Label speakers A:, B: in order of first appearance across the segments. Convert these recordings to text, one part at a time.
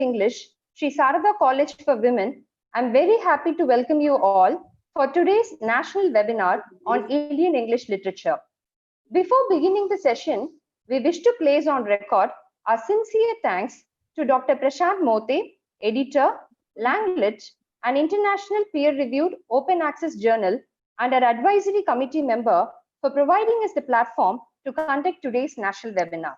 A: English, Sri Sarada College for Women. I'm very happy to welcome you all for today's national webinar on Indian English literature. Before beginning the session, we wish to place on record our sincere thanks to Dr. Prashant Mote, editor, Langlet, an international peer-reviewed open access journal and our advisory committee member for providing us the platform to conduct today's national webinar.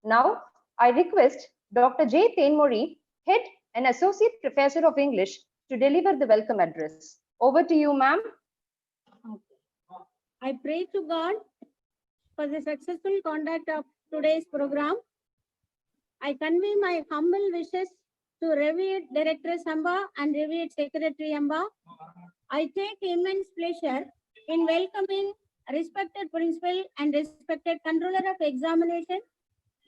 A: Now, I request Dr. J. Tenmori, Head and Associate Professor of English, to deliver the welcome address. Over to you, ma'am.
B: I pray to God for the successful conduct of today's program. I convey my humble wishes to revered Director Samba and revered Secretary Amba. I take immense pleasure in welcoming respected Principal and respected Controller of Examination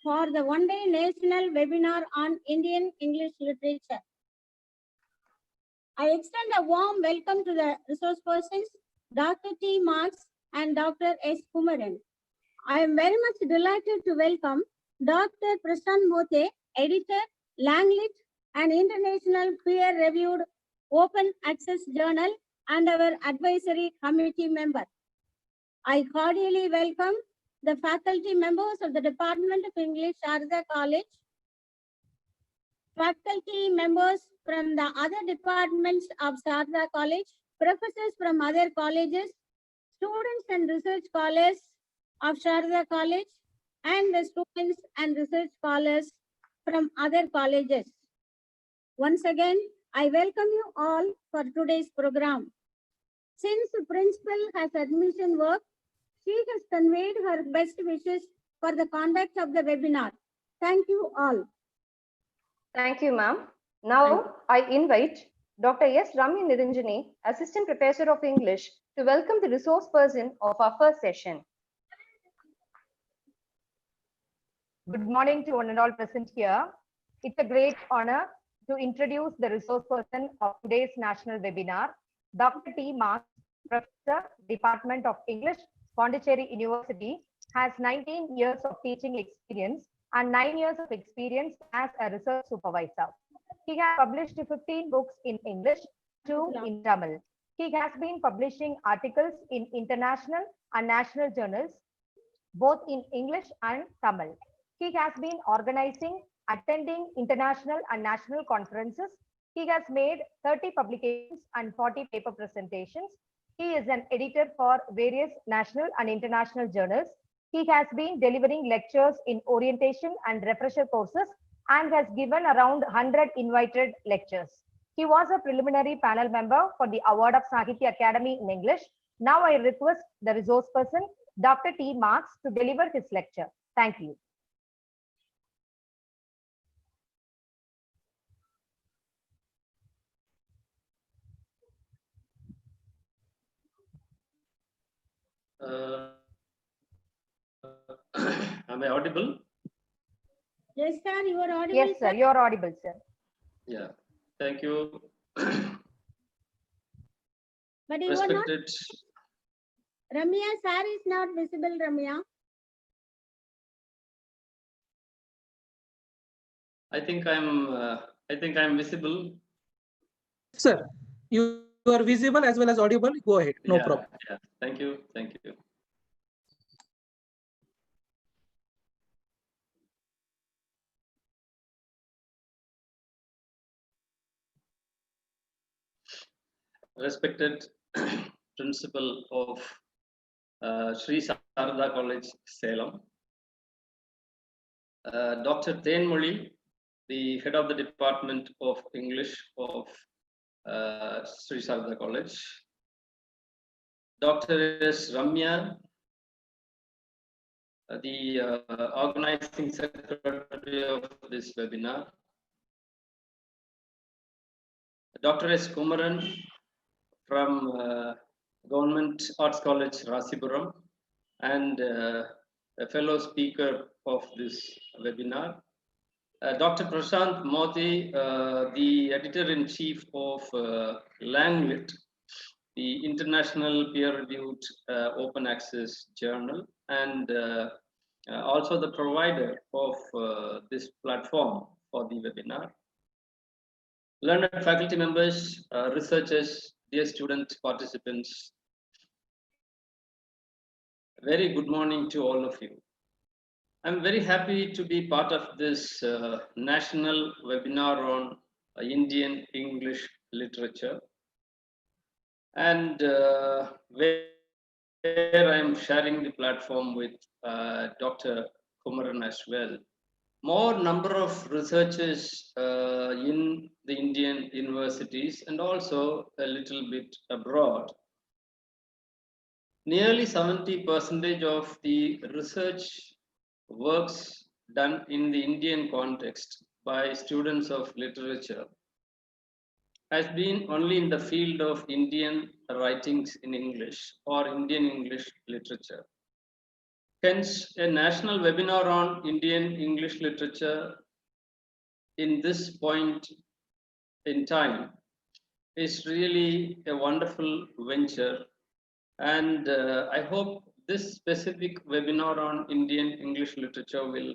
B: for the one-day national webinar on Indian English literature. I extend a warm welcome to the resource persons, Dr. T. Marx and Dr. S. Kumar. I am very much delighted to welcome Dr. Prashant Mote, editor, Langlet, an international peer-reviewed open access journal and our advisory committee member. I cordially welcome the faculty members of the Department of English, Sharath College, faculty members from the other departments of Sharath College, professors from other colleges, students and research scholars of Sharath College, and the students and research scholars from other colleges. Once again, I welcome you all for today's program. Since the principal has admission work, she has conveyed her best wishes for the conduct of the webinar. Thank you all.
A: Thank you, ma'am. Now, I invite Dr. S. Ramya Niranjani, Assistant Professor of English, to welcome the resource person of our first session.
C: Good morning to one and all present here. It's a great honor to introduce the resource person of today's national webinar, Dr. T. Marx, Professor, Department of English, Pondicherry University, has 19 years of teaching experience and 9 years of experience as a research supervisor. He has published 15 books in English, 2 in Tamil. He has been publishing articles in international and national journals, both in English and Tamil. He has been organizing, attending international and national conferences. He has made 30 publications and 40 paper presentations. He is an editor for various national and international journals. He has been delivering lectures in orientation and refresher courses and has given around 100 invited lectures. He was a preliminary panel member for the Award of Sahitya Academy in English. Now I request the resource person, Dr. T. Marx, to deliver his lecture. Thank you.
D: Am I audible?
B: Yes, sir, you are audible.
C: Yes, sir, you are audible, sir.
D: Yeah, thank you.
B: But you
D: Respected.
B: are not. Ramya, sir is not visible, Ramya.
D: I think I'm visible.
E: Sir, you are visible as well as audible. Go ahead, no problem.
D: Yeah, thank you. Respected principal of Sri Sarada College, Salem, Dr. Tenmoli, the head of the Department of English of Sri Sarada College, Dr. S. Ramya, the organizing secretary of this webinar, Dr. S. Kumaran from Government Arts College, Rasipuram, and a fellow speaker of this webinar, Dr. Prashant Mote, the editor-in-chief of Langlet, the international peer-reviewed open access journal, and also the provider of this platform for the webinar. learned faculty members, researchers, dear student participants, very good morning to all of you. I'm very happy to be part of this national webinar on Indian English literature, and where I am sharing the platform with Dr. Kumar as well. More number of researchers in the Indian universities and also a little bit abroad. Nearly 70% of the research works done in the Indian context by students of literature has been only in the field of Indian writings in English or Indian English literature. Hence, a national webinar on Indian English literature in this point in time is really a wonderful venture. And I hope this specific webinar on Indian English literature will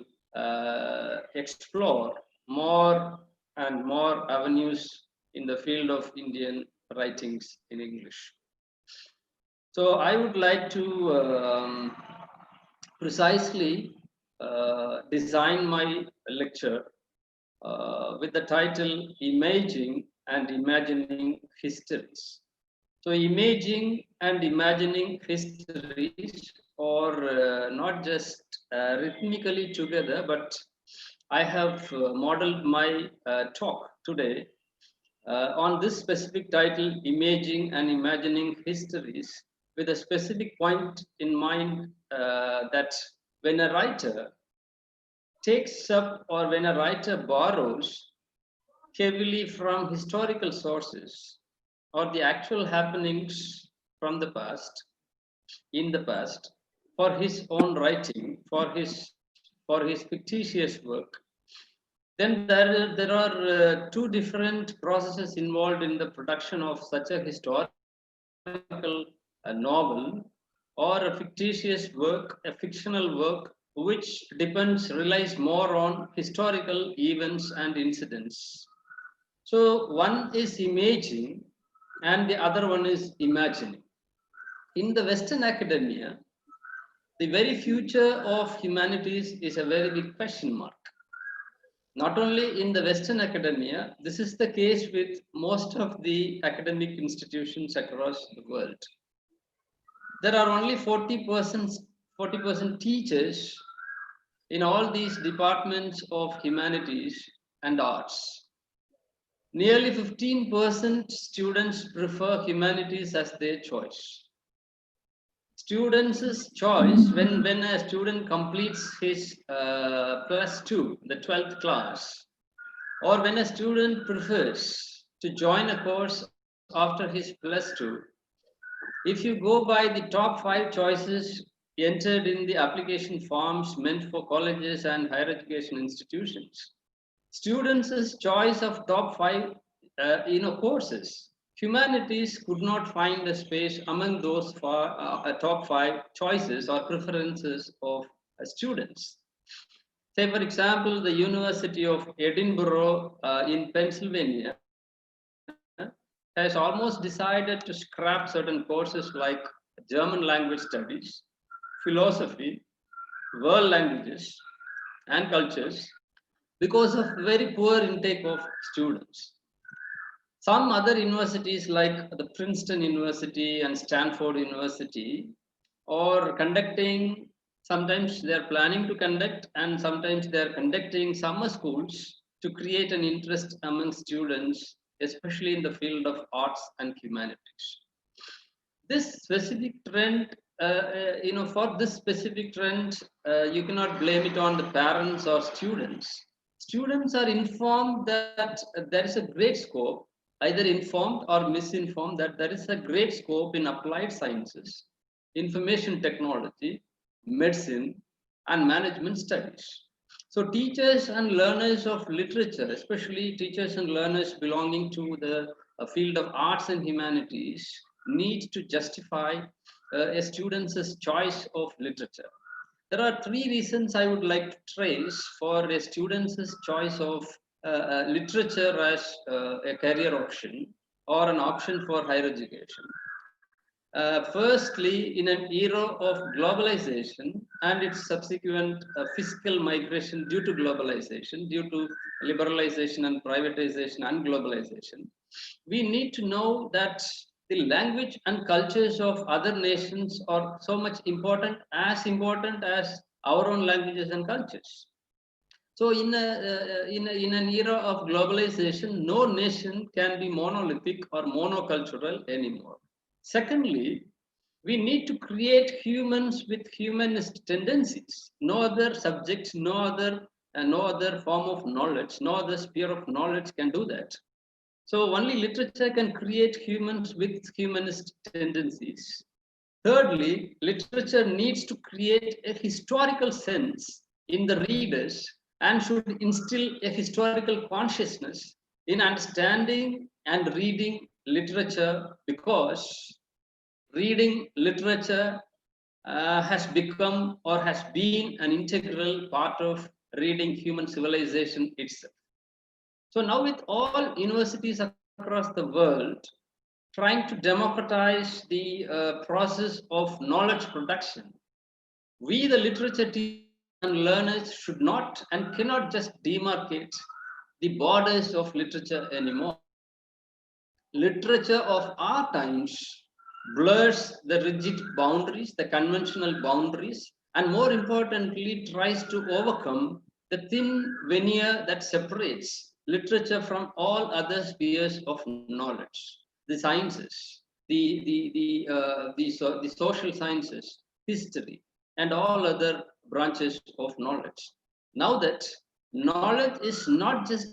D: explore more and more avenues in the field of Indian writings in English. So I would like to precisely design my lecture with the title Imaging and Imagining Histories. So imaging and imagining histories or not just rhythmically together, but I have modeled my talk today on this specific title, Imaging and Imagining Histories, with a specific point in mind that when a writer takes up or when a writer borrows heavily from historical sources or the actual happenings from the past, in the past, for his own writing, for his fictitious work, then there are two different processes involved in the production of such a historical novel or a fictitious work, a fictional work, which relies more on historical events and incidents. So one is imaging and the other one is imagining. In the Western academia, the very future of humanities is a very big question mark. Not only in the Western academia, this is the case with most of the academic institutions across the world. There are only 40% teachers in all these departments of humanities and arts. Nearly 15% students prefer humanities as their choice. Students' choice, when a student completes his +2, the 12th class, or when a student prefers to join a course after his +2, if you go by the top 5 choices entered in the application forms meant for colleges and higher education institutions, students' choice of top 5 courses, humanities could not find a space among those top 5 choices or preferences of students. Say, for example, the University of Edinburgh in Pennsylvania has almost decided to scrap certain courses like German language studies, philosophy, world languages, and cultures because of very poor intake of students. Some other universities like the Princeton University and Stanford University are conducting, sometimes they're planning to conduct, and sometimes they're conducting summer schools to create an interest among students, especially in the field of arts and humanities. This specific trend, for this specific trend, you cannot blame it on the parents or students. Students are informed that there is a great scope, either informed or misinformed, that there is a great scope in applied sciences, information technology, medicine, and management studies. So teachers and learners of literature, especially teachers and learners belonging to the field of arts and humanities, need to justify a student's choice of literature. There are 3 reasons I would like to trace for a student's choice of literature as a career option or an option for higher education. Firstly, in an era of globalization and its subsequent fiscal migration due to globalization, due to liberalization and privatization and globalization, we need to know that the language and cultures of other nations are so much important as our own languages and cultures. So in an era of globalization, no nation can be monolithic or monocultural anymore. Secondly, we need to create humans with humanist tendencies. No other subject, no other form of knowledge, no other sphere of knowledge can do that. So only literature can create humans with humanist tendencies. Thirdly, literature needs to create a historical sense in the readers and should instill a historical consciousness in understanding and reading literature, because reading literature has become or has been an integral part of reading human civilization itself. So now with all universities across the world trying to democratize the process of knowledge production, we, the literature teachers and learners, should not and cannot just demarcate the borders of literature anymore. Literature of our times blurs the rigid boundaries, the conventional boundaries, and more importantly, tries to overcome the thin veneer that separates literature from all other spheres of knowledge, the sciences, the social sciences, history, and all other branches of knowledge. Now that knowledge is not just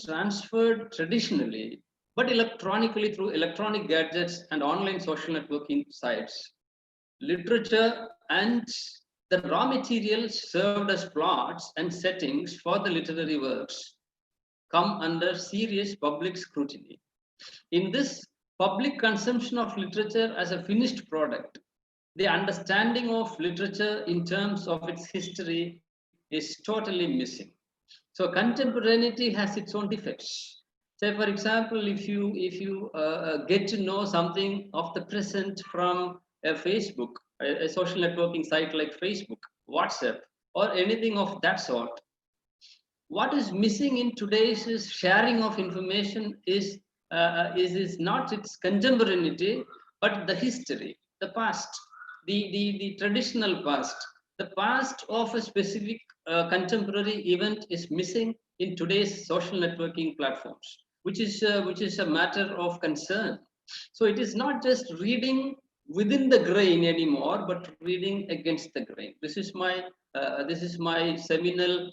D: transferred traditionally, but electronically through electronic gadgets and online social networking sites, literature and the raw materials served as plots and settings for the literary works come under serious public scrutiny. In this public consumption of literature as a finished product, the understanding of literature in terms of its history is totally missing. So contemporaneity has its own defects. Say, for example, if you get to know something of the present from a Facebook, a social networking site like Facebook, WhatsApp, or anything of that sort, what is missing in today's sharing of information is not its contemporaneity, but the history, the past, the traditional past. The past of a specific contemporary event is missing in today's social networking platforms, which is a matter of concern. So it is not just reading within the grain anymore, but reading against the grain. This is my seminal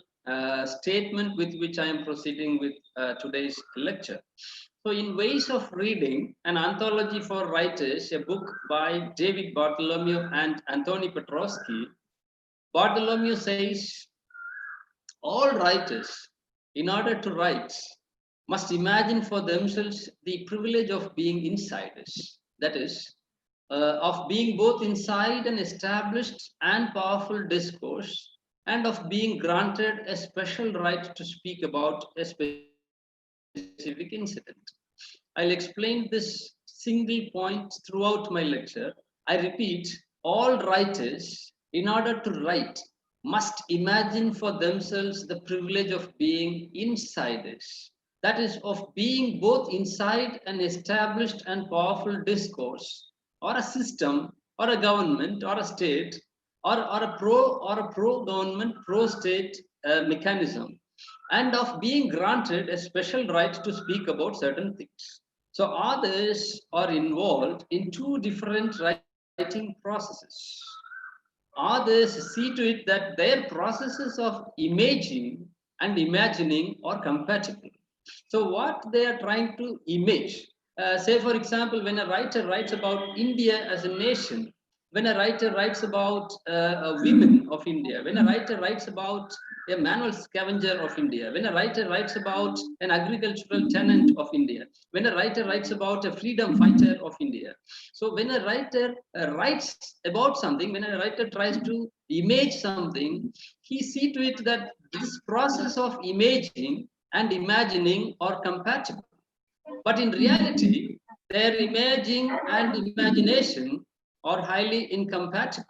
D: statement with which I am proceeding with today's lecture. So in Ways of Reading, an anthology for writers, a book by David Bartholomew and Anthony Petrosky, Bartholomew says, all writers, in order to write, must imagine for themselves the privilege of being insiders. That is, of being both inside an established and powerful discourse, and of being granted a special right to speak about a specific incident. I'll explain this single point throughout my lecture. I repeat, all writers, in order to write, must imagine for themselves the privilege of being insiders. That is, of being both inside an established and powerful discourse, or a system, or a government, or a state, or a pro-government, pro-state mechanism, and of being granted a special right to speak about certain things. So authors are involved in two different writing processes. Authors see to it that their processes of imaging and imagining are compatible. So what they are trying to image, say for example, when a writer writes about India as a nation, when a writer writes about women of India, when a writer writes about a manual scavenger of India, when a writer writes about an agricultural tenant of India, when a writer writes about a freedom fighter of India. So when a writer writes about something, when a writer tries to image something, he sees to it that this process of imaging and imagining are compatible. But in reality, their imaging and imagination are highly incompatible.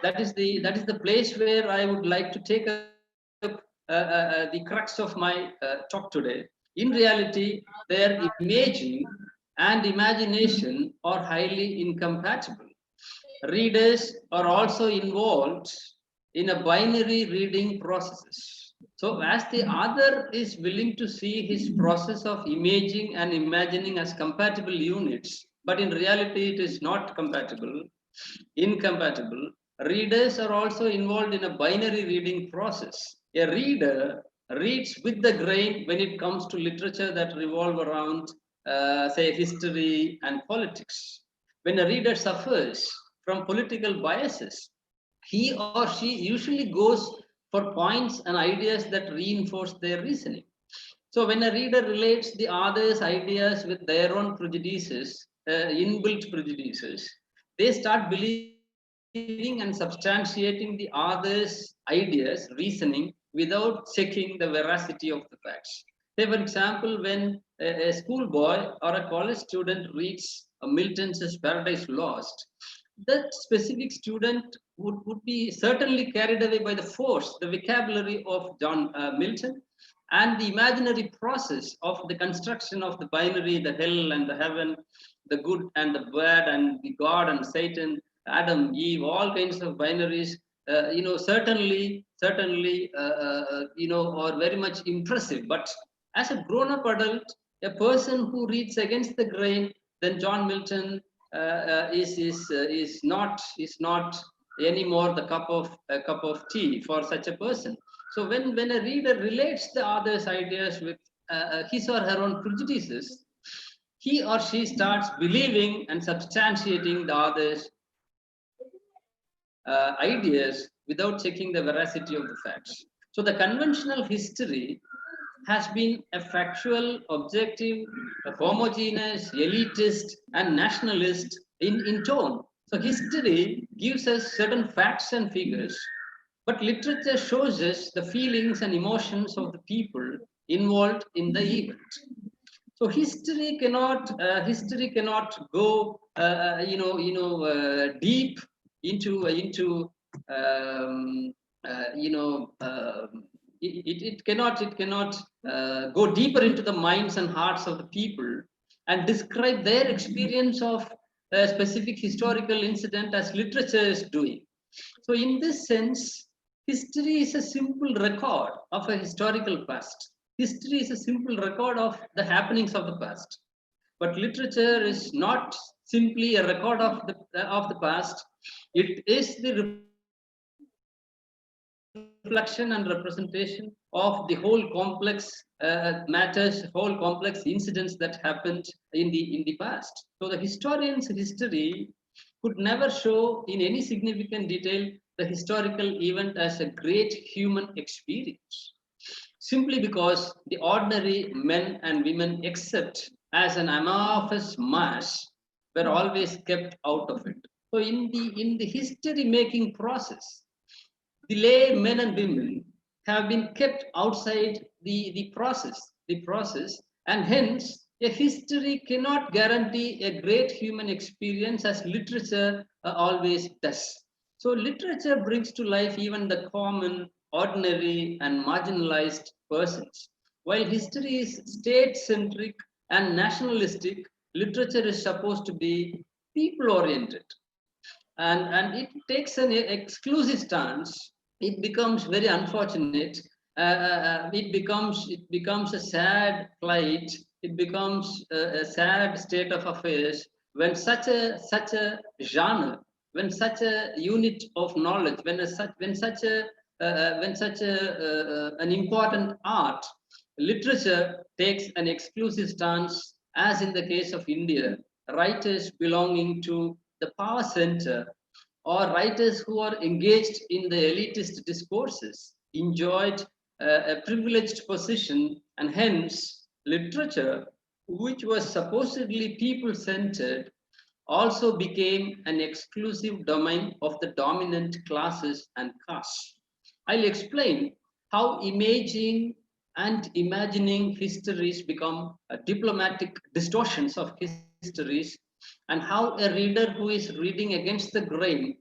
D: That is the place where I would like to take up the crux of my talk today. In reality, their imaging and imagination are highly incompatible. Readers are also involved in a binary reading processes. So as the author is willing to see his process of imaging and imagining as compatible units, but in reality it is not compatible, incompatible, readers are also involved in a binary reading process. A reader reads with the grain when it comes to literature that revolve around, say, history and politics. When a reader suffers from political biases, he or she usually goes for points and ideas that reinforce their reasoning. So when a reader relates the author's ideas with their own prejudices, inbuilt prejudices, they start believing and substantiating the author's ideas, reasoning, without checking the veracity of the facts. Say, for example, when a schoolboy or a college student reads Milton's Paradise Lost, that specific student would be certainly carried away by the force, the vocabulary of John Milton, and the imaginary process of the construction of the binary, the hell and the heaven, the good and the bad, and the God and Satan, Adam, Eve, all kinds of binaries, certainly, are very much impressive. But as a grown-up adult, a person who reads against the grain, then John Milton is not anymore the cup of tea for such a person. So when a reader relates the author's ideas with his or her own prejudices, he or she starts believing and substantiating the author's ideas without checking the veracity of the facts. So the conventional history has been a factual, objective, a homogeneous, elitist, and nationalist in tone. So history gives us certain facts and figures, but literature shows us the feelings and emotions of the people involved in the event. So history cannot go deep into it cannot go deeper into the minds and hearts of the people and describe their experience of a specific historical incident as literature is doing. So in this sense, history is a simple record of a historical past. History is a simple record of the happenings of the past. But literature is not simply a record of the past. It is the reflection and representation of the whole complex matters, whole complex incidents that happened in the past. So the historian's history could never show in any significant detail the historical event as a great human experience, simply because the ordinary men and women, except as an amorphous mass, were always kept out of it. So in the history making process, the lay men and women have been kept outside the process, and hence a history cannot guarantee a great human experience as literature always does. So literature brings to life even the common, ordinary, and marginalized persons. While history is state-centric and nationalistic, literature is supposed to be people-oriented. And it takes an exclusive stance. It becomes very unfortunate. It becomes a sad plight. It becomes a sad state of affairs when such a genre, when such a unit of knowledge, when such an important art, literature, takes an exclusive stance, as in the case of India, writers belonging to the power center or writers who are engaged in the elitist discourses enjoyed a privileged position, and hence literature, which was supposedly people-centered, also became an exclusive domain of the dominant classes and castes. I'll explain how imaging and imagining histories become diplomatic distortions of histories, and how a reader who is reading against the grain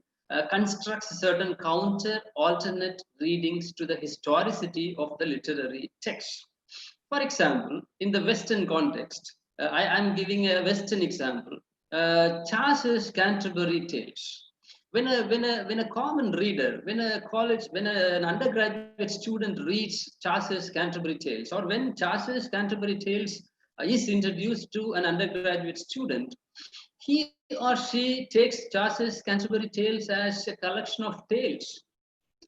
D: constructs certain counter alternate readings to the historicity of the literary text. For example, in the Western context, I'm giving a Western example. Chaucer's Canterbury Tales. When a common reader, when an undergraduate student reads Chaucer's Canterbury Tales, or when Chaucer's Canterbury Tales is introduced to an undergraduate student, he or she takes Chaucer's Canterbury Tales as a collection of tales,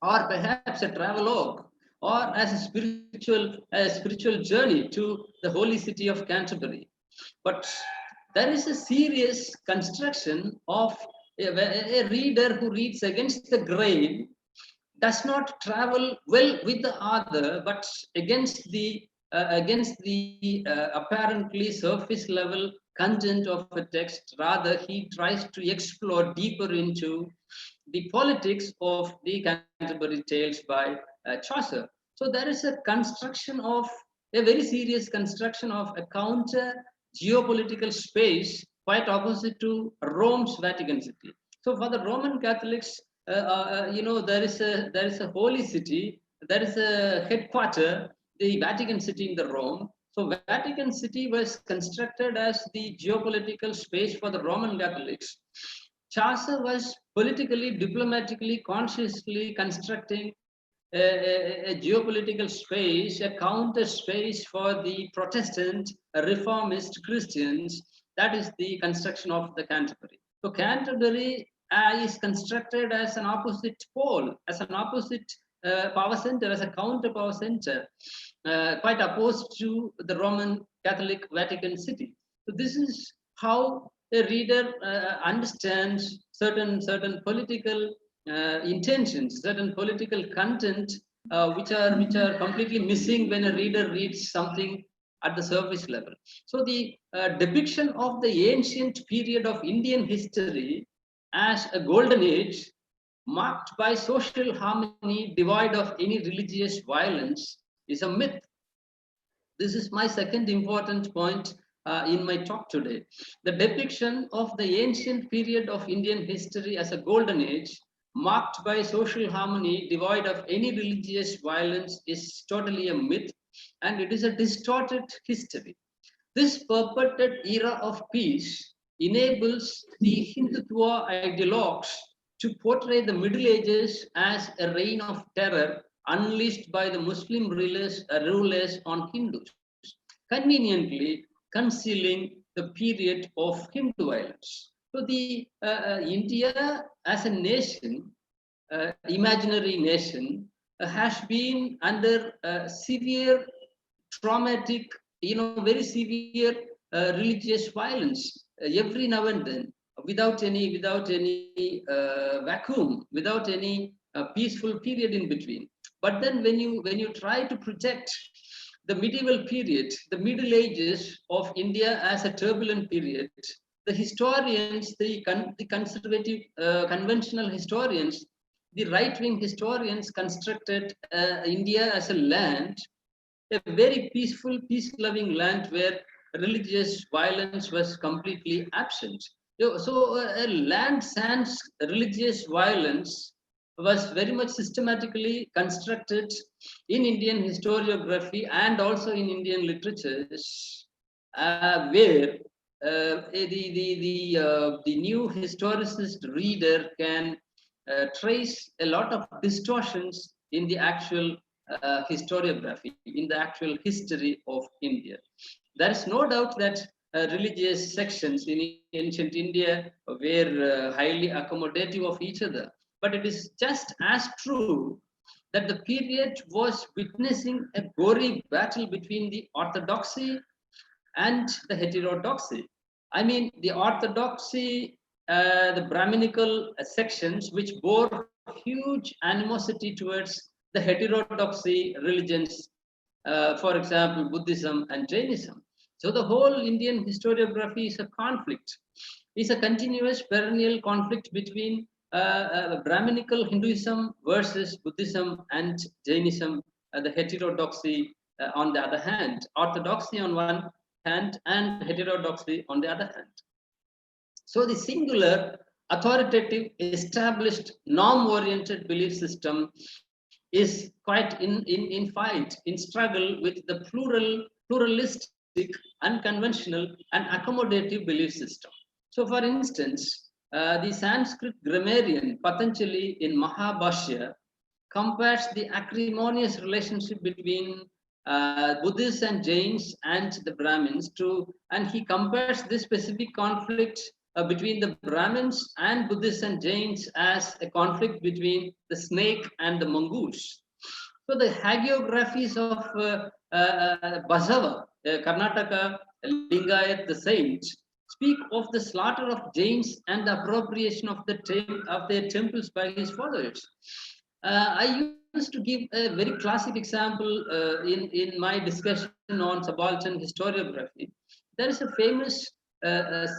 D: or perhaps a travelogue, or as a spiritual journey to the holy city of Canterbury. But there is a serious construction of a reader who reads against the grain does not travel well with the author, but against the apparently surface level content of a text. Rather, he tries to explore deeper into the politics of the Canterbury Tales by Chaucer. So there is a very serious construction of a counter geopolitical space quite opposite to Rome's Vatican City. So for the Roman Catholics, there is a holy city, there is a headquarter, the Vatican City in the Rome. So Vatican City was constructed as the geopolitical space for the Roman Catholics. Chaucer was politically, diplomatically, consciously constructing a geopolitical space, a counter space for the Protestant, reformist Christians. That is the construction of the Canterbury. So Canterbury is constructed as an opposite pole, as an opposite power center, as a counter power center, quite opposed to the Roman Catholic Vatican City. So this is how a reader understands certain political intentions, certain political content, which are completely missing when a reader reads something at the surface level. So the depiction of the ancient period of Indian history as a golden age marked by social harmony devoid of any religious violence is a myth. This is my second important point in my talk today. The depiction of the ancient period of Indian history as a golden age marked by social harmony devoid of any religious violence is totally a myth, and it is a distorted history. This purported era of peace enables the Hindutva ideologues to portray the Middle Ages as a reign of terror unleashed by the Muslim rulers on Hindus, conveniently concealing the period of Hindu violence. So the India as a nation, imaginary nation, has been under severe traumatic, very severe religious violence every now and then, without any vacuum, without any peaceful period in between. But then when you try to project the medieval period, the Middle Ages of India as a turbulent period, the historians, the conservative, conventional historians, the right-wing historians constructed India as a land, a very peaceful, peace-loving land where religious violence was completely absent. So a land sans religious violence was very much systematically constructed in Indian historiography and also in Indian literatures, where the new historicist reader can trace a lot of distortions in the actual historiography, in the actual history of India. There is no doubt that religious sections in ancient India were highly accommodative of each other. But it is just as true that the period was witnessing a gory battle between the orthodoxy and the heterodoxy. I mean, the orthodoxy, the Brahminical sections, which bore huge animosity towards the heterodoxy religions, for example, Buddhism and Jainism. So the whole Indian historiography is a conflict, is a continuous perennial conflict between Brahminical Hinduism versus Buddhism and Jainism, the heterodoxy on the other hand, orthodoxy on one hand and heterodoxy on the other hand. So the singular, authoritative, established, norm-oriented belief system is quite in fight, in struggle with the pluralistic, unconventional, and accommodative belief system. So, for instance, the Sanskrit grammarian Patanjali in Mahabhashya compares the acrimonious relationship between Buddhists and Jains and the Brahmins and he compares this specific conflict between the Brahmins and Buddhists and Jains as a conflict between the snake and the mongoose. So the hagiographies of Basava, Karnataka, Lingayat, the saints, speak of the slaughter of Jains and the appropriation of their temples by his followers. I used to give a very classic example in my discussion on subaltern historiography. There is a famous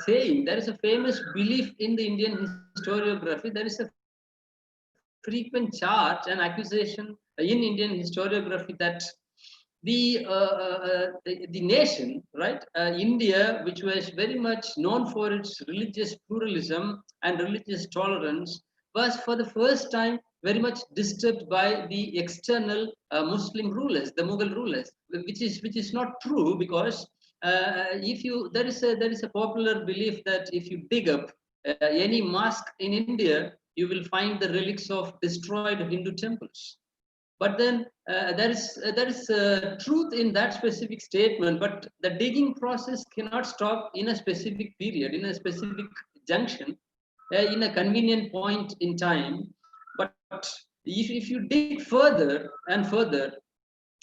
D: saying, there is a famous belief in the Indian historiography, there is a frequent charge and accusation in Indian historiography that the nation, right, India, which was very much known for its religious pluralism and religious tolerance, was for the first time very much disturbed by the external Muslim rulers, the Mughal rulers, which is not true, because there is a popular belief that if you dig up any mosque in India, you will find the relics of destroyed Hindu temples. But then there is truth in that specific statement, but the digging process cannot stop in a specific period, in a specific junction, in a convenient point in time. But if you dig further and further,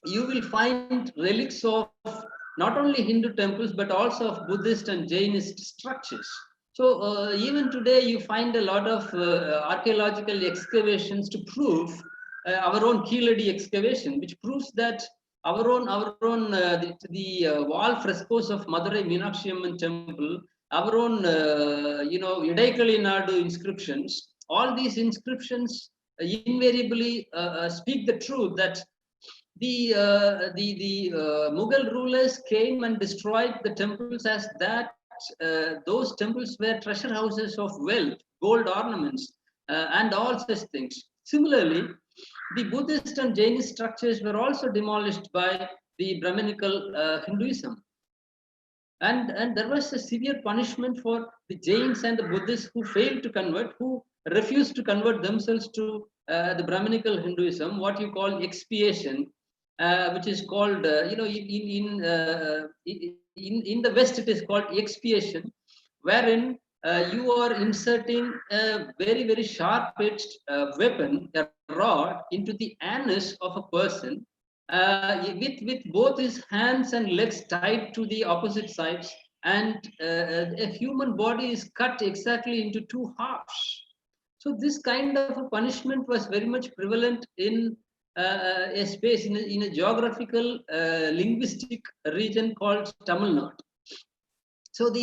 D: you will find relics of not only Hindu temples, but also of Buddhist and Jainist structures. So even today, you find a lot of archaeological excavations to prove our own Keeladi excavation, which proves that our own the wall frescoes of Madurai Meenakshi Amman temple, our own Idaikali Nadu inscriptions, all these inscriptions invariably speak the truth that the Mughal rulers came and destroyed the temples as that those temples were treasure houses of wealth, gold ornaments, and all such things. Similarly, the Buddhist and Jainist structures were also demolished by the Brahminical Hinduism. And there was a severe punishment for the Jains and the Buddhists who failed to convert, who refused to convert themselves to the Brahminical Hinduism, what you call expiation, which is called, in the West, it is called expiation, wherein you are inserting a very, very sharp-edged weapon, a rod, into the anus of a person with both his hands and legs tied to the opposite sides, and a human body is cut exactly into two halves. So this kind of a punishment was very much prevalent in a space, in a geographical linguistic region called Tamil Nadu. So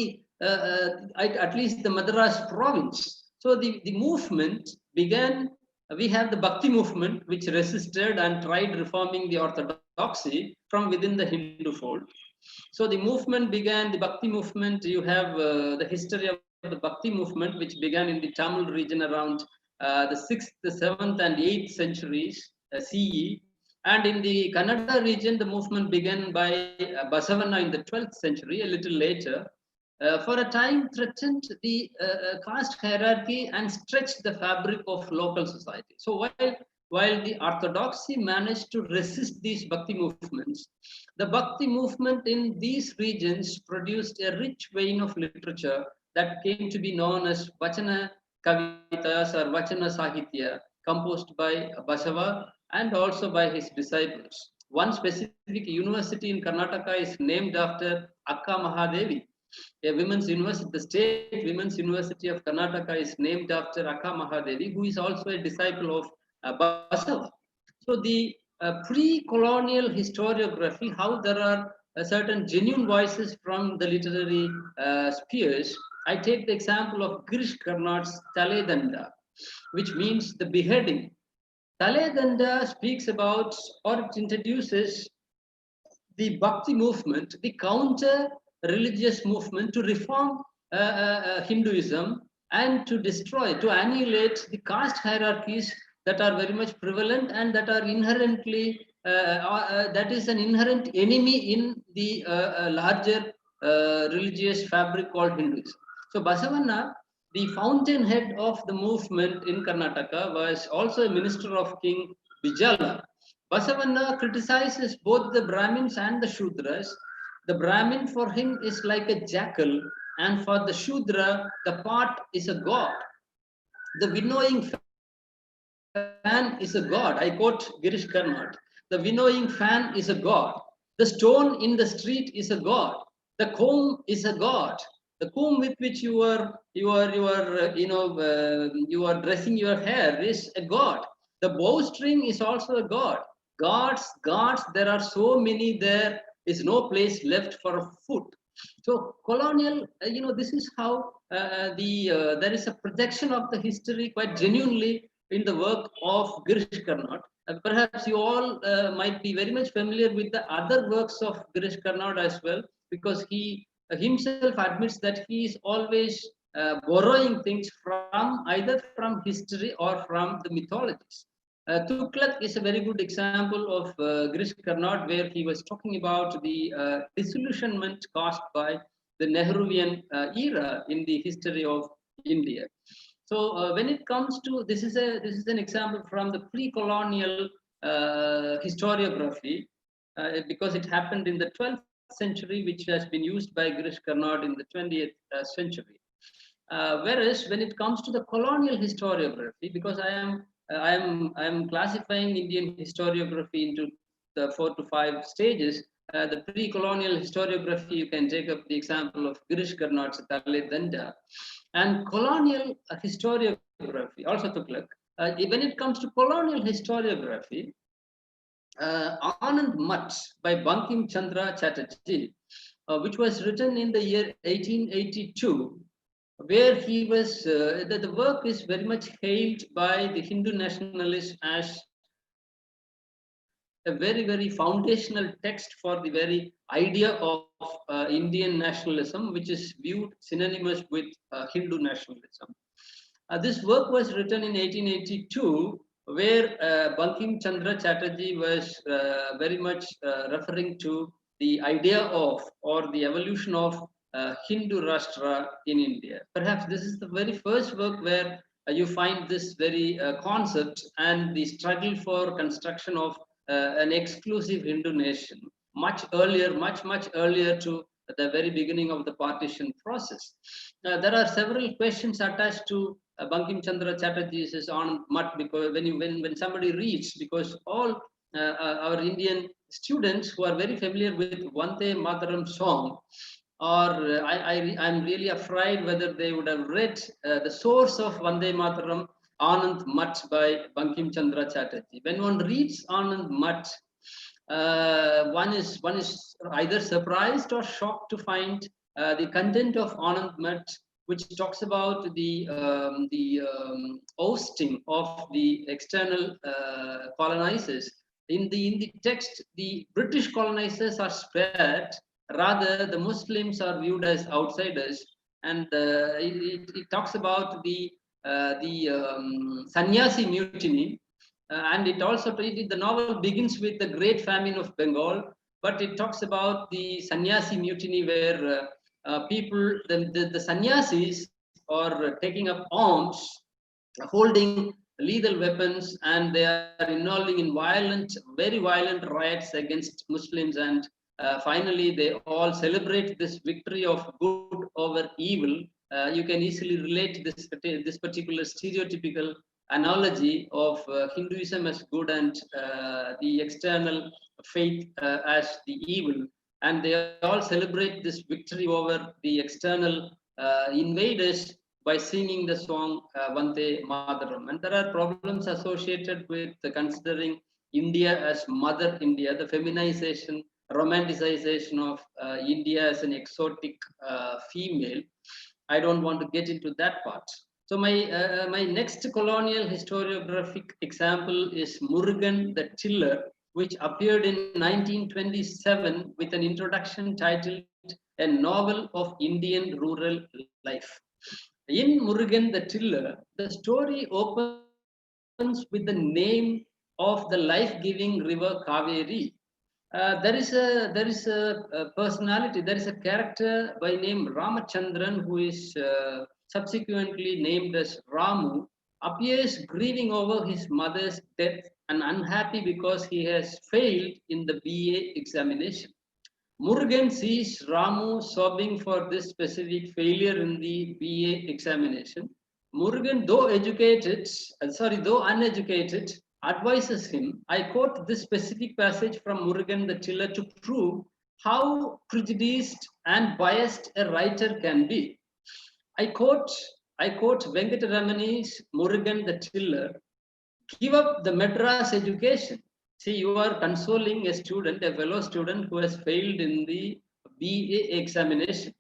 D: at least the Madras province. So the movement began. We have the Bhakti movement, which resisted and tried reforming the orthodoxy from within the Hindu fold. So the movement began, the Bhakti movement. You have the history of the Bhakti movement, which began in the Tamil region around the 6th, the 7th, and 8th centuries CE. And in the Kannada region, the movement began by Basavana in the 12th century, a little later. For a time threatened the caste hierarchy and stretched the fabric of local society. So while the orthodoxy managed to resist these Bhakti movements, the Bhakti movement in these regions produced a rich vein of literature that came to be known as Vachana Kavitas or Vachana Sahitya, composed by Basava and also by his disciples. One specific university in Karnataka is named after Akka Mahadevi. A women's university, the State Women's University of Karnataka, is named after Akka Mahadevi, who is also a disciple of Basava. So the pre-colonial historiography, how there are certain genuine voices from the literary spheres. I take the example of Girish Karnad's Taledanda, which means the beheading. Taledanda speaks about, or it introduces the Bhakti movement, the counter-religious movement to reform Hinduism and to destroy, to annihilate the caste hierarchies that are very much prevalent and that are inherently, that is an inherent enemy in the larger religious fabric called Hinduism. So Basavanna, the fountainhead of the movement in Karnataka, was also a minister of King Bijala. Basavanna criticizes both the Brahmins and the Shudras. The Brahmin for him is like a jackal, and for the Shudra, the pot is a god. The winnowing fan is a god. I quote Girish Karnad. The winnowing fan is a god. The stone in the street is a god. The comb is a god. The comb with which you are dressing your hair is a god. The bowstring is also a god. Gods, there are so many, there is no place left for a foot. So colonial, this is how there is a projection of the history quite genuinely in the work of Girish Karnad. Perhaps you all might be very much familiar with the other works of Girish Karnad as well, because he himself admits that he is always borrowing things from either from history or from the mythologies. Tughlaq is a very good example of Girish Karnad, where he was talking about the disillusionment caused by the Nehruvian era in the history of India. So when it comes to this is an example from the pre-colonial historiography, because it happened in the 12th century, which has been used by Girish Karnad in the 20th century. Whereas when it comes to the colonial historiography, because I am classifying Indian historiography into the 4 to 5 stages. The pre-colonial historiography, you can take up the example of Girish Karnad's Tale Danda, and colonial historiography, also Tughlaq. When it comes to colonial historiography, Anand Mutt by Bankim Chandra Chatterjee, which was written in the year 1882, where he was, the work is very much hailed by the Hindu nationalists as a very, very foundational text for the very idea of Indian nationalism, which is viewed synonymous with Hindu nationalism. This work was written in 1882, where Bankim Chandra Chatterjee was very much referring to the idea of, or the evolution of, Hindu Rashtra in India. Perhaps this is the very first work where you find this very concept and the struggle for construction of an exclusive Hindu nation, much earlier, much earlier to the very beginning of the partition process. There are several questions attached to Bankim Chandra Chatterjee's Anand Mutt, because when somebody reads, because all our Indian students who are very familiar with Vande Mataram song, or I'm really afraid whether they would have read the source of Vande Mataram, Anand Mutt by Bankim Chandra Chatterjee. When one reads Anand Mutt, one is either surprised or shocked to find the content of Anand Mutt, which talks about the ousting of the external colonizers. In the text, the British colonizers are spared. Rather, the Muslims are viewed as outsiders, and it talks about the Sannyasi mutiny, and it also the novel begins with the Great Famine of Bengal, but it talks about the Sannyasi mutiny, where people, the sannyasis are taking up arms, holding lethal weapons, and they are involving in very violent riots against Muslims, and finally they all celebrate this victory of good over evil. You can easily relate this particular stereotypical analogy of Hinduism as good and the external faith as the evil, and they all celebrate this victory over the external invaders by singing the song Vande Mataram. And there are problems associated with considering India as Mother India, the feminization, romanticization of India as an exotic female. I don't want to get into that part. So my next colonial historiographic example is Murugan the Tiller which appeared in 1927 with an introduction titled A Novel of Indian Rural Life. In Murugan the Tiller, the story opens with the name of the life-giving river Kaveri. There is a personality, there is a character by name Ramachandran, who is subsequently named as Ramu, appears grieving over his mother's death and unhappy because he has failed in the BA examination. Murugan sees Ramu sobbing for this specific failure in the BA examination. Murugan, though uneducated, advises him. I quote this specific passage from Murugan the Tiller to prove how prejudiced and biased a writer can be. I quote Venkataramani's Murugan the Tiller. Give up the Madras education. See, you are consoling a student, a fellow student who has failed in the BA examination.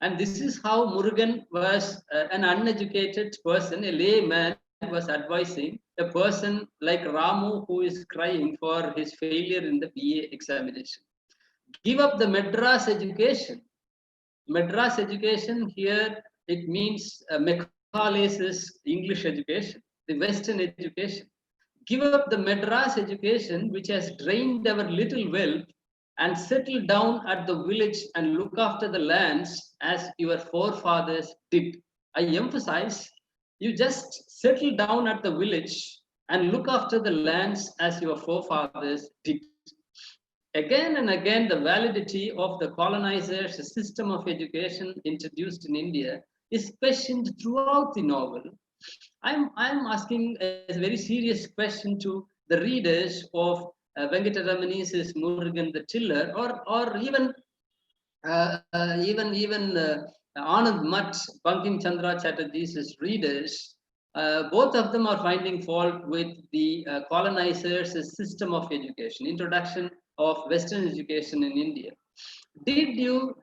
D: And this is how Murugan was an uneducated person, a layman, was advising a person like Ramu who is crying for his failure in the BA examination. Give up the Madras education. Madras education here, it means Macaulay's English education, the Western education. Give up the Madras education, which has drained our little wealth, and settle down at the village and look after the lands as your forefathers did. I emphasize, you just settle down at the village and look after the lands as your forefathers did. Again and again, the validity of the colonizers' system of education introduced in India is questioned throughout the novel. I'm asking a very serious question to the readers of Venkataramani's Murugan the Tiller, or even Anand Mutt, Bankim Chandra Chatterjee's readers. Both of them are finding fault with the colonizers' system of education, introduction of Western education in India. Did you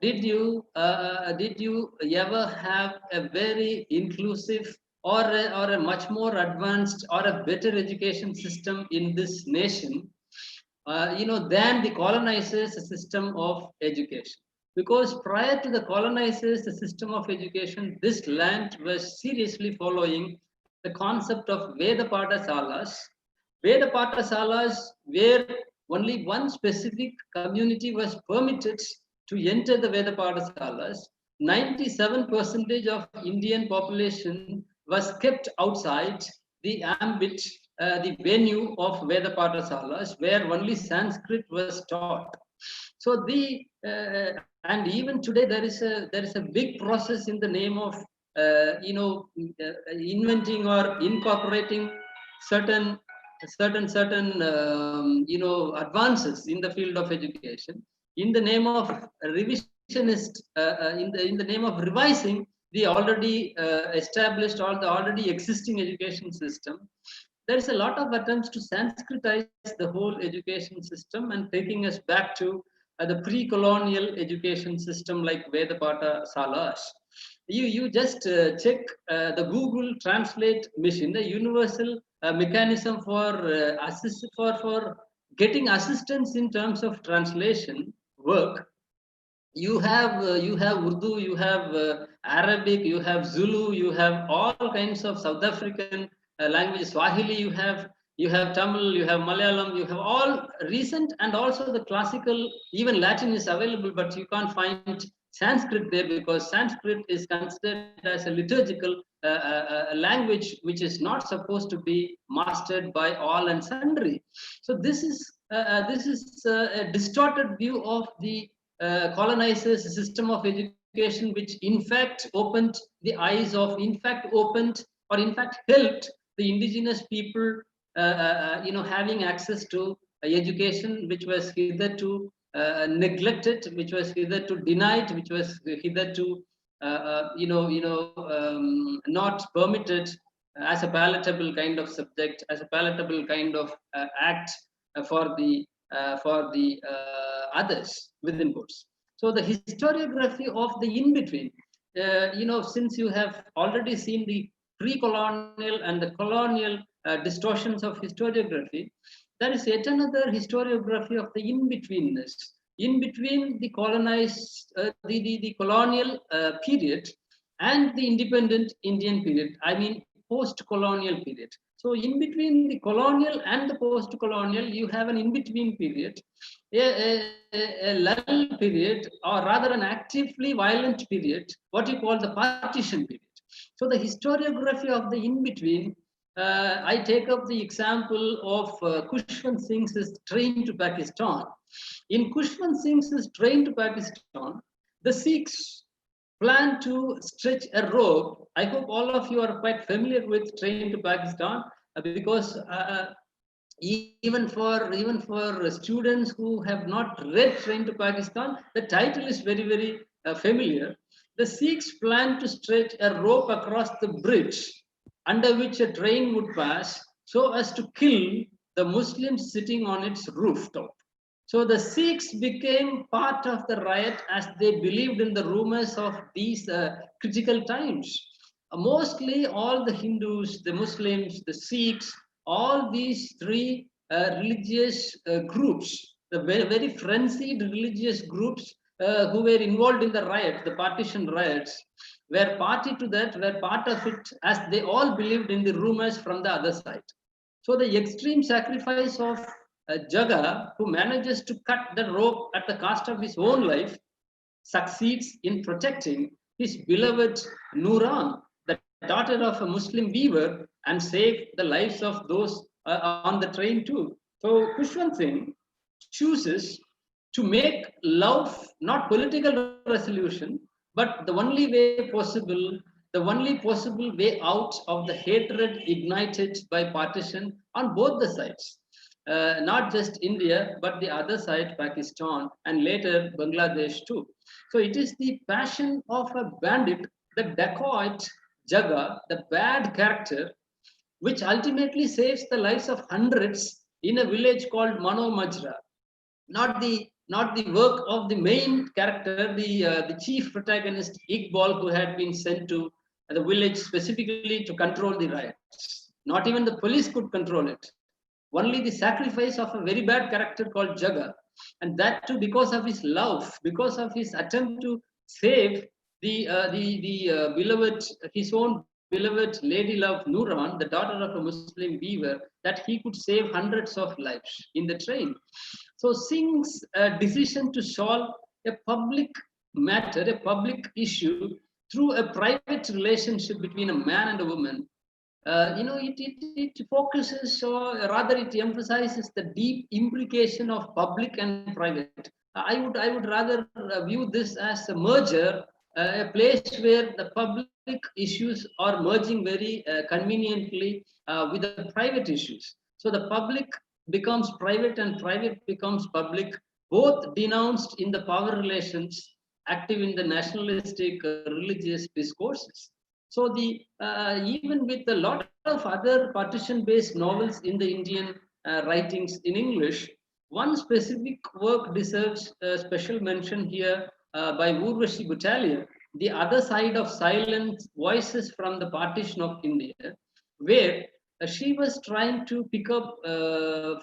D: ever have a very inclusive or a much more advanced or a better education system in this nation, than the colonizers' system of education? Because prior to the colonizers' system of education, this land was seriously following the concept of Veda Paఠశాlas. Veda Paఠశాlas, where only one specific community was permitted to enter the Veda Paఠశాlas. 97% of Indian population was kept outside the ambit, the venue of Veda Paఠశాlas, where only Sanskrit was taught. So and even today there is a big process in the name of inventing or incorporating certain advances in the field of education in the name of revisionist, in the name of revising the already established or the already existing education system. There is a lot of attempts to Sanskritize the whole education system and taking us back to the pre-colonial education system like Veda Paఠశాlas. You just check the Google Translate machine, the universal mechanism for for getting assistance in terms of translation work. You have Urdu, you have Arabic, you have Zulu, you have all kinds of South African languages, Swahili, you have Tamil, you have Malayalam, you have all recent and also the classical, even Latin is available, but you can't find Sanskrit there because Sanskrit is considered as a liturgical language which is not supposed to be mastered by all and sundry. So this is a distorted view of the colonizers' system of education, which in fact opened the eyes of, helped the indigenous people, having access to education, which was hitherto neglected, which was hitherto denied, which was hitherto, not permitted as a palatable kind of subject, as a palatable kind of act for the others within quotes. So the historiography of the in-between, since you have already seen the pre-colonial and the colonial distortions of historiography, That is yet another historiography of the in-betweenness, in between the colonized, the colonial period and the independent Indian period. I mean, post-colonial period. So in between the colonial and the post-colonial, you have an in-between period, a lull period, or rather an actively violent period, what you call the partition period. So the historiography of the in-between, I take up the example of Khushwant Singh's Train to Pakistan. In Khushwant Singh's Train to Pakistan, the Sikhs plan to stretch a rope. I hope all of you are quite familiar with Train to Pakistan, because even for students who have not read Train to Pakistan, the title is very, very familiar. The Sikhs plan to stretch a rope across the bridge under which a train would pass so as to kill the Muslims sitting on its rooftop. So the Sikhs became part of the riot as they believed in the rumors of these critical times. Mostly all the Hindus, the Muslims, the Sikhs, all these three religious groups, the very frenzied religious groups who were involved in the riot, the partition riots, were party to that, were part of it, as they all believed in the rumors from the other side. So the extreme sacrifice of Jaga, who manages to cut the rope at the cost of his own life, succeeds in protecting his beloved Nuran, the daughter of a Muslim weaver, and save the lives of those on the train too. So Khushwant Singh chooses to make love not political resolution, but the only way possible, way out of the hatred ignited by partition on both the sides. Not just India, but the other side, Pakistan, and later Bangladesh too. So it is the passion of a bandit, the dacoit Jaga, the bad character, which ultimately saves the lives of hundreds in a village called Mano Majra. Not the work of the main character, the chief protagonist Iqbal, who had been sent to the village specifically to control the riots. Not even the police could control it. Only the sacrifice of a very bad character called Jaga, and that too because of his love, because of his attempt to save the beloved, his own beloved lady love Nuran, the daughter of a Muslim weaver, that he could save hundreds of lives in the train. So Singh's decision to solve a public matter, a public issue through a private relationship between a man and a woman, it focuses, or rather it emphasizes the deep implication of public and private. I would rather view this as a merger, a place where the public issues are merging very conveniently with the private issues. So the public becomes private and private becomes public, both denounced in the power relations, active in the nationalistic religious discourses. So the even with a lot of other partition-based novels in the Indian writings in English, one specific work deserves a special mention here by Bhavani Bhattacharya, The Other Side of Silence, Voices from the Partition of India, where she was trying to pick up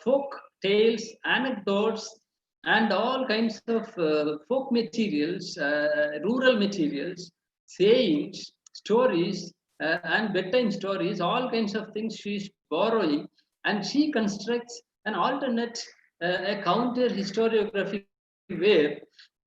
D: folk tales, anecdotes, and all kinds of folk materials, rural materials, sayings, stories, and bedtime stories, all kinds of things she's borrowing, and she constructs an alternate, a counter historiography where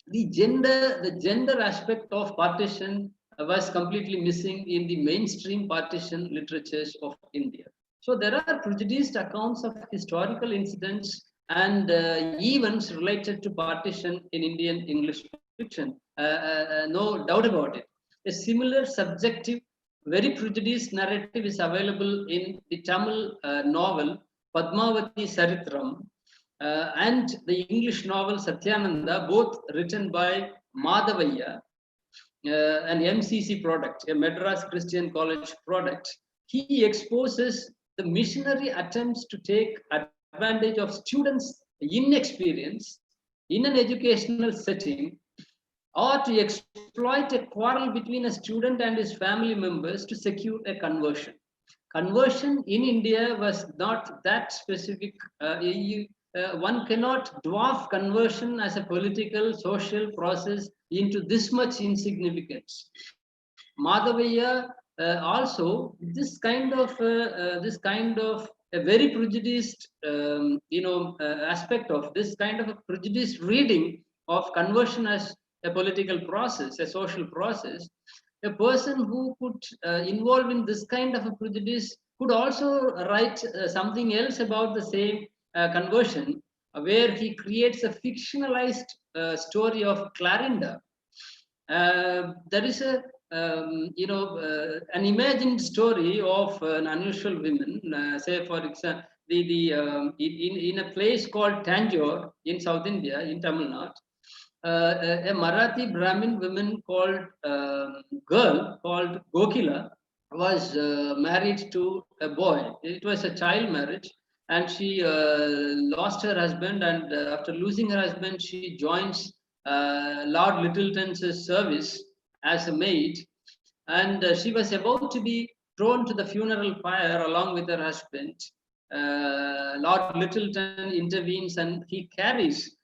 D: the gender aspect of partition was completely missing in the mainstream partition literatures of India. So there are prejudiced accounts of historical incidents and events related to partition in Indian English fiction. No doubt about it. A similar subjective, very prejudiced narrative is available in the Tamil novel Padmavati Saritram and the English novel Satyananda, both written by Madhavaya, an MCC product, a Madras Christian College product. He exposes the missionary attempts to take advantage of students' inexperience in an educational setting, or to exploit a quarrel between a student and his family members to secure a conversion. Conversion in India was not that specific. One cannot dwarf conversion as a political, social process into this much insignificance. Madhavaya also this kind of a very prejudiced aspect of this kind of a prejudiced reading of conversion as a political process, a social process. A person who could involve in this kind of a prejudice could also write something else about the same conversion, where he creates a fictionalized story of Clarinda. There is an imagined story of an unusual woman. Say, for example, in a place called Tanjore in South India, in Tamil Nadu, a Marathi Brahmin woman called girl called Gokila was married to a boy. It was a child marriage, and she lost her husband. And after losing her husband, she joins Lord Littleton's service as a maid, and she was about to be thrown to the funeral pyre along with her husband. Lord Littleton intervenes and he carries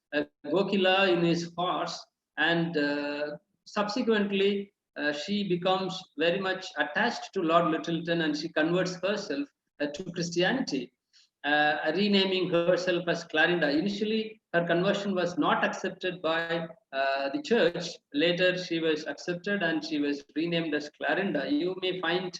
D: Gokila in his horse, and subsequently she becomes very much attached to Lord Littleton, and she converts herself to Christianity, renaming herself as Clarinda. Initially, her conversion was not accepted by the church. Later, she was accepted and she was renamed as Clarinda. You may find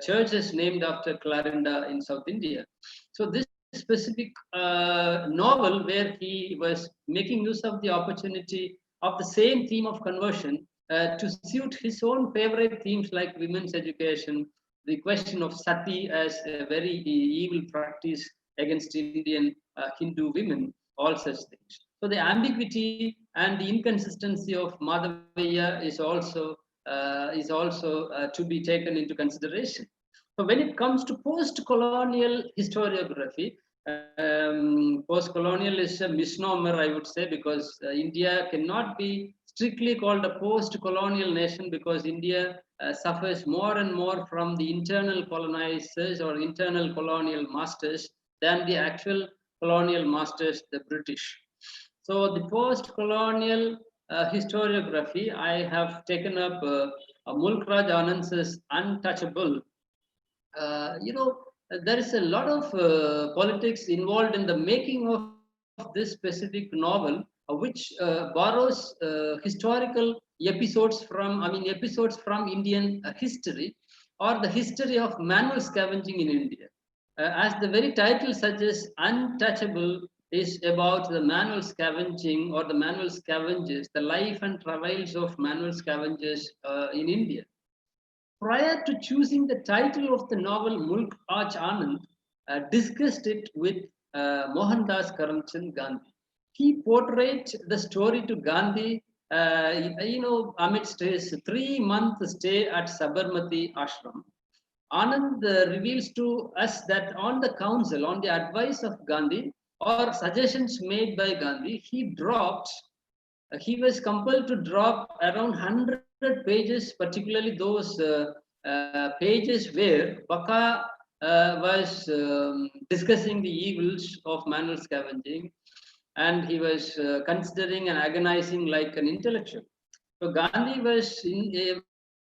D: churches named after Clarinda in South India. So this specific novel, where he was making use of the opportunity of the same theme of conversion to suit his own favorite themes like women's education, the question of sati as a very evil practice against Indian Hindu women, all such things. So the ambiguity and the inconsistency of Madhavaya is also to be taken into consideration. So when it comes to post-colonial historiography, post-colonial is a misnomer, I would say, because India cannot be strictly called a post-colonial nation, because India suffers more and more from the internal colonizers or internal colonial masters than the actual colonial masters, the British. So the post-colonial historiography, I have taken up Mulk Raj Anand's Untouchable. There is a lot of politics involved in the making of this specific novel, which borrows historical episodes from Indian history, or the history of manual scavenging in India. As the very title suggests, Untouchable is about the manual scavenging or the manual scavengers, the life and travails of manual scavengers in India. Prior to choosing the title of the novel, Mulk Raj Anand discussed it with Mohandas Karamchand Gandhi. He portrayed the story to Gandhi, amidst his 3-month stay at Sabarmati Ashram. Anand reveals to us that on the council, on the advice of Gandhi or suggestions made by Gandhi, he was compelled to drop around 100 pages, particularly those pages where Baka was discussing the evils of manual scavenging, and he was considering and agonizing like an intellectual. So Gandhi was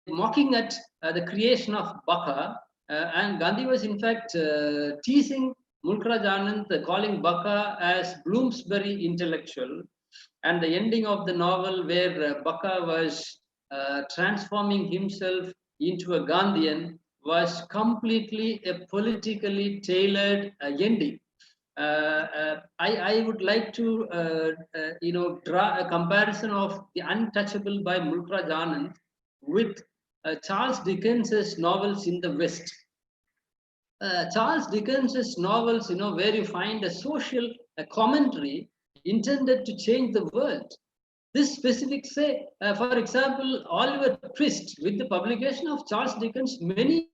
D: mocking at the creation of Baka, and Gandhi was in fact teasing Mulk Raj Anand, calling Baka as Bloomsbury intellectual. And the ending of the novel, where Baka was transforming himself into a Gandhian, was completely a politically tailored ending. I would like to draw a comparison of The Untouchable by Mulk Raj Anand with Charles Dickens's novels in the West. Charles Dickens's novels, where you find a social commentary intended to change the world. This specific, for example, Oliver Twist, with the publication of Charles Dickens, many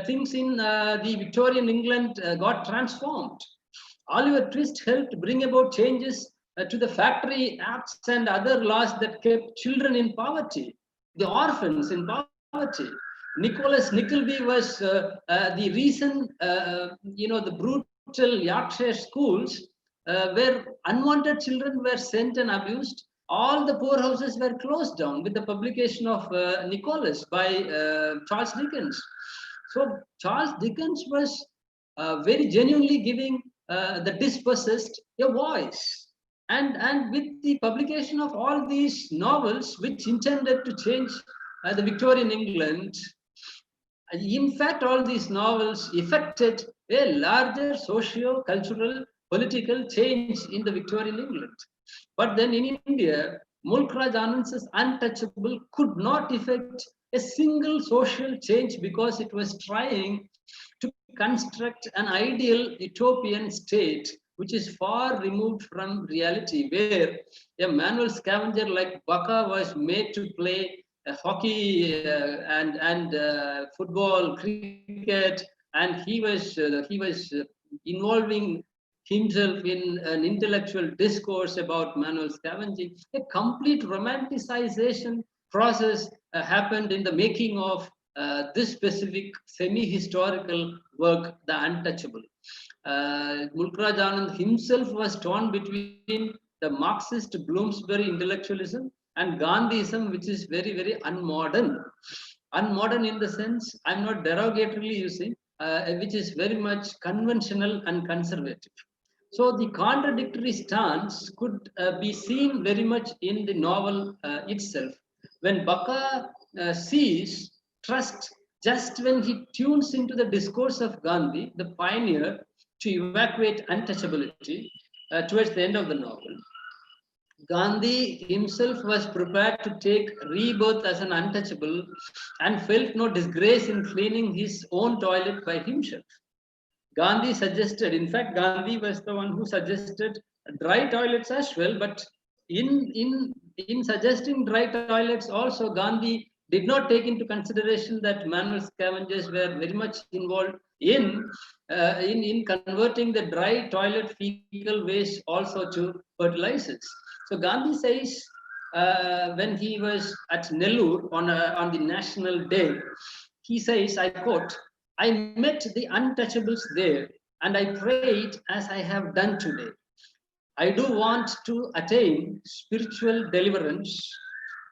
D: things in the Victorian England got transformed. Oliver Twist helped bring about changes to the Factory Acts and other laws that kept children in poverty, the orphans in poverty. Nicholas Nickleby was the reason, the brutal Yorkshire schools where unwanted children were sent and abused. All the poorhouses were closed down with the publication of Nicholas by Charles Dickens. So Charles Dickens was very genuinely giving the dispossessed a voice. And with the publication of all these novels, which intended to change the Victorian England, in fact, all these novels effected a larger socio-cultural, political change in the Victorian England. But then in India, Mulk Raj Anand's Untouchable could not effect a single social change because it was trying to construct an ideal utopian state which is far removed from reality, where a manual scavenger like Baka was made to play hockey and football, cricket, and he was involving himself in an intellectual discourse about manual scavenging. A complete romanticization process happened in the making of this specific semi-historical work, The Untouchable. Mulk Raj Anand himself was torn between the Marxist Bloomsbury intellectualism and Gandhism, which is very, very unmodern. Unmodern in the sense, I'm not derogatorily using, which is very much conventional and conservative. So the contradictory stance could be seen very much in the novel itself. When Baka sees trust just when he tunes into the discourse of Gandhi, the pioneer, to evacuate untouchability towards the end of the novel, Gandhi himself was prepared to take rebirth as an untouchable and felt no disgrace in cleaning his own toilet by himself. Gandhi suggested, in fact, Gandhi was the one who suggested dry toilets as well, but in suggesting dry toilets also, Gandhi did not take into consideration that manual scavengers were very much involved in converting the dry toilet fecal waste also to fertilizers. So Gandhi says when he was at Nellore on the National Day, he says, I quote, I met the untouchables there and I prayed as I have done today. I do want to attain spiritual deliverance.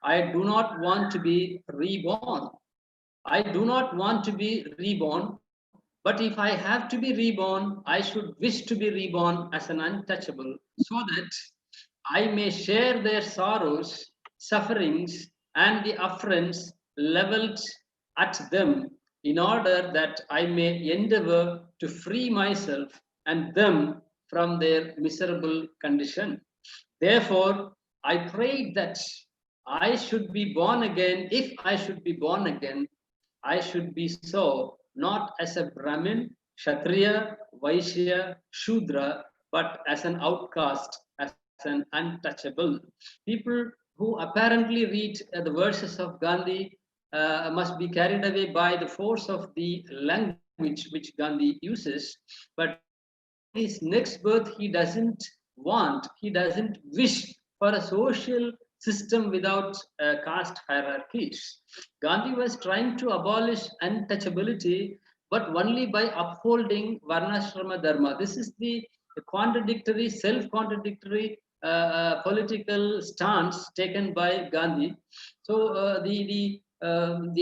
D: I do not want to be reborn. I do not want to be reborn, but if I have to be reborn, I should wish to be reborn as an untouchable so that I may share their sorrows, sufferings, and the affronts leveled at them in order that I may endeavor to free myself and them from their miserable condition. Therefore, I prayed that I should be born again. If I should be born again, I should be so, not as a Brahmin, Kshatriya, Vaishya, Shudra, but as an outcast, as an untouchable. People who apparently read the verses of Gandhi must be carried away by the force of the language which Gandhi uses, but his next birth he doesn't wish for a social system without caste hierarchies. Gandhi was trying to abolish untouchability, but only by upholding Varnashrama Dharma. This is the contradictory, self-contradictory political stance taken by Gandhi. So the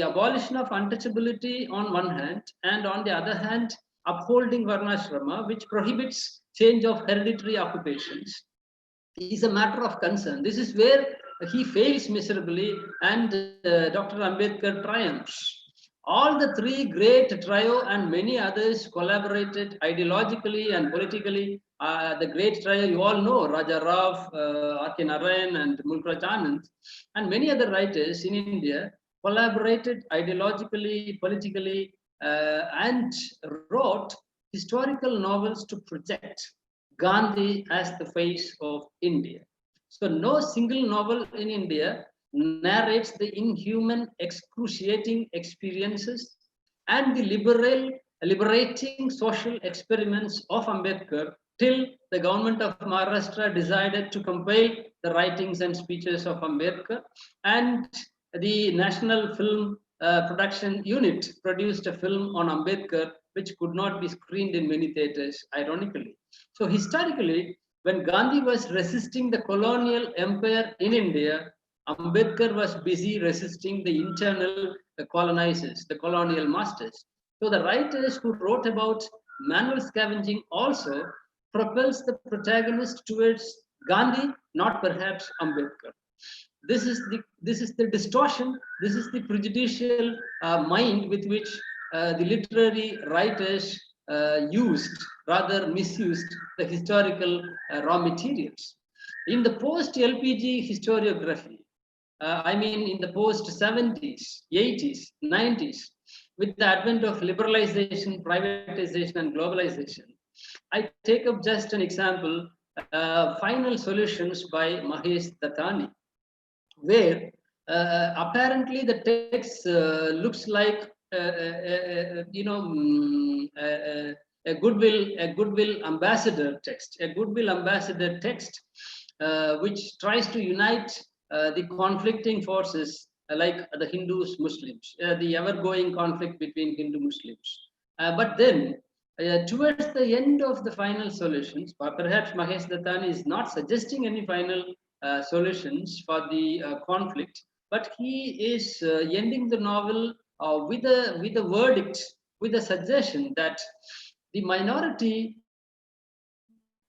D: abolition of untouchability on one hand, and on the other hand, upholding Varnashrama, which prohibits change of hereditary occupations, is a matter of concern. This is where he fails miserably and Dr. Ambedkar triumphs. All the three great trio and many others collaborated ideologically and politically. The great trio you all know, Raja Rao, R.K. Narayan and Mulk Raj Anand, and many other writers in India collaborated ideologically, politically, and wrote historical novels to project Gandhi as the face of India. So no single novel in India narrates the inhuman, excruciating experiences and the liberating social experiments of Ambedkar till the government of Maharashtra decided to compile the writings and speeches of Ambedkar, and the national film production unit produced a film on Ambedkar, which could not be screened in many theaters, ironically. So historically, when Gandhi was resisting the colonial empire in India, Ambedkar was busy resisting the internal colonizers, the colonial masters. So the writers who wrote about manual scavenging also propels the protagonist towards Gandhi, not perhaps Ambedkar. This is the distortion. This is the prejudicial mind with which the literary writers used, rather misused, the historical raw materials. In the post-LPG historiography, I mean, in the post-70s, 80s, 90s, with the advent of liberalization, privatization, and globalization, I take up just an example, Final Solutions by Mahesh Dattani, where apparently the text looks like a goodwill ambassador text, which tries to unite the conflicting forces like the Hindus, Muslims, the ever-going conflict between Hindu Muslims. But then, towards the end of the Final Solutions, perhaps Mahesh Dattani is not suggesting any final solutions for the conflict, but he is ending the novel with a verdict, with a suggestion that the minority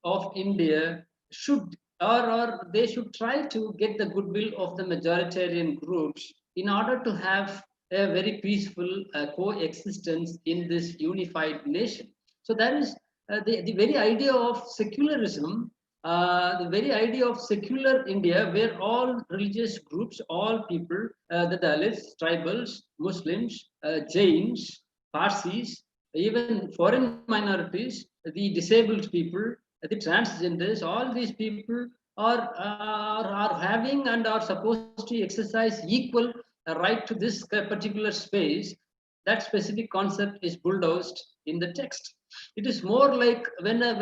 D: of India should or they should try to get the goodwill of the majoritarian groups in order to have a very peaceful coexistence in this unified nation. So that is the very idea of secularism, the very idea of secular India, where all religious groups, all people, the Dalits, tribals, Muslims, Jains, Parsis, even foreign minorities, the disabled people, the transgenders, all these people are having and are supposed to exercise equal right to this particular space. That specific concept is bulldozed in the text. It is more like when a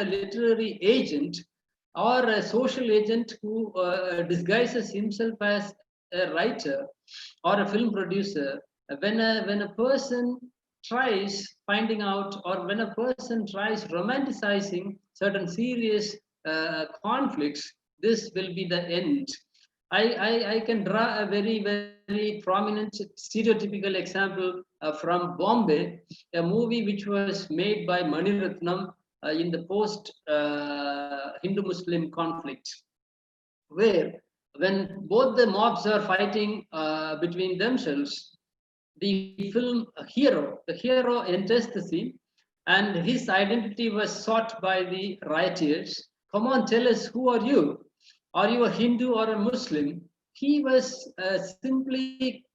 D: literary agent or a social agent who disguises himself as a writer or a film producer, when a person tries finding out, or when a person tries romanticizing certain serious conflicts, this will be the end. I can draw a very prominent stereotypical example from Bombay, a movie which was made by Mani Ratnam in the post Hindu-Muslim conflict, where when both the mobs are fighting between themselves, the hero enters the scene, and his identity was sought by the rioters. Come on, tell us, who are you? Are you a Hindu or a Muslim? He was simply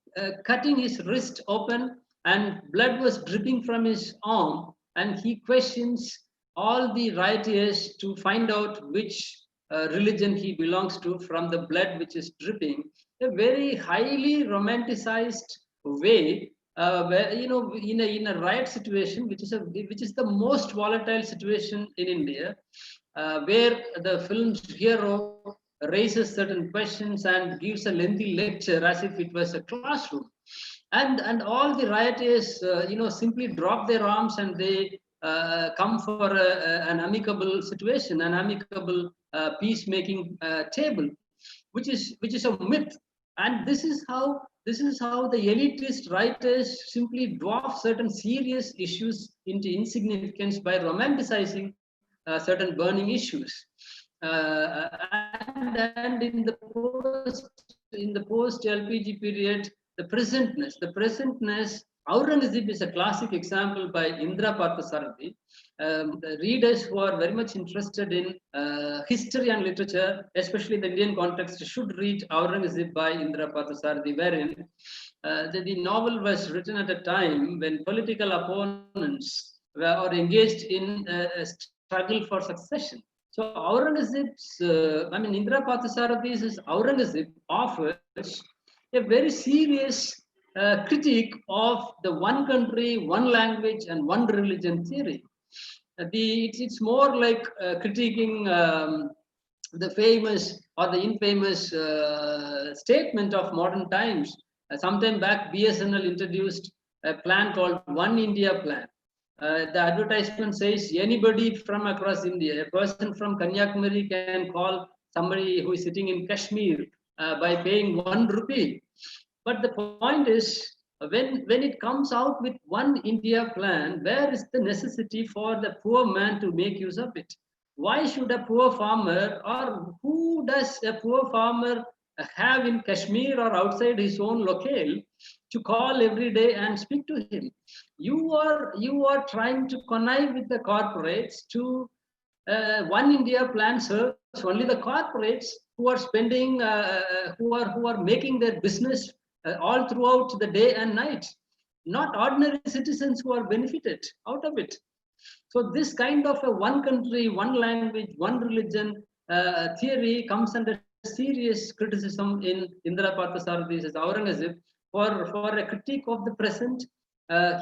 D: cutting his wrist open, and blood was dripping from his arm, and he questions all the rioters to find out which religion he belongs to from the blood which is dripping. A very highly romanticized way, where, in a riot situation, which is the most volatile situation in India, where the film's hero raises certain questions and gives a lengthy lecture as if it was a classroom, and all the rioters simply drop their arms, and they come for an amicable situation, an amicable peacemaking table, which is a myth. And this is how the elitist writers simply dwarf certain serious issues into insignificance by romanticizing certain burning issues. And in the post LPG period, the presentness. Aurangzeb is a classic example by Indra Parthasarathi. The readers who are very much interested in history and literature, especially the Indian context, should read Aurangzeb by Indra Parthasarathi, wherein the novel was written at a time when political opponents were engaged in a struggle for succession. So Aurangzeb's, Indra Parthasarathi Aurangzeb offers a very serious critique of the one country, one language, and one religion theory. It's more like critiquing the famous or the infamous statement of modern times Sometime back, BSNL introduced a plan called One India Plan. The advertisement says anybody from across India, a person from Kanyakumari can call somebody who is sitting in Kashmir by paying 1 rupee. But the point is, when it comes out with One India Plan, where is the necessity for the poor man to make use of it? Why should a poor farmer, or who does a poor farmer have in Kashmir or outside his own locale to call every day and speak to him? You are trying to connive with the corporates to One India Plan serves only the corporates who are spending, who are making their business all throughout the day and night, not ordinary citizens who are benefited out of it. So this kind of a one country, one language, one religion theory comes under serious criticism in Indira Parthasarathy's Aurangzeb for a critique of the present.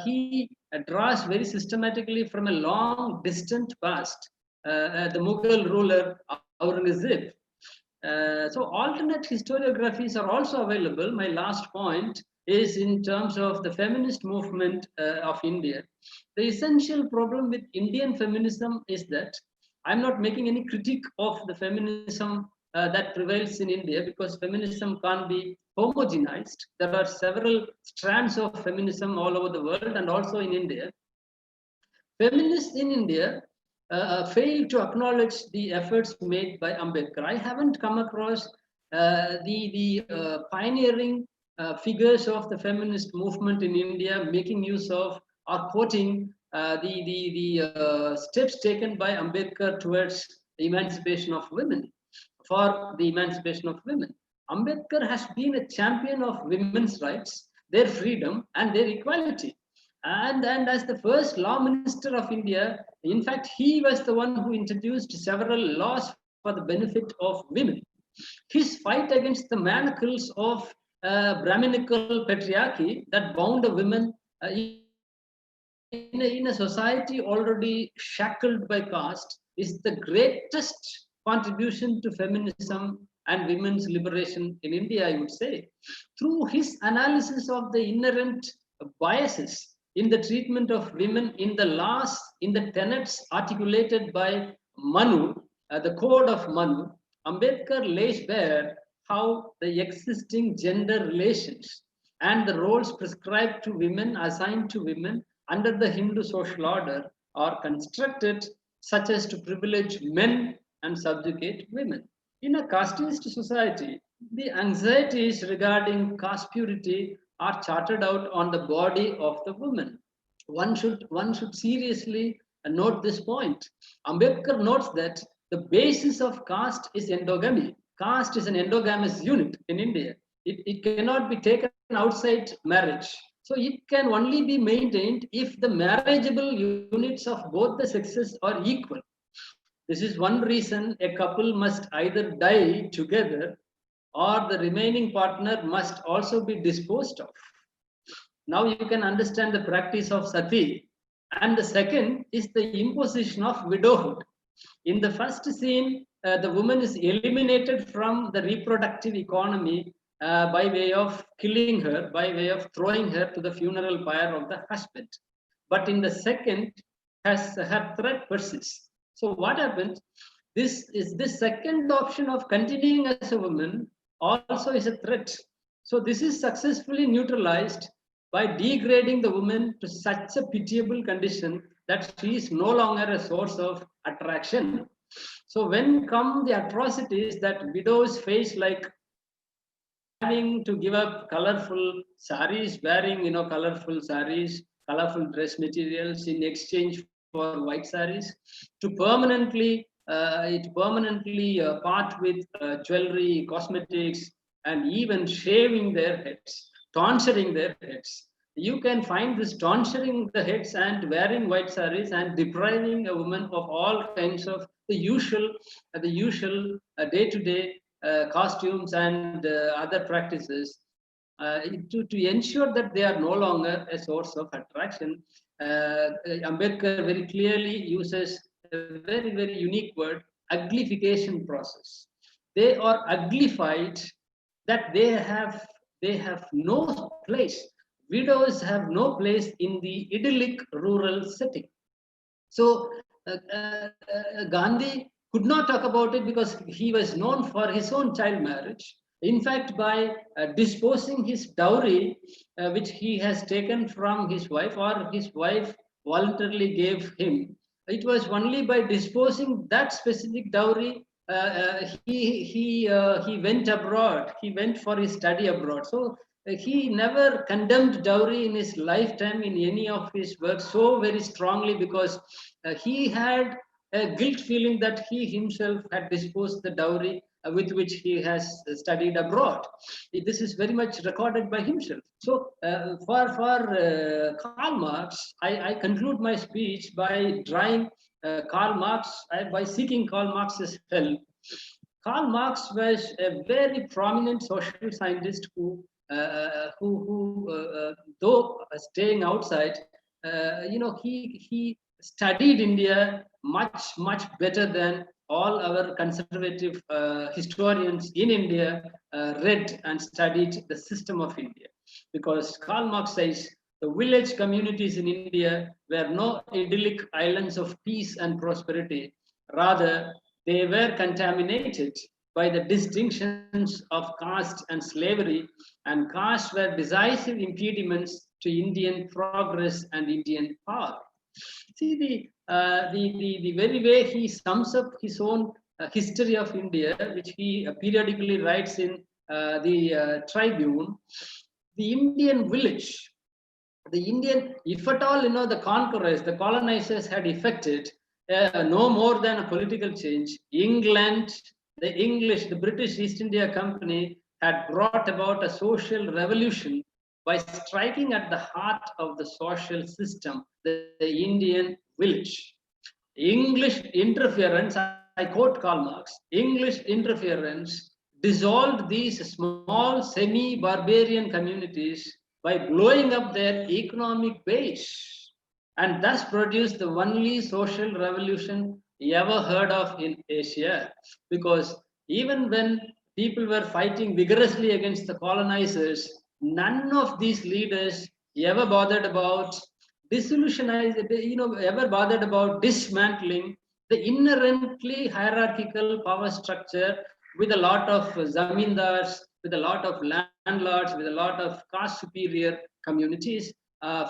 D: He draws very systematically from a long distant past, the Mughal ruler Aurangzeb. So alternate historiographies are also available. My last point is in terms of the feminist movement of India. The essential problem with Indian feminism is that I'm not making any critique of the feminism that prevails in India, because feminism can't be homogenized. There are several strands of feminism all over the world and also in India. Feminists in India fail to acknowledge the efforts made by Ambedkar. I haven't come across the pioneering figures of the feminist movement in India making use of or quoting the steps taken by Ambedkar towards the emancipation of women, for the emancipation of women. Ambedkar has been a champion of women's rights, their freedom, and their equality. And as the first law minister of India, in fact, he was the one who introduced several laws for the benefit of women. His fight against the manacles of Brahminical patriarchy that bound a woman in a society already shackled by caste is the greatest contribution to feminism and women's liberation in India, I would say. Through his analysis of the inherent biases in the treatment of women in the laws, in the tenets articulated by Manu, the Code of Manu, Ambedkar lays bare how the existing gender relations and the roles prescribed to women, assigned to women under the Hindu social order are constructed such as to privilege men and subjugate women. In a casteist society, the anxieties regarding caste purity are charted out on the body of the woman. One should seriously note this point. Ambedkar notes that the basis of caste is endogamy. Caste is an endogamous unit in India. It cannot be taken outside marriage. So it can only be maintained if the marriageable units of both the sexes are equal. This is one reason a couple must either die together or the remaining partner must also be disposed of. Now you can understand the practice of sati. And the second is the imposition of widowhood. In the first scene, the woman is eliminated from the reproductive economy by way of killing her, by way of throwing her to the funeral pyre of the husband. But in the second, her threat persists. So what happens? This second option of continuing as a woman also is a threat. So this is successfully neutralized by degrading the woman to such a pitiable condition that she is no longer a source of attraction. So when come the atrocities that widows face, like having to give up colorful saris, wearing colorful saris, colorful dress materials in exchange for white saris, to permanently part with jewelry, cosmetics, and even shaving their heads, tonsuring their heads. You can find this tonsuring the heads and wearing white saris and depriving a woman of all kinds of the usual day-to-day costumes and other practices to ensure that they are no longer a source of attraction. Ambedkar very clearly uses a very, very unique word, uglification process. They are uglified, that they have they have no place. Widows have no place in the idyllic rural setting. So Gandhi could not talk about it because he was known for his own child marriage. In fact, by disposing his dowry, which he has taken from his wife or his wife voluntarily gave him, it was only by disposing that specific dowry he went abroad. He went for his study abroad. So he never condemned dowry in his lifetime in any of his works so very strongly, because he had a guilt feeling that he himself had disposed the dowry with which he has studied abroad. This is very much recorded by himself. So for Karl Marx, I conclude my speech by drawing Karl Marx, by seeking Karl Marx's help. Karl Marx was a very prominent social scientist who though staying outside, he studied India much better than all our conservative historians in India read and studied the system of India. Because Karl Marx says the village communities in India were no idyllic islands of peace and prosperity. Rather, they were contaminated by the distinctions of caste and slavery, and castes were decisive impediments to Indian progress and Indian power. See the very way he sums up his own history of India, which he periodically writes in the Tribune. The Indian village, the Indian, if at all, the conquerors, the colonizers had effected no more than a political change. England, the English, the British East India Company had brought about a social revolution by striking at the heart of the social system, the Indian village. English interference, I quote Karl Marx, English interference dissolved these small semi-barbarian communities by blowing up their economic base, and thus produced the only social revolution ever heard of in Asia. Because even when people were fighting vigorously against the colonizers, none of these leaders ever bothered about ever bothered about dismantling the inherently hierarchical power structure with a lot of zamindars, with a lot of landlords, with a lot of caste superior communities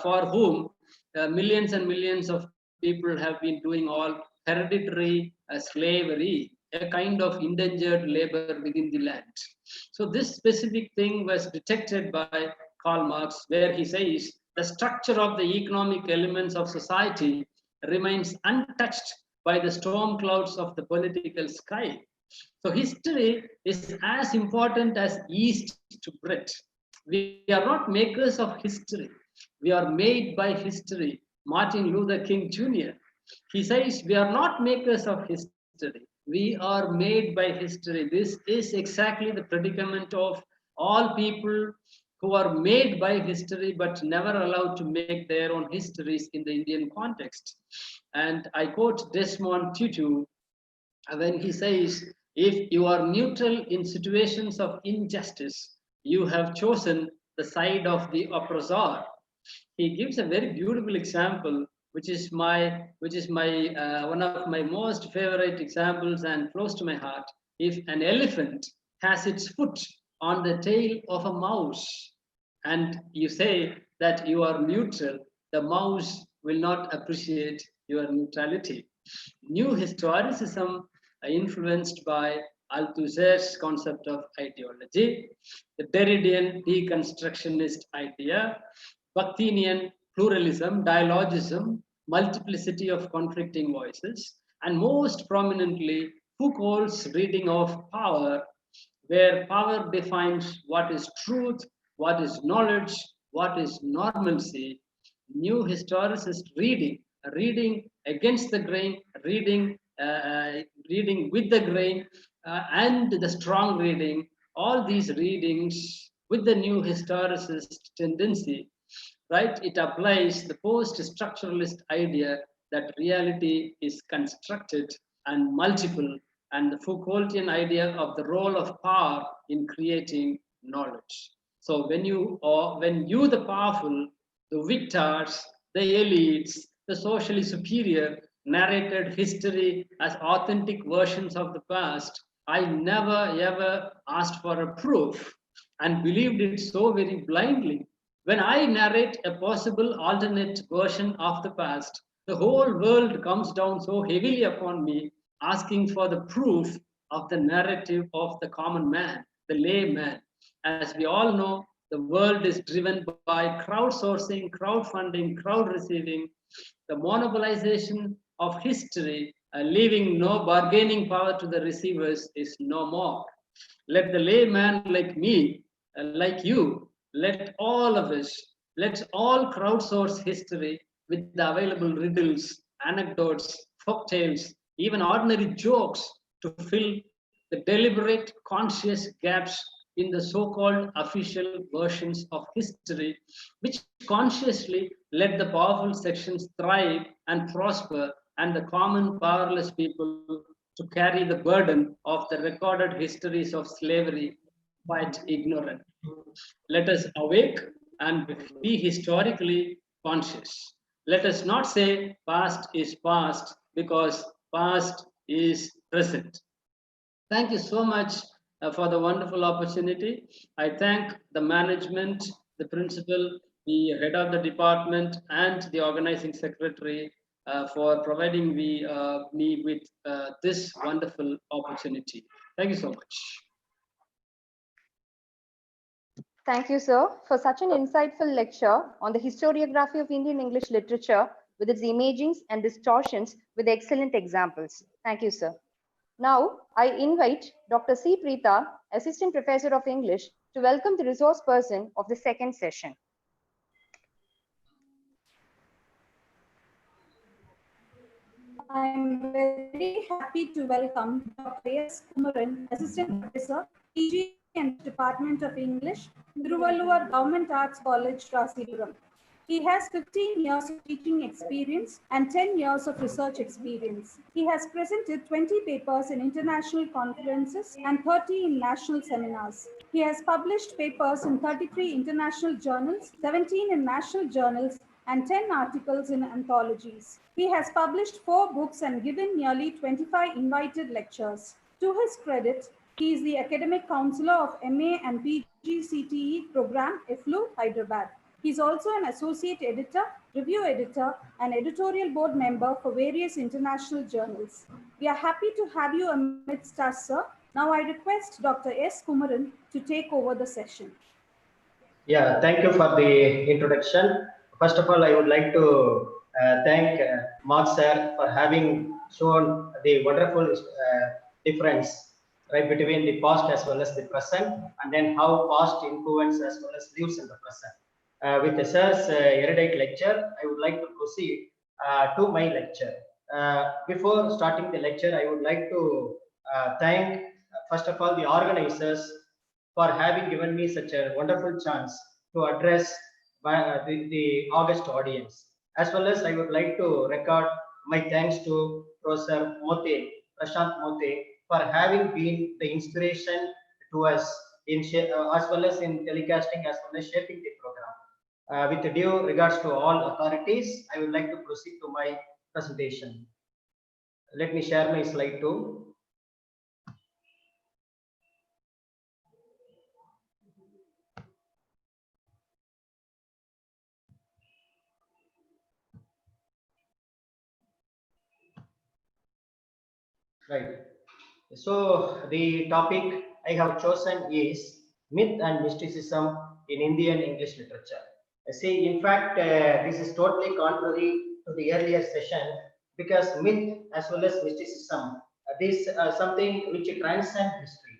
D: for whom millions and millions of people have been doing all hereditary slavery, a kind of indentured labor within the land. So this specific thing was detected by Karl Marx, where he says the structure of the economic elements of society remains untouched by the storm clouds of the political sky. So history is as important as yeast to bread. We are not makers of history. We are made by history. Martin Luther King Jr. He says we are not makers of history. We are made by history. This is exactly the predicament of all people who are made by history but never allowed to make their own histories in the Indian context. And I quote Desmond Tutu when he says, if you are neutral in situations of injustice, you have chosen the side of the oppressor. He gives a very beautiful example, which is my one of my most favorite examples and close to my heart. If an elephant has its foot on the tail of a mouse, and you say that you are neutral, the mouse will not appreciate your neutrality. New historicism influenced by Althusser's concept of ideology, the Derridean deconstructionist idea, Bakhtinian pluralism, dialogism, multiplicity of conflicting voices, and most prominently, Foucault's reading of power, where power defines what is truth, what is knowledge, what is normalcy. New historicist reading against the grain, reading with the grain, and the strong reading. All these readings with the new historicist tendency, right? It applies the post-structuralist idea that reality is constructed and multiple, and the Foucaultian idea of the role of power in creating knowledge. So when you, the powerful, the victors, the elites, the socially superior, narrated history as authentic versions of the past, I never ever asked for a proof and believed it so very blindly. When I narrate a possible alternate version of the past, the whole world comes down so heavily upon me, asking for the proof of the narrative of the common man, the layman. As we all know, the world is driven by crowdsourcing, crowdfunding, crowd receiving, the monopolization of history, leaving no bargaining power to the receivers is no more. Let the layman like me, like you, let all of us, let's all crowdsource history with the available riddles, anecdotes, folk tales, even ordinary jokes to fill the deliberate, conscious gaps in the so-called official versions of history, which consciously let the powerful sections thrive and prosper, and the common powerless people to carry the burden of the recorded histories of slavery quite ignorant. Let us awake and be historically conscious. Let us not say past is past because past is present. Thank you so much for the wonderful opportunity. I thank the management, the principal, the head of the department, and the organizing secretary for providing me with this wonderful opportunity. Thank you so much.
A: Thank you, sir, for such an insightful lecture on the historiography of Indian English literature with its imagings and distortions with excellent examples. Thank you, sir. Now, I invite Dr. C. Preeta, Assistant Professor of English, to welcome the resource person of the second session.
F: I am very happy to welcome Dr. S. Kumar, Assistant Professor, PG and Department of English, Thiruvallur Government Arts College, Rasipuram. He has 15 years of teaching experience and 10 years of research experience. He has presented 20 papers in international conferences and 30 in national seminars. He has published papers in 33 international journals, 17 in national journals, and 10 articles in anthologies. He has published 4 books and given nearly 25 invited lectures. To his credit, he is the Academic Counselor of MA and PGCTE program, IFLU, Hyderabad. He is also an associate editor, review editor, and editorial board member for various international journals. We are happy to have you amidst us, sir. Now I request Dr. S. Kumaran to take over the session.
G: Yeah, thank you for the introduction. First of all, I would like to thank Mark sir for having shown the wonderful difference right between the past as well as the present, and then how past influence as well as lives in the present. With the sir's erudite lecture, I would like to proceed to my lecture. Before starting the lecture, I would like to thank first of all the organizers for having given me such a wonderful chance to address the August audience. As well as I would like to record my thanks to Professor Mote, Prashant Mote, for having been the inspiration to us in as well as in telecasting as well as shaping the program. With due regards to all authorities, I would like to proceed to my presentation. Let me share my slide too. Right. So the topic I have chosen is myth and mysticism in Indian English literature. See, in fact, this is totally contrary to the earlier session because myth as well as mysticism, this something which transcends history.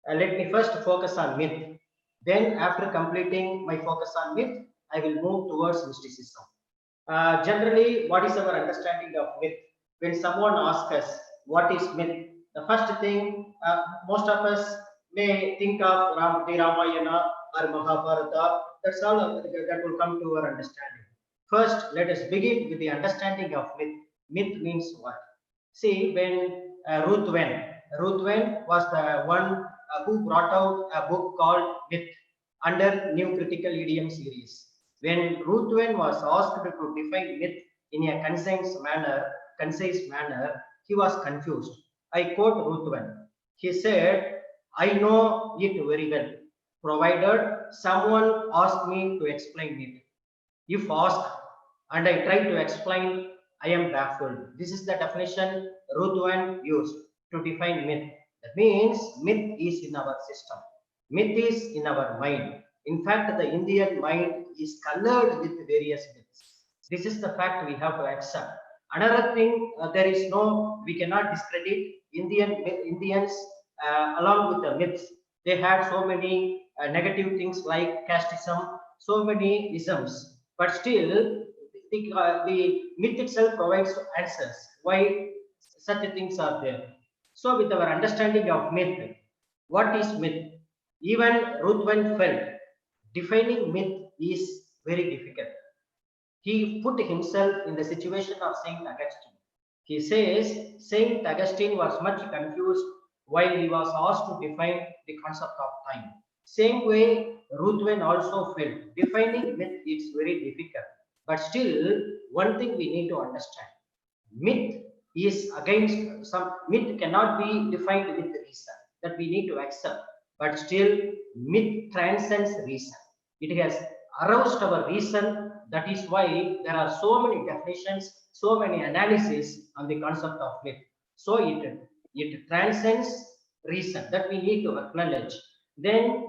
G: Let me first focus on myth. Then, after completing my focus on myth, I will move towards mysticism. Generally, what is our understanding of myth? When someone asks us what is myth, the first thing most of us may think of the Ramayana or Mahabharata. That's all that will come to our understanding. First, let us begin with the understanding of myth. Myth means what? See, when Ruth Wen was the one who brought out a book called Myth, under New Critical Idiom series. When Ruthven was asked to define myth in a concise manner, he was confused. I quote Ruthven. He said, I know it very well, provided someone asked me to explain it. If asked and I try to explain, I am baffled. This is the definition Ruthven used to define myth. That means myth is in our system. Myth is in our mind. In fact, the Indian mind is colored with various myths. This is the fact we have to accept. Another thing, we cannot discredit Indians along with the myths. They had so many negative things like casteism, so many isms, but still the myth itself provides answers why such things are there. So with our understanding of myth, what is myth? Even Ruthven felt defining myth is very difficult. He put himself in the situation of Saint Augustine. He says Saint Augustine was much confused while he was asked to define the concept of time. Same way, Ruthven also felt defining myth is very difficult. But still, one thing we need to understand: myth is against myth cannot be defined with reason. That we need to accept. But still, myth transcends reason. It has aroused our reason. That is why there are so many definitions, so many analyses on the concept of myth. So it transcends reason, that we need to acknowledge. Then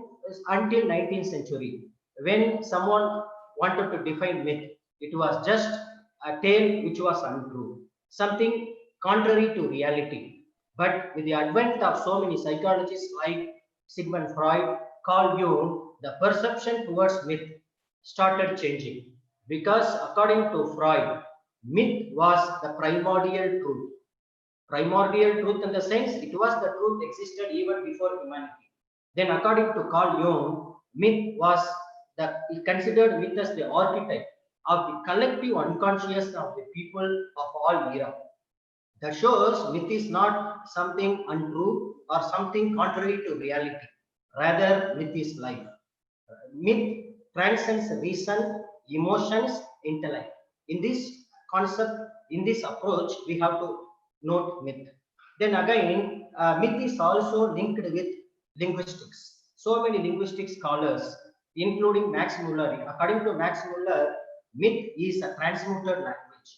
G: until 19th century, when someone wanted to define myth, it was just a tale which was untrue, something contrary to reality. But with the advent of so many psychologists like Sigmund Freud, Carl Jung, the perception towards myth started changing. Because according to Freud, myth was the primordial truth. Primordial truth in the sense it was the truth existed even before humanity. Then according to Carl Jung, myth was he considered myth as the archetype of the collective unconscious of the people of all era. That shows myth is not something untrue or something contrary to reality. Rather, myth is life. Myth transcends reason, emotions, intellect. In this concept, in this approach, we have to note myth. Then again, myth is also linked with linguistics. So many linguistic scholars, including Max Muller. According to Max Muller, myth is a transmuted language.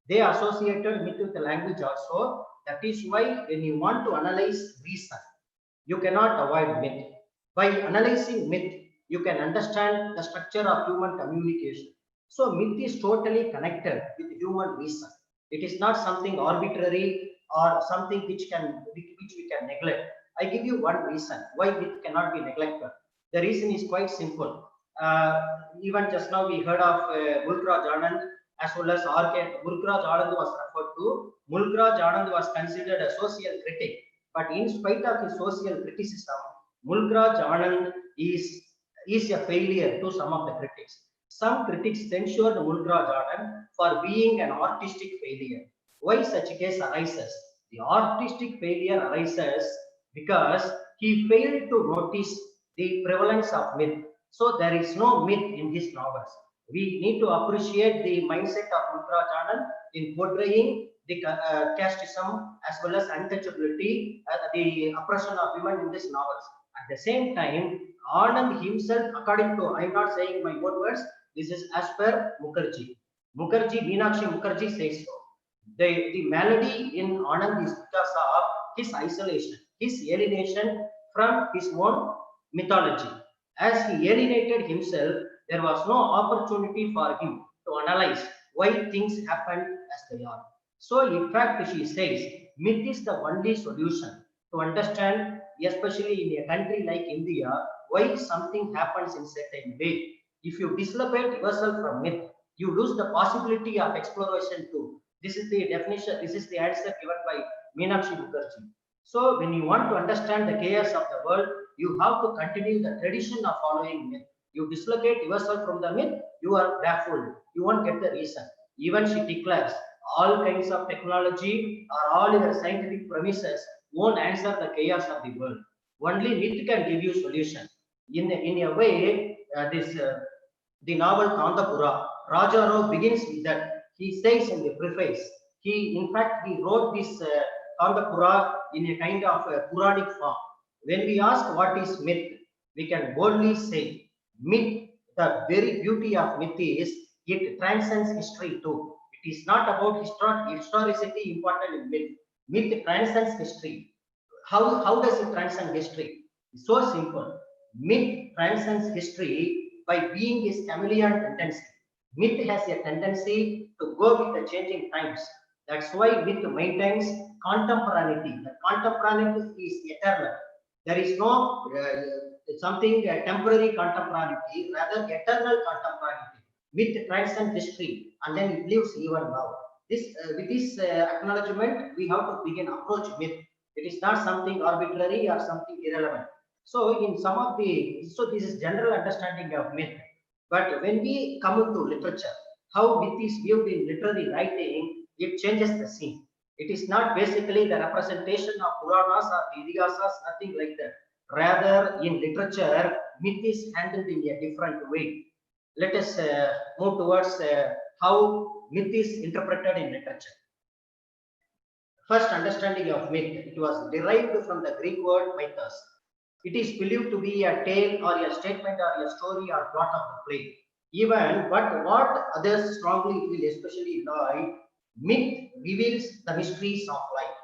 G: They associated myth with the language also. That is why when you want to analyze reason, you cannot avoid myth. By analyzing myth, you can understand the structure of human communication. So myth is totally connected with human reason. It is not something arbitrary or something which we can neglect. I give you one reason why myth cannot be neglected. The reason is quite simple. Even just now we heard of Mulkraj Anand as well as R.K. Mulkraj Anand was referred to. Mulkraj Anand was considered a social critic, but in spite of his social criticism, Mulkraj Anand is a failure to some of the critics. Some critics censured Mulkraj Anand for being an artistic failure. Why such a case arises? The artistic failure arises because he failed to notice the prevalence of myth. So there is no myth in his novels. We need to appreciate the mindset of Mulkraj Anand in portraying the casteism as well as untouchability, the oppression of women in these novels. At the same time, Anand himself, according to, I am not saying my own words, this is as per Mukherjee. Meenakshi Mukherjee says so. The malady in Anand is because of his isolation, his alienation from his own mythology. As he alienated himself, there was no opportunity for him to analyze why things happen as they are. So, in fact, she says, myth is the only solution to understand, especially in a country like India, why something happens in certain way. If you dislocate yourself from myth, you lose the possibility of exploration too. This is the definition, this is the answer given by Meenakshi Mukherjee. So, when you want to understand the chaos of the world, you have to continue the tradition of following myth. You dislocate yourself from the myth, you are baffled. You won't get the reason. Even she declares, all kinds of technology or all your scientific premises won't answer the chaos of the world. Only myth can give you solution. In a way, the novel Kandapura. Raja Rao begins with that. He says in the preface, in fact, he wrote this Kandapura in a kind of Puranic form. When we ask what is myth, we can boldly say, myth, the very beauty of myth is it transcends history too. It is not about historicity important in myth. Myth transcends history. How does it transcend history? It's so simple. Myth transcends history by being its chameleon tendency. Myth has a tendency to go with the changing times. That's why myth maintains contemporaneity. The contemporaneity is eternal. There is no temporary contemporaneity, rather eternal contemporaneity. Myth transcends history and then it lives even now. With this acknowledgement, we have to begin approach myth. It is not something arbitrary or something irrelevant. So this is general understanding of myth. But when we come into literature, how myth is viewed in literary writing, it changes the scene. It is not basically the representation of Puranas or Idihasas, nothing like that. Rather, in literature, myth is handled in a different way. Let us move towards how myth is interpreted in literature. First understanding of myth, it was derived from the Greek word mythos. It is believed to be a tale or a statement or a story or plot of the play. But what others strongly feel, especially in Lloyd, myth reveals the mysteries of life.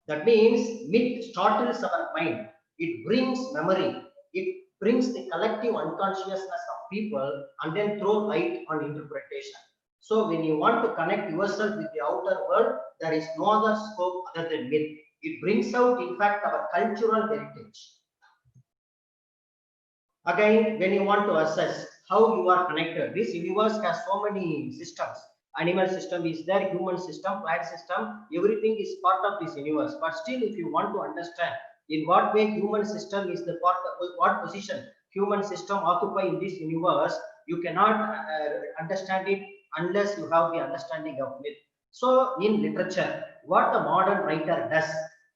G: That means myth startles our mind. It brings memory. It brings the collective unconsciousness of people and then throw light on interpretation. So when you want to connect yourself with the outer world, there is no other scope other than myth. It brings out, in fact, our cultural heritage. Again, when you want to assess how you are connected, this universe has so many systems. Animal system is there, human system, plant system, everything is part of this universe. But still, if you want to understand in what way human system is the part of what position human system occupy in this universe, you cannot understand it unless you have the understanding of myth. So in literature, what the modern writer does,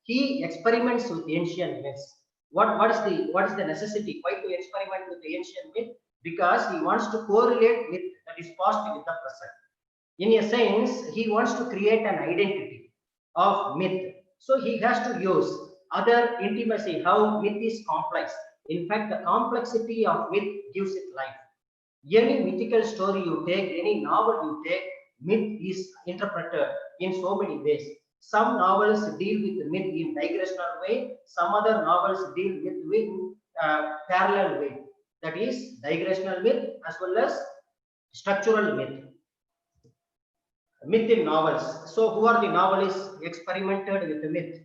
G: he experiments with ancient myths. What is the necessity? Why to experiment with the ancient myth? Because he wants to correlate myth that is past with the present. In a sense, he wants to create an identity of myth. So he has to use other intimacy, how myth is complex. In fact, the complexity of myth gives it life. Any mythical story you take, any novel you take, myth is interpreted in so many ways. Some novels deal with myth in digressional way, some other novels deal with parallel way. That is digressional myth as well as structural myth. Myth in novels. So who are the novelists experimented with the myth?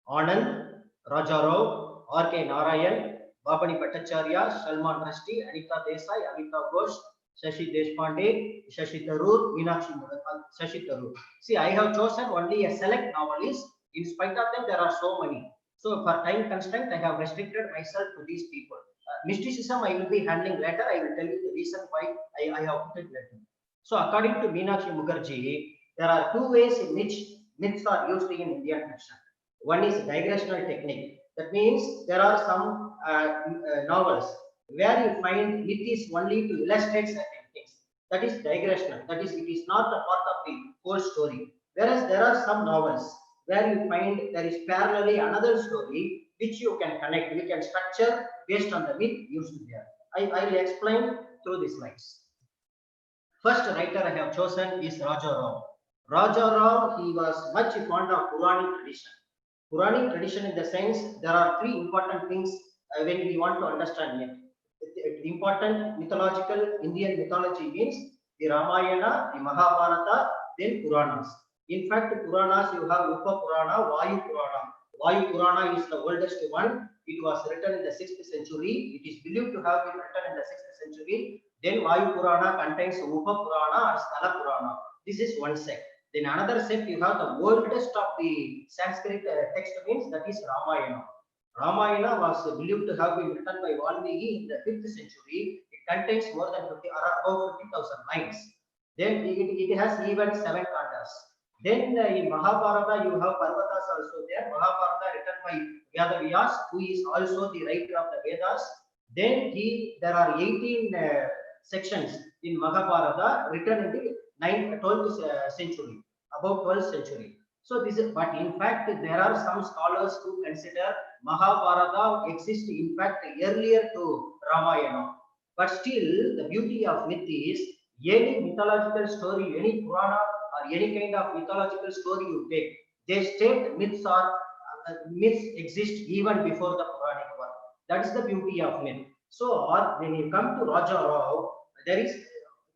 G: Anand, Raja Rao, R.K. Narayan, Bhavani Bhattacharya, Salman Rushdie, Anita Desai, Amita Ghosh, Shashi Deshpande, Shashi Tharoor, Meenakshi Murughan, Shashi Tharoor. See, I have chosen only a select novelist. In spite of them, there are so many. So for time constraint, I have restricted myself to these people. Mysticism, I will be handling later. I will tell you the reason why I have put it later. So according to Meenakshi Mukherjee, there are two ways in which myths are used in Indian fiction. One is digressional technique. That means there are some novels where you find myth is only to illustrate certain things. That is digressional. That is, it is not a part of the whole story. Whereas there are some novels where you find there is parallelly another story which you can connect, you can structure based on the myth used there. I will explain through these slides. First writer I have chosen is Raja Rao. Raja Rao, he was much fond of Puranic tradition. Puranic tradition in the sense, there are three important things when we want to understand it. Important mythological Indian mythology means the Ramayana, the Mahabharata, then Puranas. In fact, Puranas, you have Upa Purana, Vayu Purana. Vayu Purana is the oldest one. It was written in the 6th century. It is believed to have been written in the 6th century. Then Vayu Purana contains Upa Purana or Sthala Purana. This is one sect. Then another sect, you have the oldest of the Sanskrit text means that is Ramayana. Ramayana was believed to have been written by Valmiki in the 5th century. It contains more than about 50,000 lines. Then it has even 7 kandas. Then in Mahabharata, you have Parvatas also there. Mahabharata written by Vyadavyas, who is also the writer of the Vedas. Then there are 18 sections in Mahabharata written in the 12th century, about 12th century. So this is, but in fact, there are some scholars who consider Mahabharata exists in fact earlier to Ramayana. But still, the beauty of myth is any mythological story, any Purana or any kind of mythological story you take, they state myths exist even before the Puranic work. That is the beauty of myth. So, when you come to Raja Rao, there is,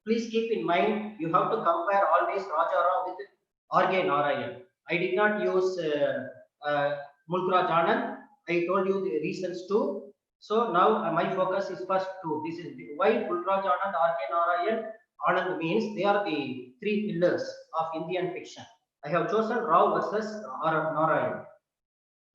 G: please keep in mind, you have to compare always Raja Rao with R.K. Narayan. I did not use Mulkraj Anand. I told you the reasons too. So now my focus is first two. This is why Mulkraj Anand, R.K. Narayan. Anand means they are the three pillars of Indian fiction. I have chosen Rao versus Narayan.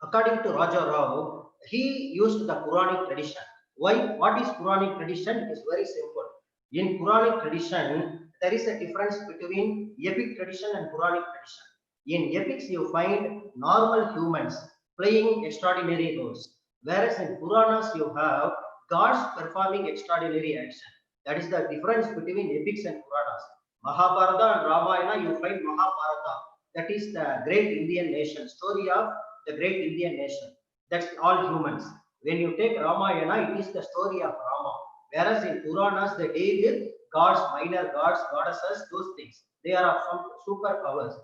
G: According to Raja Rao, he used the Puranic tradition. Why? What is Puranic tradition? It is very simple. In Puranic tradition, there is a difference between epic tradition and Puranic tradition. In epics, you find normal humans playing extraordinary roles, whereas in Puranas, you have gods performing extraordinary action. That is the difference between epics and Puranas. Mahabharata and Ramayana, you find Mahabharata. That is the great Indian nation, story of the great Indian nation. That's all humans. When you take Ramayana, it is the story of Rama. Whereas in Puranas, they deal with gods, minor gods, goddesses, those things. They are of some superpowers.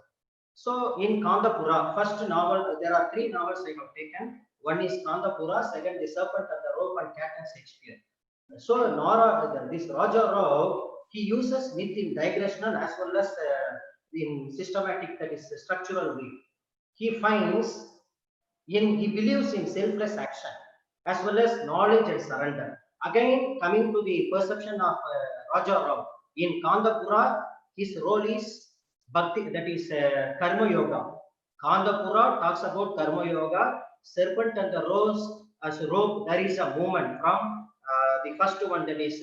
G: So in Kandapura, first novel, there are three novels I have taken. One is Kandapura, second the Serpent and the Rope and Cat and Shakespeare. So this Raja Rao, he uses myth in digressional as well as in systematic, that is structural way. He believes in selfless action as well as knowledge and surrender. Again, coming to the perception of Raja Rao, in Kandapura, his role is Bhakti, that is Karma Yoga. Kandapura talks about Karma Yoga. Serpent and the Rose, as rope, there is a movement from the first one, that is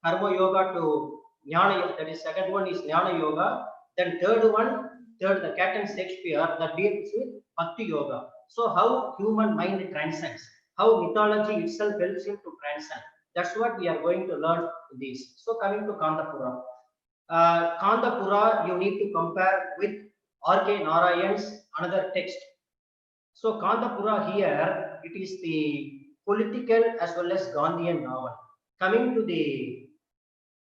G: Karma Yoga, to Jnana, that is second one is Jnana Yoga. Then the Cat and Shakespeare, that deals with Bhakti Yoga. So how human mind transcends, how mythology itself helps him to transcend. That's what we are going to learn in this. So coming to Kandapura. Kandapura, you need to compare with R.K. Narayan's another text. So Kandapura here, it is the political as well as Gandhian novel. Coming to the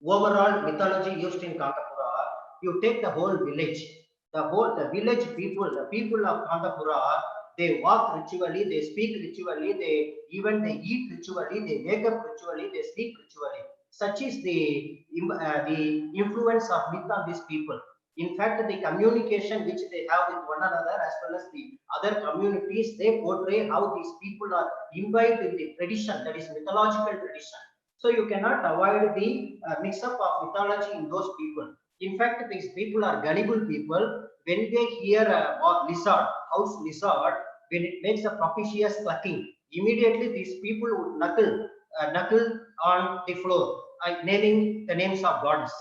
G: overall mythology used in Kandapura, you take the whole village, the village people, the people of Kandapura, they walk ritually, they speak ritually, they eat ritually, they wake up ritually, they sleep ritually. Such is the influence of myth on these people. In fact, the communication which they have with one another as well as the other communities, they portray how these people are imbibed in the tradition, that is mythological tradition. So you cannot avoid the mix-up of mythology in those people. In fact, these people are gullible people. When they hear about lizard, house lizard, when it makes a propitious clucking, immediately these people would knuckle on the floor, naming the names of gods.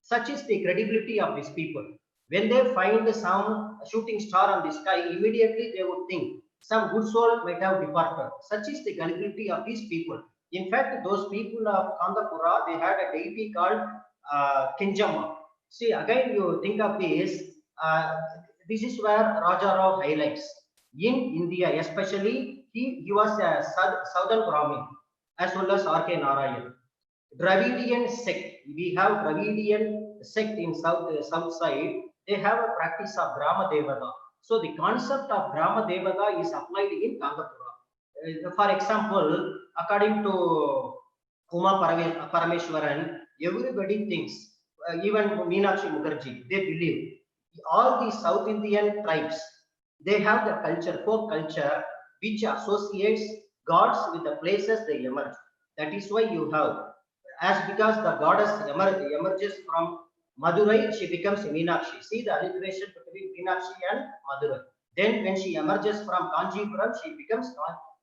G: Such is the credibility of these people. When they find some shooting star on the sky, immediately they would think some good soul might have departed. Such is the gullibility of these people. In fact, those people of Kandapura, they had a deity called Kinjamma. See, again, you think of this, this is where Raja Rao highlights. In India, especially, he was a Southern Brahmin as well as R.K. Narayan. Dravidian sect, we have Dravidian sect in south side, they have a practice of Grama Devata. So the concept of Grama Devata is applied in Kandapura. For example, according to Kumar Parameshwaran, everybody thinks, even Meenakshi Mukherjee, they believe all these South Indian tribes, they have the culture, folk culture, which associates gods with the places they emerge. That is why you have, because the goddess emerges from Madurai, she becomes Meenakshi. See the alliteration between Meenakshi and Madurai. Then when she emerges from Kanjipuram, she becomes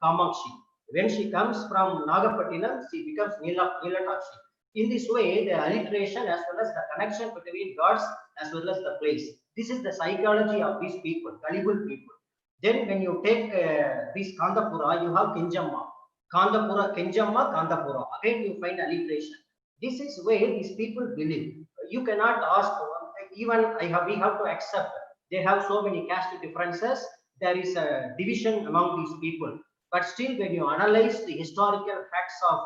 G: Kamakshi. When she comes from Nagapattinam, she becomes Nilatakshi. In this way, the alliteration as well as the connection between gods as well as the place. This is the psychology of these people, gullible people. Then when you take this Kandapura, you have Kinjamma. Kandapura, Kenjamma, Kandapura. Again, you find alliteration. This is where these people believe. You cannot ask, even we have to accept they have so many caste differences. There is a division among these people. But still, when you analyze the historical facts of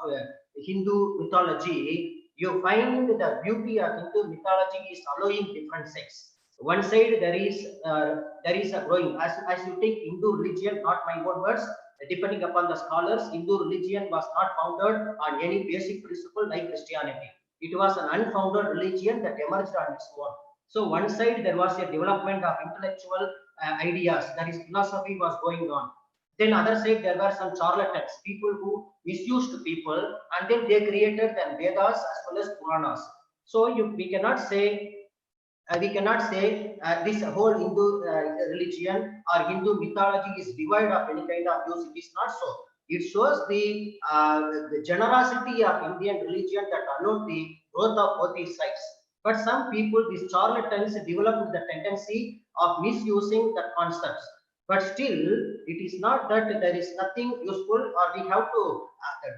G: Hindu mythology, you find the beauty of Hindu mythology is allowing different sects. One side there is a growing, as you take Hindu religion, not my own words, depending upon the scholars, Hindu religion was not founded on any basic principle like Christianity. It was an unfounded religion that emerged on its own. So one side there was a development of intellectual ideas, that is philosophy was going on. Then other side there were some charlatans, people who misused people, and then they created the Vedas as well as Puranas. So we cannot say this whole Hindu religion or Hindu mythology is devoid of any kind of use. It is not so. It shows the generosity of Indian religion that allowed the growth of both these sides. But some people, these charlatans, developed the tendency of misusing the concepts. But still, it is not that there is nothing useful or we have to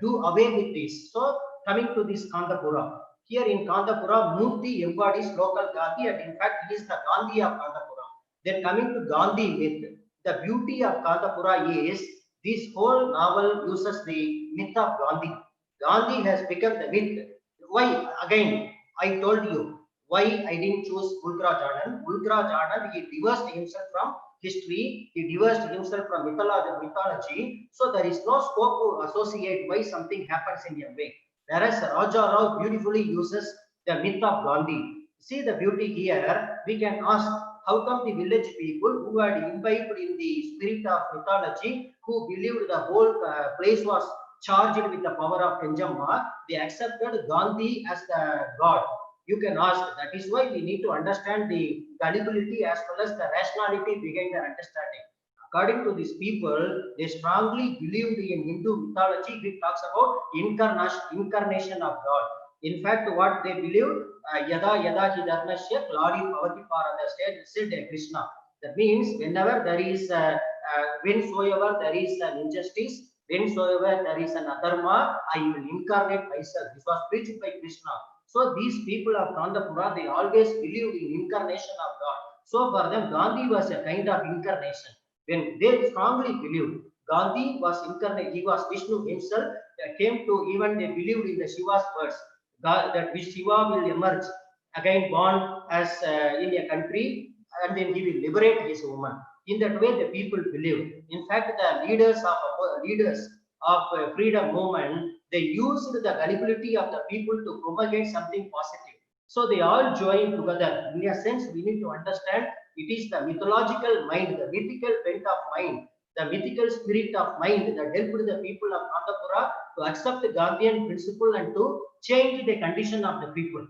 G: do away with this. So, coming to this Kandapura. Here in Kandapura, Murti embodies local Gandhi, and in fact, it is the Gandhi of Kandapura. Then coming to Gandhi myth, the beauty of Kandapura is this whole novel uses the myth of Gandhi. Gandhi has become the myth. Why? Again, I told you why I didn't choose Bulgrajanan. Bulgrajanan, he divorced himself from history, he divorced himself from mythology. So there is no scope to associate why something happens in a way. Whereas Raja Rao beautifully uses the myth of Gandhi. See the beauty here. We can ask, how come the village people who had imbibed in the spirit of mythology, who believed the whole place was charged with the power of Kenjamma, they accepted Gandhi as the god? You can ask. That is why we need to understand the gullibility as well as the rationality behind the understanding. According to these people, they strongly believed in Hindu mythology. It talks about incarnation of God. In fact, what they believed, yada yada hi dharmasya kladi bhavati parada, said Krishna. That means whenever there is, whensoever there is an injustice, whensoever there is an adharma, I will incarnate myself. This was preached by Krishna. So these people of Kandapura, they always believed in incarnation of God. So for them, Gandhi was a kind of incarnation. When they strongly believed Gandhi was incarnate, he was Vishnu himself, came to, even they believed in the Shiva's words, that Shiva will emerge, again born as in a country, and then he will liberate his woman. In that way, the people believed. In fact, the leaders of freedom movement, they used the gullibility of the people to propagate something positive. So they all joined together. In a sense, we need to understand it is the mythological mind, the mythical bent of mind, the mythical spirit of mind that helped the people of Kandapura to accept the Gandhian principle and to change the condition of the people.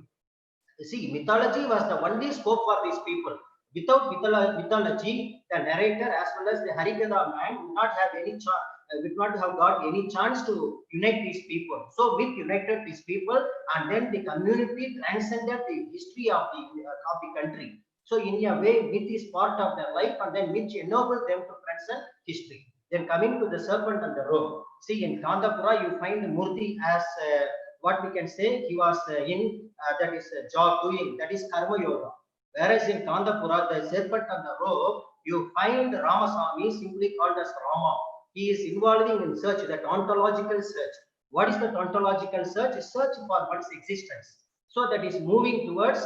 G: You see, mythology was the only scope for these people. Without mythology, the narrator as well as the Harikatha man would not have any got any chance to unite these people. So myth united these people, and then the community transcended the history of the country. So in a way, myth is part of their life, and then myth enabled them to transcend history. Then coming to the serpent and the rope. See, in Kandapura, you find Murti as what we can say, he was that is job doing, that is karma yoga. Whereas in Kandapura, the serpent and the rope, you find Ramaswamy simply called as Rama. He is involving in search, that ontological search. What is the ontological search? Search for one's existence. So that is moving towards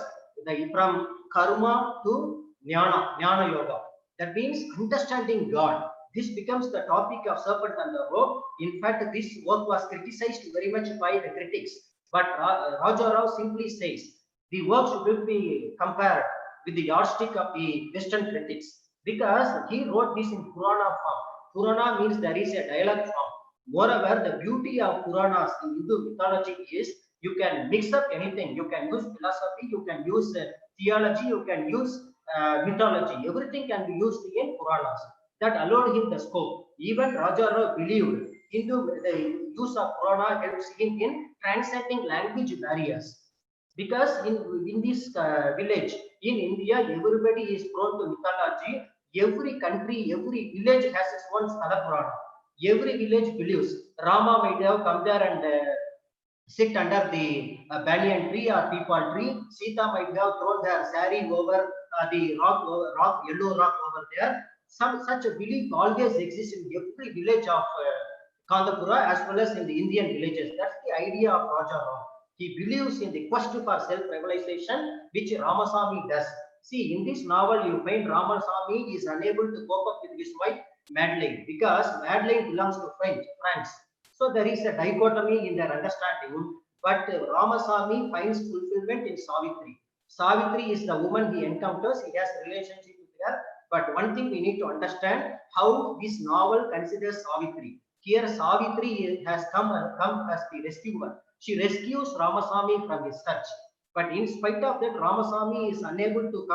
G: from karma to jnana yoga. That means understanding God. This becomes the topic of serpent and the rope. In fact, this work was criticized very much by the critics. But Raja Rao simply says the work should be compared with the yardstick of the Western critics, because he wrote this in Purana form. Purana means there is a dialogue form. Moreover, the beauty of Puranas in Hindu mythology is you can mix up anything. You can use philosophy, you can use theology, you can use mythology. Everything can be used in Puranas. That allowed him the scope. Even Raja Rao believed the use of Purana helps him in transcending language barriers. Because in this village in India, everybody is prone to mythology. Every country, every village has its own Sthala Purana. Every village believes Rama might have come there and sit under the banyan tree or peepal tree. Sita might have thrown her sari over the yellow rock over there. Some such a belief always exists in every village of Kandapura as well as in the Indian villages. That's the idea of Raja Ram. He believes in the quest for self-realization, which Ramasamy does. See, in this novel, you find Ramasamy is unable to cope up with his wife, Madeleine, because Madeleine belongs to France. So there is a dichotomy in their understanding, but Ramasamy finds fulfillment in Savitri. Savitri is the woman he encounters, he has a relationship with her, but one thing we need to understand how this novel considers Savitri. Here Savitri has come as the rescuer. She rescues Ramasamy from his search. But in spite of that, Ramasamy is unable to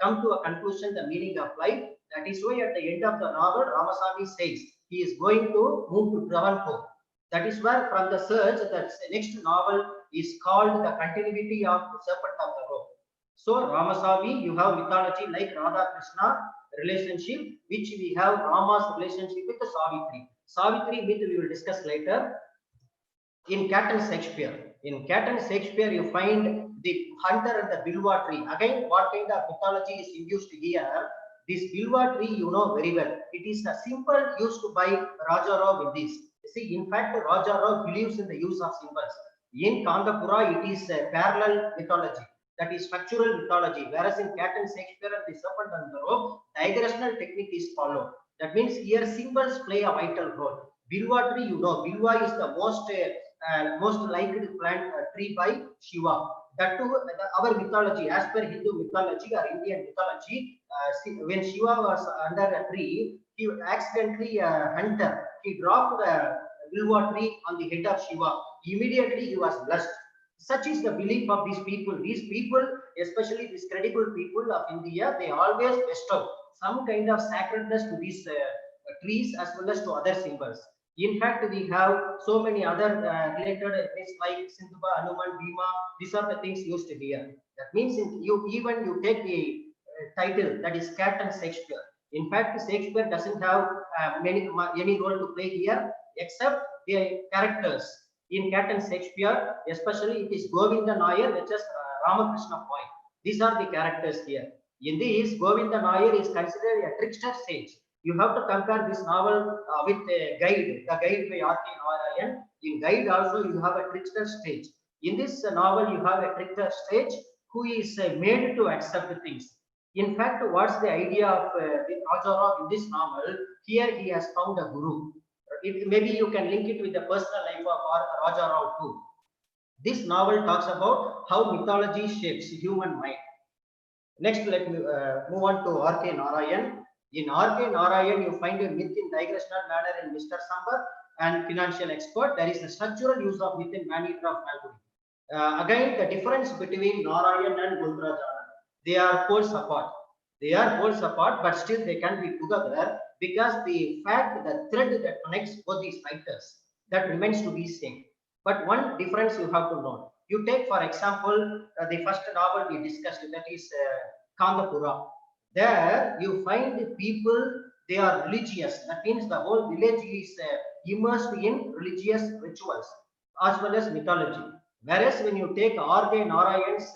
G: come to a conclusion the meaning of life. That is why at the end of the novel, Ramasamy says he is going to move to Travancore. That is where from the search, the next novel is called The Continuity of the Serpent of the Rope. So Ramasamy, you have mythology like Radha Krishna relationship, which we have Rama's relationship with the Savitri. Savitri myth we will discuss later. In Cat and Shakespeare, you find the hunter and the bilwa tree. Again, what kind of mythology is induced here? This bilwa tree, you know very well. It is a symbol used by Raja Rao in this. See, in fact, Raja Rao believes in the use of symbols. In Kandapura, it is a parallel mythology, that is structural mythology. Whereas in Cat and Shakespeare and the Serpent and the Rope, diagonal technique is followed. That means here symbols play a vital role. Bilwa tree, you know, bilwa is the most liked plant tree by Shiva. That too, our mythology, as per Hindu mythology or Indian mythology, when Shiva was under a tree, he accidentally a hunter. He dropped a bilwa tree on the head of Shiva. Immediately he was blessed. Such is the belief of these people. These people, especially these credible people of India, they always bestow some kind of sacredness to these trees as well as to other symbols. In fact, we have so many other related things like Sindhuba, Hanuman, Bhima. These are the things used here. That means you take the title, that is Cat and Shakespeare. In fact, Shakespeare doesn't have any role to play here except the characters. In Cat and Shakespeare, especially it is Govinda Nair, which is Ramakrishna point. These are the characters here. In this, Govinda Nair is considered a trickster sage. You have to compare this novel with a Guide, the Guide by R.K. Narayan. In Guide also you have a trickster stage. In this novel you have a trickster stage who is made to accept things. In fact, what's the idea of Raja Rao in this novel? Here he has found a guru. Maybe you can link it with the personal life of Raja Rao too. This novel talks about how mythology shapes human mind. Next, let me move on to R.K. Narayan. In R.K. Narayan, you find a myth in digressional manner in Mr. Sambar and Financial Expert. There is a structural use of myth in Maneater of Malgudi. Again, the difference between Narayan and Guldraj Anand, they are poles apart. They are poles apart, but still they can be together because the fact, the thread that connects both these writers, that remains to be same. But one difference you have to know. You take, for example, the first novel we discussed, that is Kandapura. There you find the people, they are religious. That means the whole village is immersed in religious rituals as well as mythology. Whereas when you take R.K. Narayan's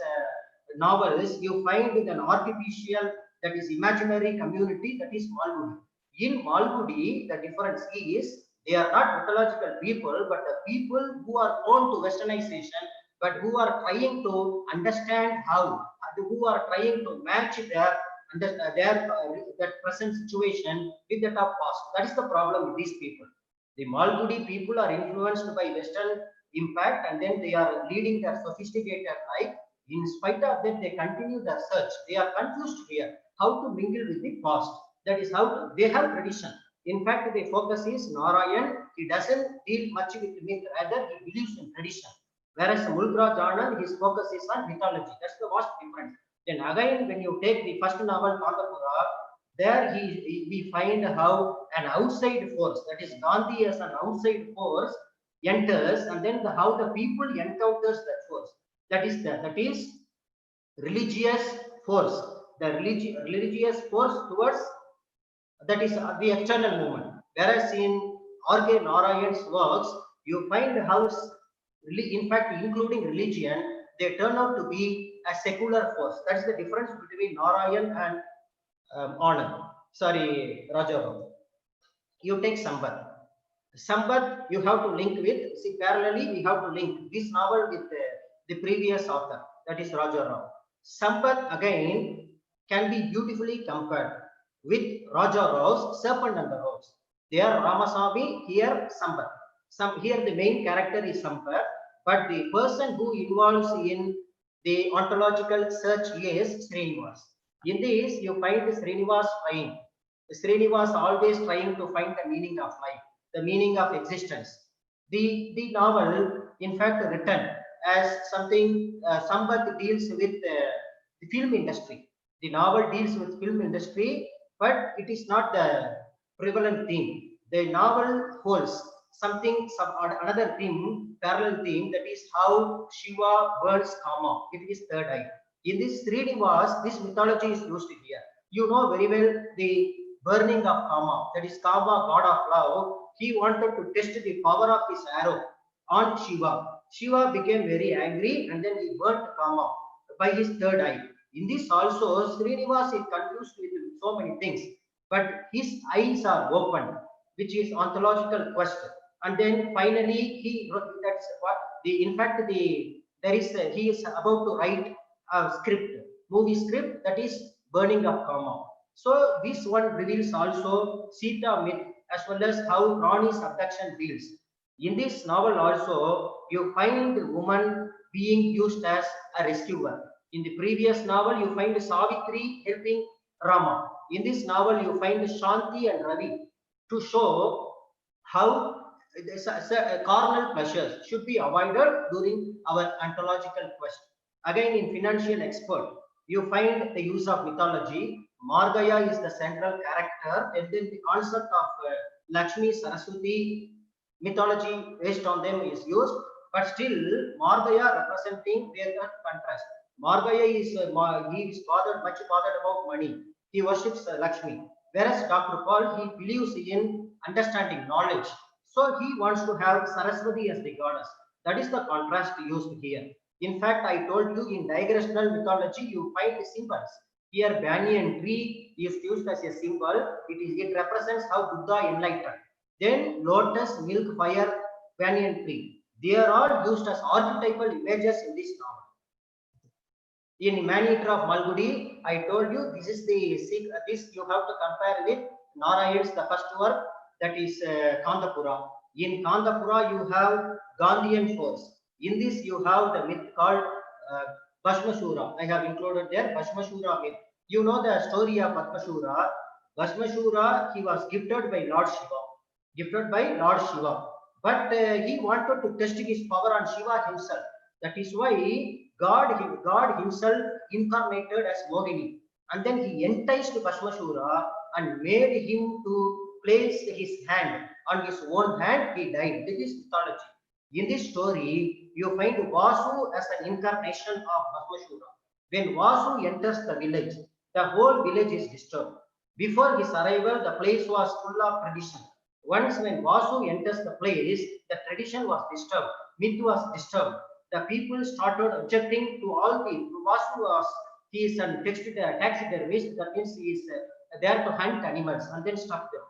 G: novels, you find an artificial, that is imaginary community, that is Malgudi. In Malgudi, the difference is they are not mythological people, but the people who are prone to westernization, but who are trying to understand how, who are trying to match their that present situation with that of past. That is the problem with these people. The Malgudi people are influenced by Western impact, and then they are leading their sophisticated life. In spite of that, they continue their search. They are confused here how to mingle with the past. That is how they have tradition. In fact, the focus is Narayan. He doesn't deal much with myth, rather he believes in tradition. Whereas Guldraj Anand, his focus is on mythology. That's the vast difference. Then again, when you take the first novel, Kandapura, there we find how an outside force, that is Gandhi as an outside force, enters, and then how the people encounters that force. That is religious force. The religious force towards, that is the external movement. Whereas in R.K. Narayan's works, you find how, in fact, including religion, they turn out to be a secular force. That's the difference between Narayan and Anand. Sorry, Raja. You take Sambat. Sambat, you have to link with, see, parallelly, we have to link this novel with the previous author, that is Raja Rao. Sambat, again, can be beautifully compared with Raja Rao's Serpent and the Rose. There, Ramasamy, here, Sambat. Here, the main character is Sambat, but the person who involves in the ontological search is Srinivas. In this, you find Srinivas trying. Srinivas always trying to find the meaning of life, the meaning of existence. The novel, in fact, written as something, Sambat deals with the film industry. The novel deals with film industry, but it is not the prevalent theme. The novel holds something, another theme, parallel theme, that is how Shiva burns Kama. It is third eye. In this Srinivas, this mythology is used here. You know very well the burning of Kama, that is Kama, god of love. He wanted to test the power of his arrow on Shiva. Shiva became very angry and then he burnt Kama by his third eye. In this also, Srinivas is confused with so many things, but his eyes are open, which is ontological quest. And then finally, he wrote, that's what the, in fact, he is about to write a script, movie script, that is burning of Kama. So this one reveals also Sita myth as well as how Rani's abduction feels. In this novel also, you find the woman being used as a rescuer. In the previous novel, you find Savitri helping Rama. In this novel, you find Shanti and Ravi to show how carnal pleasures should be avoided during our ontological quest. Again, in Financial Expert, you find the use of mythology. Margaya is the central character, and then the concept of Lakshmi, Saraswati, mythology based on them is used, but still Margaya representing their contrast. Margaya is he is much bothered about money. He worships Lakshmi, whereas Dr. Paul, he believes in understanding knowledge. So he wants to have Saraswati as the goddess. That is the contrast used here. In fact, I told you in digressional mythology, you find the symbols. Here, banyan tree is used as a symbol. It represents how Buddha enlightened. Then lotus, milk, fire, banyan tree. They are all used as archetypal images in this novel. In Maneater of Malgudi, I told you this is this you have to compare with Narayan's the first work, that is Kandapura. In Kandapura, you have Gandhian force. In this, you have the myth called Bhasmashura. I have included there Bhasmashura myth. You know the story of Bhasmashura. Bhasmashura, he was gifted by Lord Shiva. But he wanted to test his power on Shiva himself. That is why God himself incarnated as Mohini. And then he enticed Bhasmashura and made him to place his hand on his own hand. He died. This is mythology. In this story, you find Vasu as an incarnation of Bhasmashura. When Vasu enters the village, the whole village is disturbed. Before his arrival, the place was full of tradition. Once when Vasu enters the place, the tradition was disturbed, myth was disturbed. The people started objecting to all the Vasu he is a taxidermist, that means he is there to hunt animals and then stop them.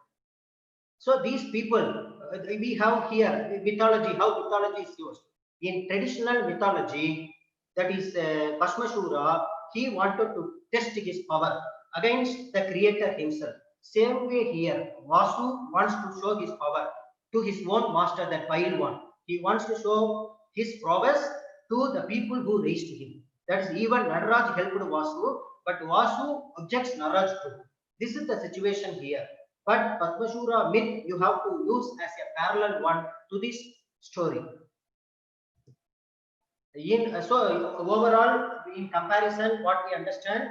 G: So these people, we have here mythology, how mythology is used. In traditional mythology, that is Bhasmashura, he wanted to test his power against the creator himself. Same way here, Vasu wants to show his power to his own master, that wild one. He wants to show his prowess to the people who raised him. That is, even Nadaraj helped Vasu, but Vasu objects Nadaraj too. This is the situation here. But Bhasmashura myth you have to use as a parallel one to this story. So overall, in comparison, what we understand,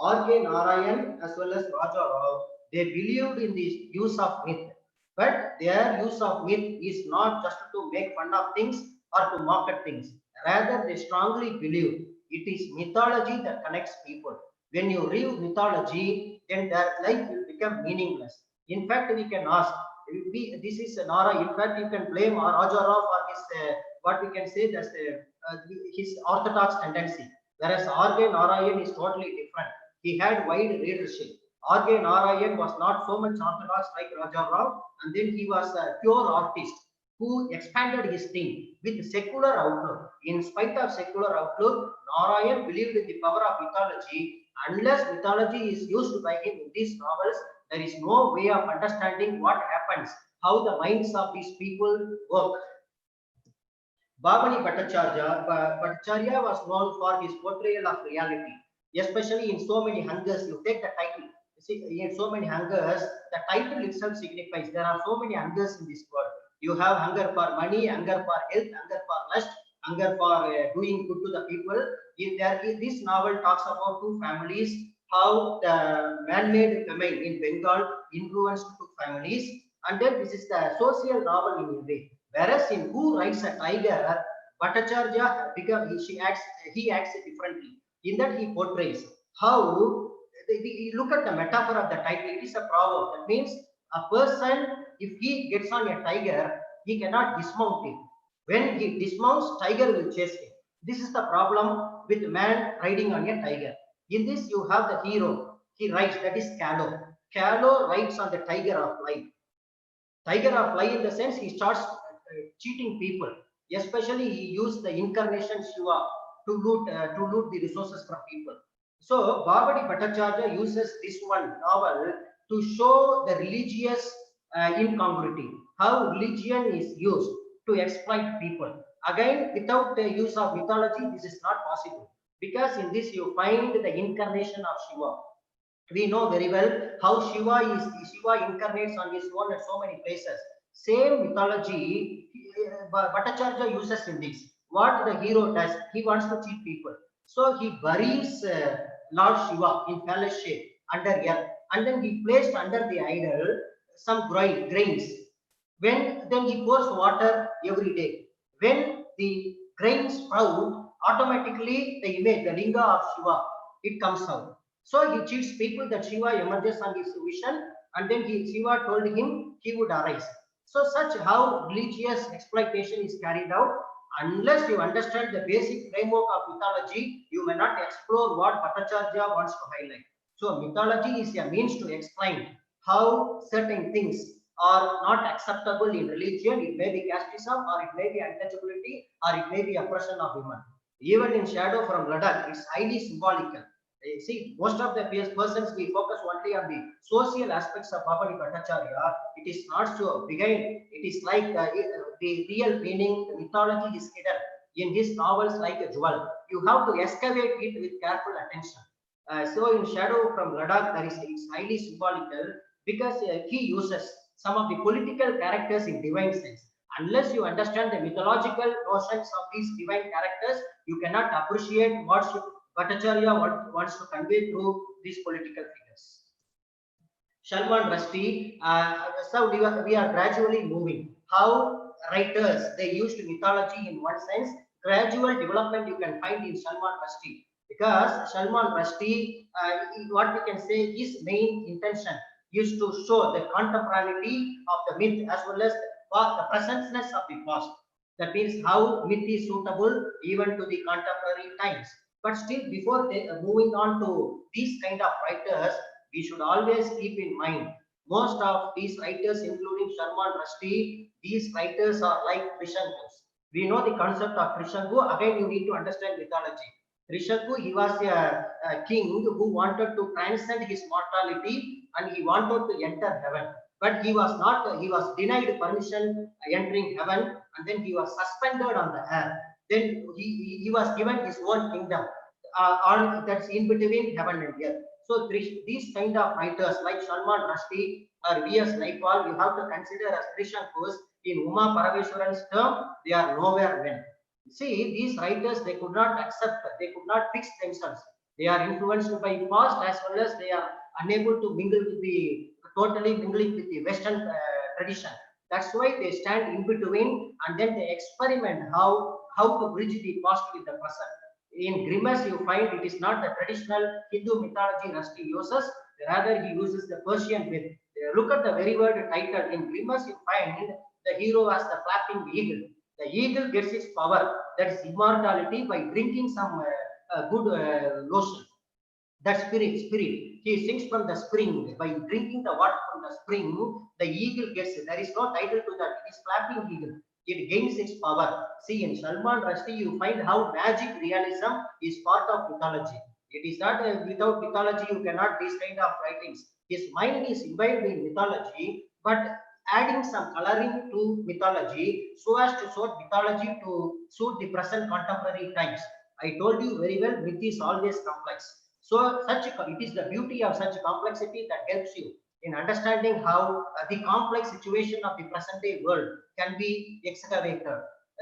G: R.K. Narayan as well as Raja Rao, they believed in the use of myth, but their use of myth is not just to make fun of things or to mock at things. Rather, they strongly believe it is mythology that connects people. When you read mythology, then their life will become meaningless. In fact, we can ask, This is Nara. In fact, you can blame Rajarao for his what we can say that's his orthodox tendency. Whereas R.K. Narayan is totally different. He had wide readership. R.K. Narayan was not so much orthodox like Rajarao, and then he was a pure artist who expanded his thing with secular outlook. In spite of secular outlook, Narayan believed in the power of mythology. Unless mythology is used by him in these novels, there is no way of understanding what happens, how the minds of these people work. Bhavani Bhattacharya was known for his portrayal of reality, especially in so many hungers. You take the title, you see, in so many hungers, the title itself signifies there are so many hungers in this world. You have hunger for money, hunger for health, hunger for lust, hunger for doing good to the people. This novel talks about two families, how the man-made famine in Bengal influenced two families, and then this is the social novel in a way. Whereas in Who Rides a Tiger, Bhattacharya he acts differently. In that he portrays how look at the metaphor of the title. It is a proverb. That means a person, if he gets on a tiger, he cannot dismount it. When he dismounts, tiger will chase him. This is the problem with man riding on a tiger. In this, you have the hero. He rides, that is Callow. Callow rides on the tiger of life. Tiger of life in the sense he starts cheating people. Especially he used the incarnation Shiva to loot the resources from people. So Bhavani Bhattacharya uses this one novel to show the religious incongruity, how religion is used to exploit people. Again, without the use of mythology, this is not possible, because in this you find the incarnation of Shiva. We know very well how Shiva incarnates on his own at so many places. Same mythology Bhattacharya uses in this. What the hero does, he wants to cheat people. So he buries Lord Shiva in palace shape under earth, and then he placed under the idol some grains. Then he pours water every day. When the grains sprout, automatically the image, the linga of Shiva, it comes out. So he cheats people that Shiva emerges on his vision, and then Shiva told him he would arise. So such how religious exploitation is carried out. Unless you understand the basic framework of mythology, you may not explore what Bhattacharya wants to highlight. So mythology is a means to explain how certain things are not acceptable in religion. It may be casteism, or it may be untouchability, or it may be oppression of women. Even in Shadow from Ladakh, it's highly symbolical. See, most of the persons we focus only on the social aspects of Bhavani Bhattacharya. It is not so. Again, it is like the real meaning, the mythology is hidden in his novels like a jewel. You have to excavate it with careful attention. So in Shadow from Ladakh, it's highly symbolical, because he uses some of the political characters in divine sense. Unless you understand the mythological notions of these divine characters, you cannot appreciate what Bhattacharya wants to convey through these political figures. Salman Rushdie, so we are gradually moving. How writers, they used mythology in one sense, gradual development you can find in Salman Rushdie. Because Salman Rushdie, what we can say, his main intention is to show the contemporaneity of the myth as well as the presentness of the past. That means how myth is suitable even to the contemporary times. But still, before moving on to these kind of writers, we should always keep in mind, most of these writers, including Salman Rushdie, these writers are like Trishankus. We know the concept of Trishanku. Again, you need to understand mythology. Trishanku, he was a king who wanted to transcend his mortality, and he wanted to enter heaven. But he was denied permission entering heaven, and then he was suspended on the air. Then he was given his own kingdom that's in between heaven and earth. So these kind of writers like Salman Rushdie or V.S. Naipaul, you have to consider as Trishankus. In Uma Parameswaran's term, they are nowhere men. See, these writers, they could not accept, they could not fix themselves. They are influenced by past, as well as they are unable to mingle with totally mingling with the Western tradition. That's why they stand in between, and then they experiment how to bridge the past with the present. In Grimace, you find it is not the traditional Hindu mythology Rushdie uses, rather he uses the Persian myth. Look at the very word title. In Grimace, you find the hero as the flapping eagle. The eagle gets its power, that is immortality, by drinking some good lotion. That spirit. He sings from the spring. By drinking the water from the spring, the eagle gets it. There is no title to that. It is flapping eagle. It gains its power. See, in Salman Rushdie, you find how magic realism is part of mythology. It is not without mythology, you cannot these kind of writings. His mind is imbibed in mythology, but adding some coloring to mythology so as to suit mythology to suit the present contemporary times. I told you very well, myth is always complex. So it is the beauty of such complexity that helps you in understanding how the complex situation of the present day world can be excavated.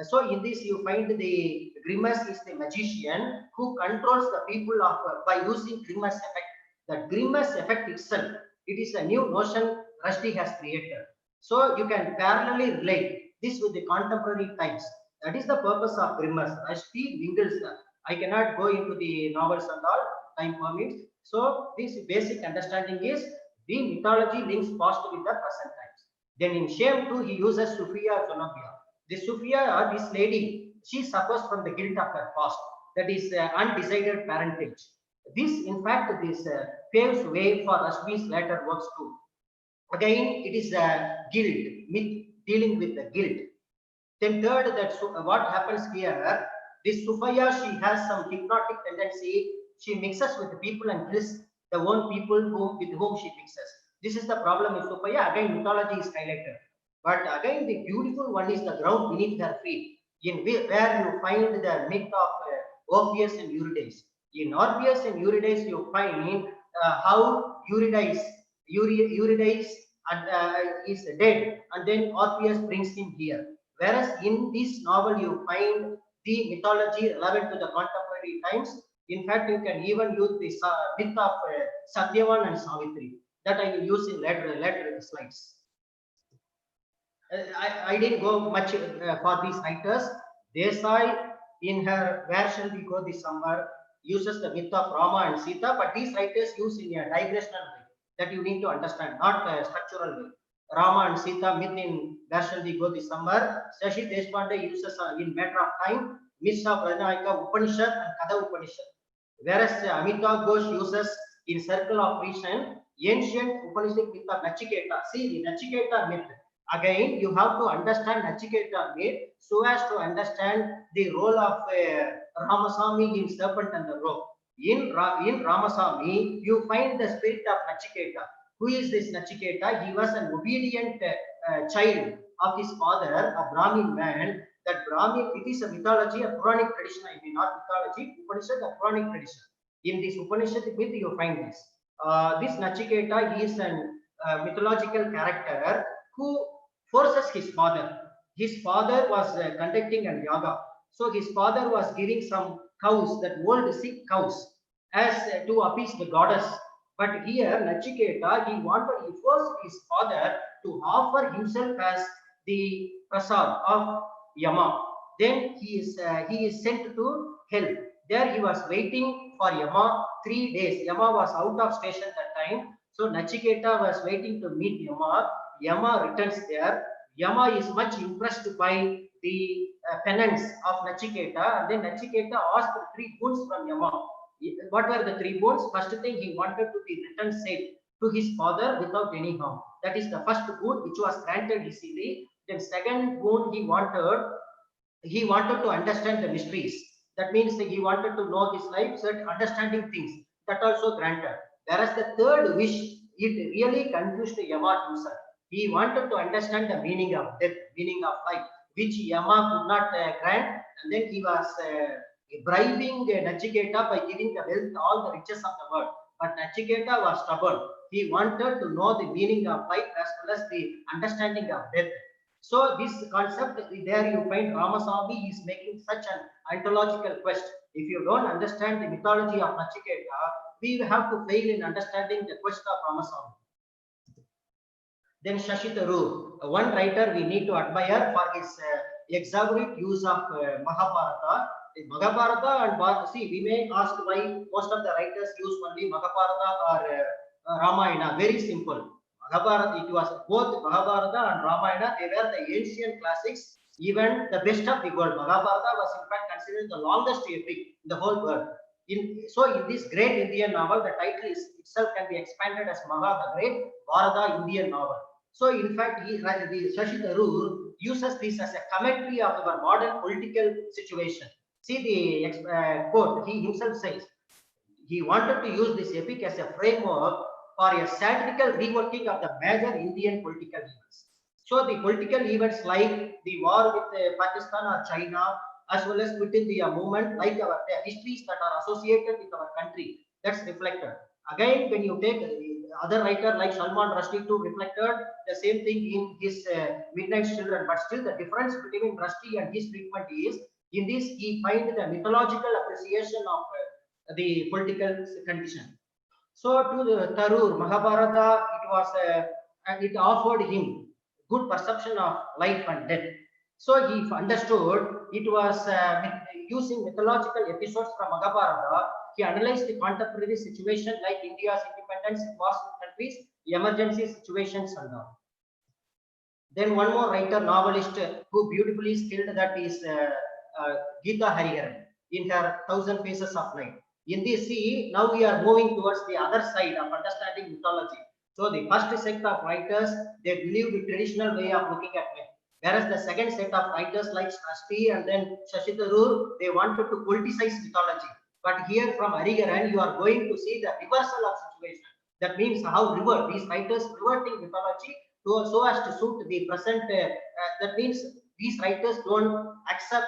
G: So in this you find the Grimace is the magician who controls the people of by using Grimace effect. The Grimace effect itself, it is a new notion Rushdie has created. So you can parallelly relate this with the contemporary times. That is the purpose of Grimace. Rushdie mingles them. I cannot go into the novels and all, time permits. So this basic understanding is the mythology links past with the present times. Then in Shame too, he uses Sophia Zenobia. The Sophia, this lady, she suffers from the guilt of her past. That is undecided parentage. This, in fact, this paves way for Rushdie's later works too. Again, it is guilt, myth dealing with the guilt. Then third, that what happens here, this Sophia, she has some hypnotic tendency. She mixes with the people and kills the own people with whom she mixes. This is the problem with Sophia. Again, mythology is highlighted. But again, the beautiful one is the ground beneath her feet, in where you find the myth of Orpheus and Eurydice. In Orpheus and Eurydice, you find how Eurydice is dead, and then Orpheus brings him here. Whereas in this novel, you find the mythology relevant to the contemporary times. In fact, you can even use the myth of Satyavan and Savitri that I will use in later slides. I didn't go much for these writers. Desai, in her Where Shall We Go This Summer, uses the myth of Rama and Sita, but these writers use in a digressional way that you need to understand, not a structural way. Rama and Sita myth in Where Shall We Go This Summer. Shashi Deshpande uses in Matter of Time, myths of Ranayaka Upanishad and Kada Upanishad. Whereas Amitabh Ghosh uses in Circle of Vision, ancient Upanishadic myth of Nachiketa. See the Nachiketa myth. Again, you have to understand Nachiketa myth so as to understand the role of Ramasamy in Serpent and the Rope. In Ramasamy, you find the spirit of Nachiketa. Who is this Nachiketa? He was an obedient child of his father, a Brahmin man. That Brahmin, it is a mythology, a Puranic tradition, I mean not mythology, Upanishad, a Puranic tradition. In this Upanishadic myth, you find this. This Nachiketa, he is a mythological character who forces his father. His father was conducting an yaga. So his father was giving some cows, that old sick cows, as to appease the goddess. But here, Nachiketa, he forced his father to offer himself as the prasad of Yama. Then he is sent to hell. There he was waiting for Yama 3 days. Yama was out of station that time. So Nachiketa was waiting to meet Yama. Yama returns there. Yama is much impressed by the penance of Nachiketa, and then Nachiketa asked 3 boons from Yama. What were the 3 boons? First thing, he wanted to be returned safe to his father without any harm. That is the first boon, which was granted easily. Then second boon, he wanted to understand the mysteries. That means that he wanted to know his life, so understanding things. That also granted. Whereas the third wish, it really confused Yama himself. He wanted to understand the meaning of death, meaning of life, which Yama could not grant, and then he was bribing Nachiketa by giving the wealth, all the riches of the world. But Nachiketa was stubborn. He wanted to know the meaning of life as well as the understanding of death. So this concept, there you find Ramasamy is making such an ontological quest. If you don't understand the mythology of Nachiketa, we have to fail in understanding the quest of Ramasamy. Then Shashi Tharoor, one writer we need to admire for his exaggerate use of Mahabharata. Mahabharata and Bharata, see, we may ask why most of the writers use only Mahabharata or Ramayana. Very simple. Mahabharata, it was both Mahabharata and Ramayana, they were the ancient classics, even the best of the world. Mahabharata was in fact considered the longest epic in the whole world. So in this great Indian novel, the title itself can be expanded as Maha, the great Bharata Indian novel. So in fact, Shashi Tharoor uses this as a commentary of our modern political situation. See the quote, he himself says, he wanted to use this epic as a framework for a satirical reworking of the major Indian political events. So the political events like the war with Pakistan or China, as well as within the movement, like our histories that are associated with our country, that's reflected. Again, when you take other writer like Salman Rushdie too reflected the same thing in his Midnight Children, but still the difference between Rushdie and his treatment is, in this he finds the mythological appreciation of the political condition. So to the Tharoor, Mahabharata, it offered him good perception of life and death. So he understood it was using mythological episodes from Mahabharata. He analyzed the contemporary situation like India's independence, wars with countries, emergency situations and all. Then one more writer, novelist who beautifully skilled, that is Geeta Hariharan in her 1000 Faces of Night. In this, see, now we are moving towards the other side of understanding mythology. So the first set of writers, they believe the traditional way of looking at myth. Whereas the second set of writers like Shashti and then Shashi Tharoor, they wanted to politicize mythology. But here from Hariharan, you are going to see the reversal of situation. That means how these writers reverting mythology so as to suit the present. That means these writers don't accept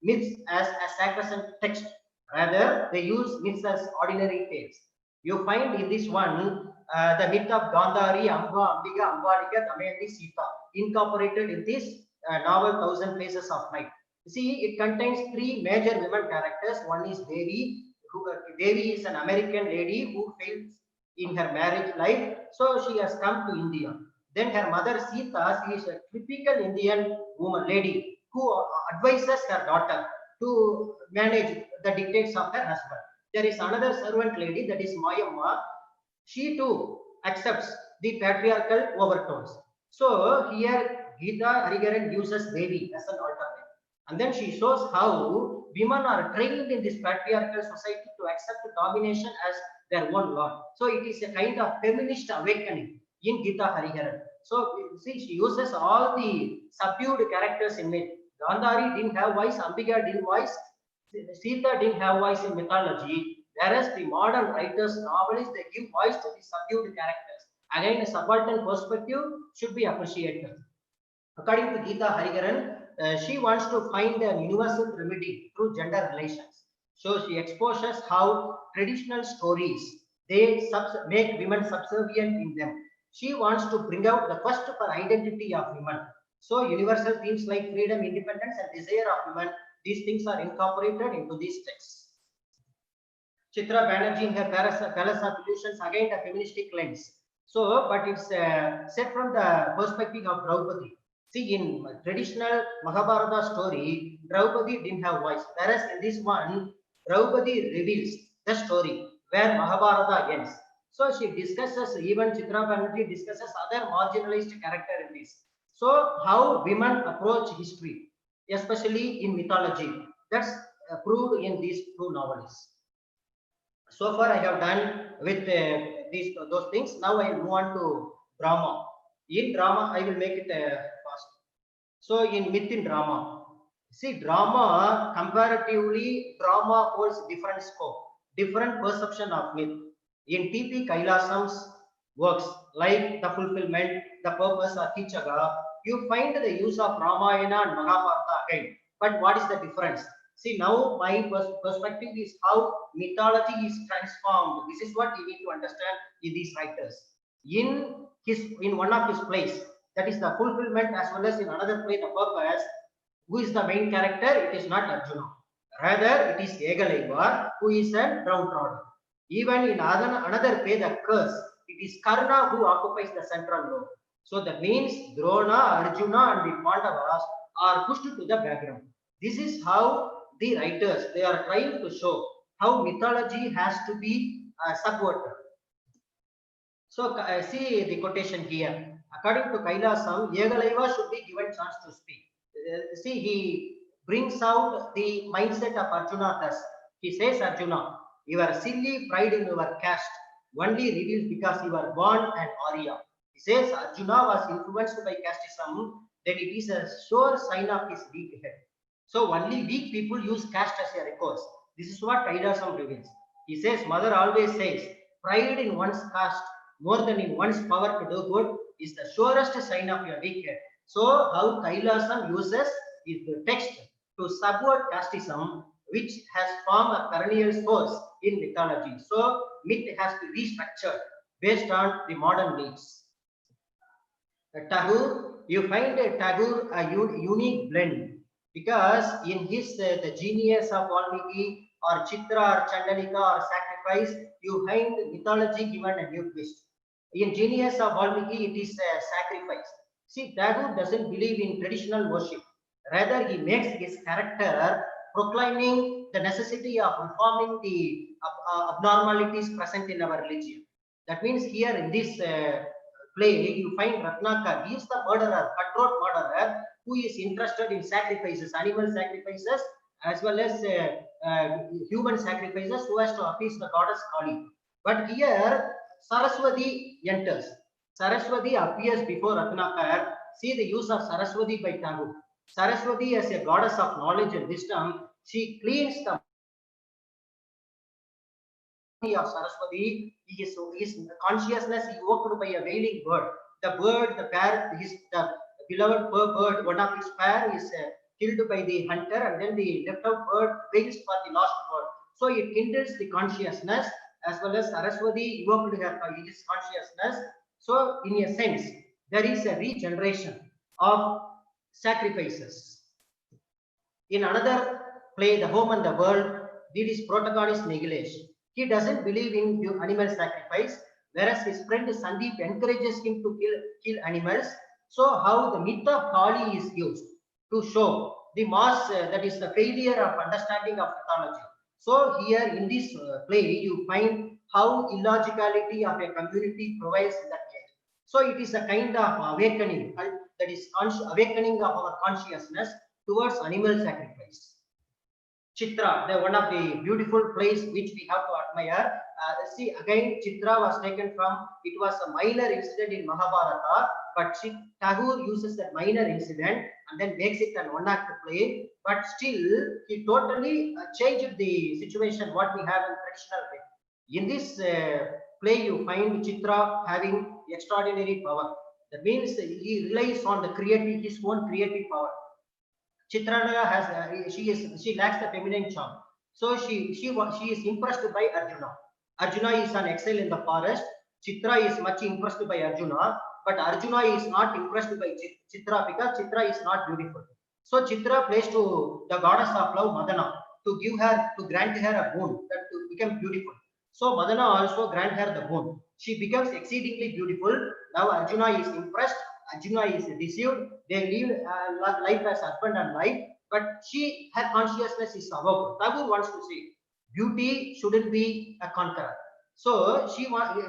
G: myths as a sacrosanct text. Rather, they use myths as ordinary tales. You find in this one the myth of Gandhari, Amba, Ambika, Ambalika, Damayanti, Sita incorporated in this novel 1000 Faces of Night. See, it contains three major women characters. One is Devi. Devi is an American lady who fails in her marriage life, so she has come to India. Then her mother Sita, she is a typical Indian woman, lady, who advises her daughter to manage the dictates of her husband. There is another servant lady, that is Mayamma. She too accepts the patriarchal overtones. So here Geeta Hariharan uses Devi as an alternate. And then she shows how women are trained in this patriarchal society to accept domination as their own law. So it is a kind of feminist awakening in Geeta Hariharan. So see, she uses all the subdued characters in myth. Gandhari didn't have voice, Ambika didn't voice, Sita didn't have voice in mythology, whereas the modern writers, novelists, they give voice to the subdued characters. Again, a subaltern perspective should be appreciated. According to Geeta Hariharan, she wants to find a universal remedy through gender relations. So she exposes how traditional stories, they make women subservient in them. She wants to bring out the quest for identity of women. So universal themes like freedom, independence and desire of women, these things are incorporated into these texts. Chitra Banerjee in her Palace of Illusions, again a feministic lens. So, but it's set from the perspective of Draupadi. See, in traditional Mahabharata story, Draupadi didn't have voice. Whereas in this one, Draupadi reveals the story where Mahabharata ends. So she discusses, even Chitra Banerjee discusses other marginalized character in this. So how women approach history, especially in mythology, that's proved in these two novels. So far I have done with those things. Now I move on to drama. In drama, I will make it fast. So in myth in drama, see, drama, comparatively, drama holds different scope, different perception of myth. In T.P. Kailasam's works like The Fulfillment, The Purpose, or Kichaga, you find the use of Ramayana and Mahabharata again. But what is the difference? See, now my perspective is how mythology is transformed. This is what you need to understand in these writers. In one of his plays, that is The Fulfillment, as well as in another play, The Purpose, who is the main character? It is not Arjuna. Rather, it is Egalaivar, who is a downtrodden. Even in another play, The Curse, it is Karna who occupies the central role. So that means Drona, Arjuna and the Pandavas are pushed to the background. This is how the writers, they are trying to show how mythology has to be subverted. So see the quotation here. According to Kailasam, Yegalaiva should be given chance to speak. See, he brings out the mindset of Arjuna thus. He says, Arjuna, your silly pride in your caste only reveals because you are born an Arya. He says Arjuna was influenced by casteism, then it is a sure sign of his weak head. So only weak people use caste as a recourse. This is what Kailasam reveals. He says, Mother always says, pride in one's caste more than in one's power to do good is the surest sign of your weak head. So how Kailasam uses is the text to subvert casteism, which has formed a perennial source in mythology. So myth has to be restructured based on the modern needs. Tagore, you find Tagore a unique blend because in his the genius of Valmiki or Chitra or Chandalika or sacrifice, you find mythology given a new twist. In genius of Valmiki, it is a sacrifice. See, Tagore doesn't believe in traditional worship. Rather, he makes his character proclaiming the necessity of reforming the abnormalities present in our religion. That means here in this play, you find Ratnakar. He is the murderer, cutthroat murderer, who is interested in sacrifices, animal sacrifices, as well as human sacrifices, so as to appease the goddess Kali. But here, Saraswati enters. Saraswati appears before Ratnakar. See the use of Saraswati by Tagore. Saraswati as a goddess of knowledge and wisdom, she cleans the of Saraswati. His consciousness evoked by a wailing bird. The bird, the pair, the beloved bird, one of his pair is killed by the hunter, and then the left out bird waits for the lost bird. So it kindles the consciousness, as well as Saraswati evoked his consciousness. So in a sense, there is a regeneration of sacrifices. In another play, The Home and the World, there is protagonist Nigilesh. He doesn't believe in animal sacrifice, whereas his friend Sandeep encourages him to kill animals. So how the myth of Kali is used to show the mass, that is the failure of understanding of mythology. So here in this play, you find how illogicality of a community prevails in that case. So it is a kind of awakening, that is awakening of our consciousness towards animal sacrifice. Chitra, one of the beautiful plays which we have to admire. See, again, Chitra was taken from, it was a minor incident in Mahabharata, but Tagore uses that minor incident and then makes it an one-act play. But still, he totally changed the situation what we have in traditional way. In this play, you find Chitra having extraordinary power. That means he relies on the his own creative power. Chitranaga has she lacks the feminine charm, so she is impressed by Arjuna. Arjuna is an exile in the forest. Chitra is much impressed by Arjuna, but Arjuna is not impressed by Chitra because Chitra is not beautiful. So Chitra plays to the goddess of love, Madana, to grant her a boon, that to become beautiful. So Madana also grant her the boon. She becomes exceedingly beautiful. Now Arjuna is impressed. Arjuna is deceived. They live life as husband and wife, but her consciousness is awoke. Tagore wants to say, beauty shouldn't be a conqueror. So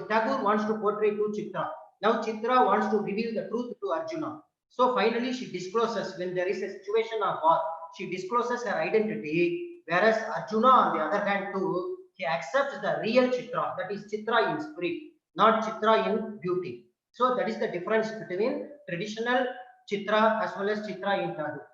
G: Tagore wants to portray to Chitra. Now Chitra wants to reveal the truth to Arjuna. So finally she discloses, when there is a situation of war, she discloses her identity, whereas Arjuna on the other hand too, he accepts the real Chitra, that is Chitra in spirit, not Chitra in beauty. So that is the difference between traditional Chitra as well as Chitra in Tagore.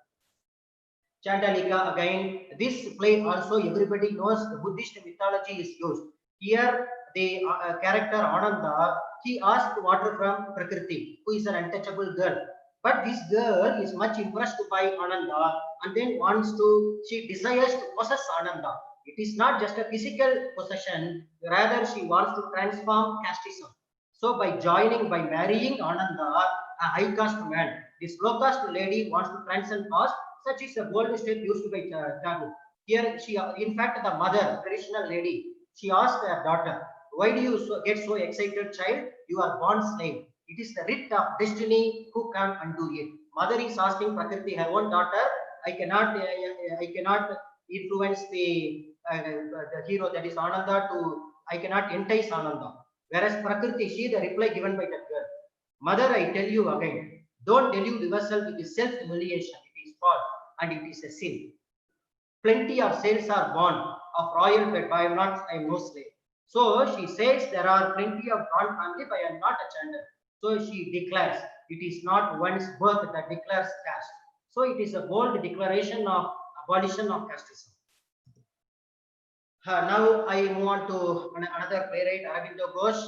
G: Chandalika, again, this play also everybody knows the Buddhist mythology is used. Here the character Ananda, he asked water from Prakriti, who is an untouchable girl. But this girl is much impressed by Ananda and then she desires to possess Ananda. It is not just a physical possession, rather she wants to transform casteism. So by marrying Ananda, a high caste man, this low caste lady wants to transcend caste. Such is a bold step used by Tagore. Here, in fact, the mother, traditional lady, she asked her daughter, "Why do you get so excited, child? You are born slave. It is the writ of destiny who can undo it." Mother is asking Prakriti, her own daughter, I cannot influence the hero, that is Ananda, I cannot entice Ananda. Whereas Prakriti, she the reply given by that girl. Mother, I tell you again, don't delude yourself with self-humiliation. It is false and it is a sin. Plenty of sales are born of royal blood, but I am no slave. So she says there are plenty of born family, but I am not a gender. So she declares it is not one's birth that declares caste. So it is a bold declaration of abolition of casteism. Now I move on to another playwright, Aravindo Ghosh.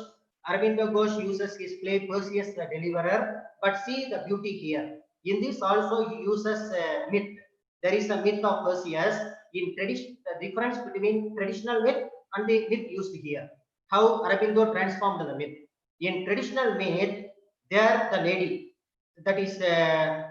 G: Aravindo Ghosh uses his play Perseus the Deliverer, but see the beauty here. In this also he uses a myth. There is a myth of Perseus. In tradition, the difference between traditional myth and the myth used here. How Aravindo transformed the myth. In traditional myth, there the lady, that is,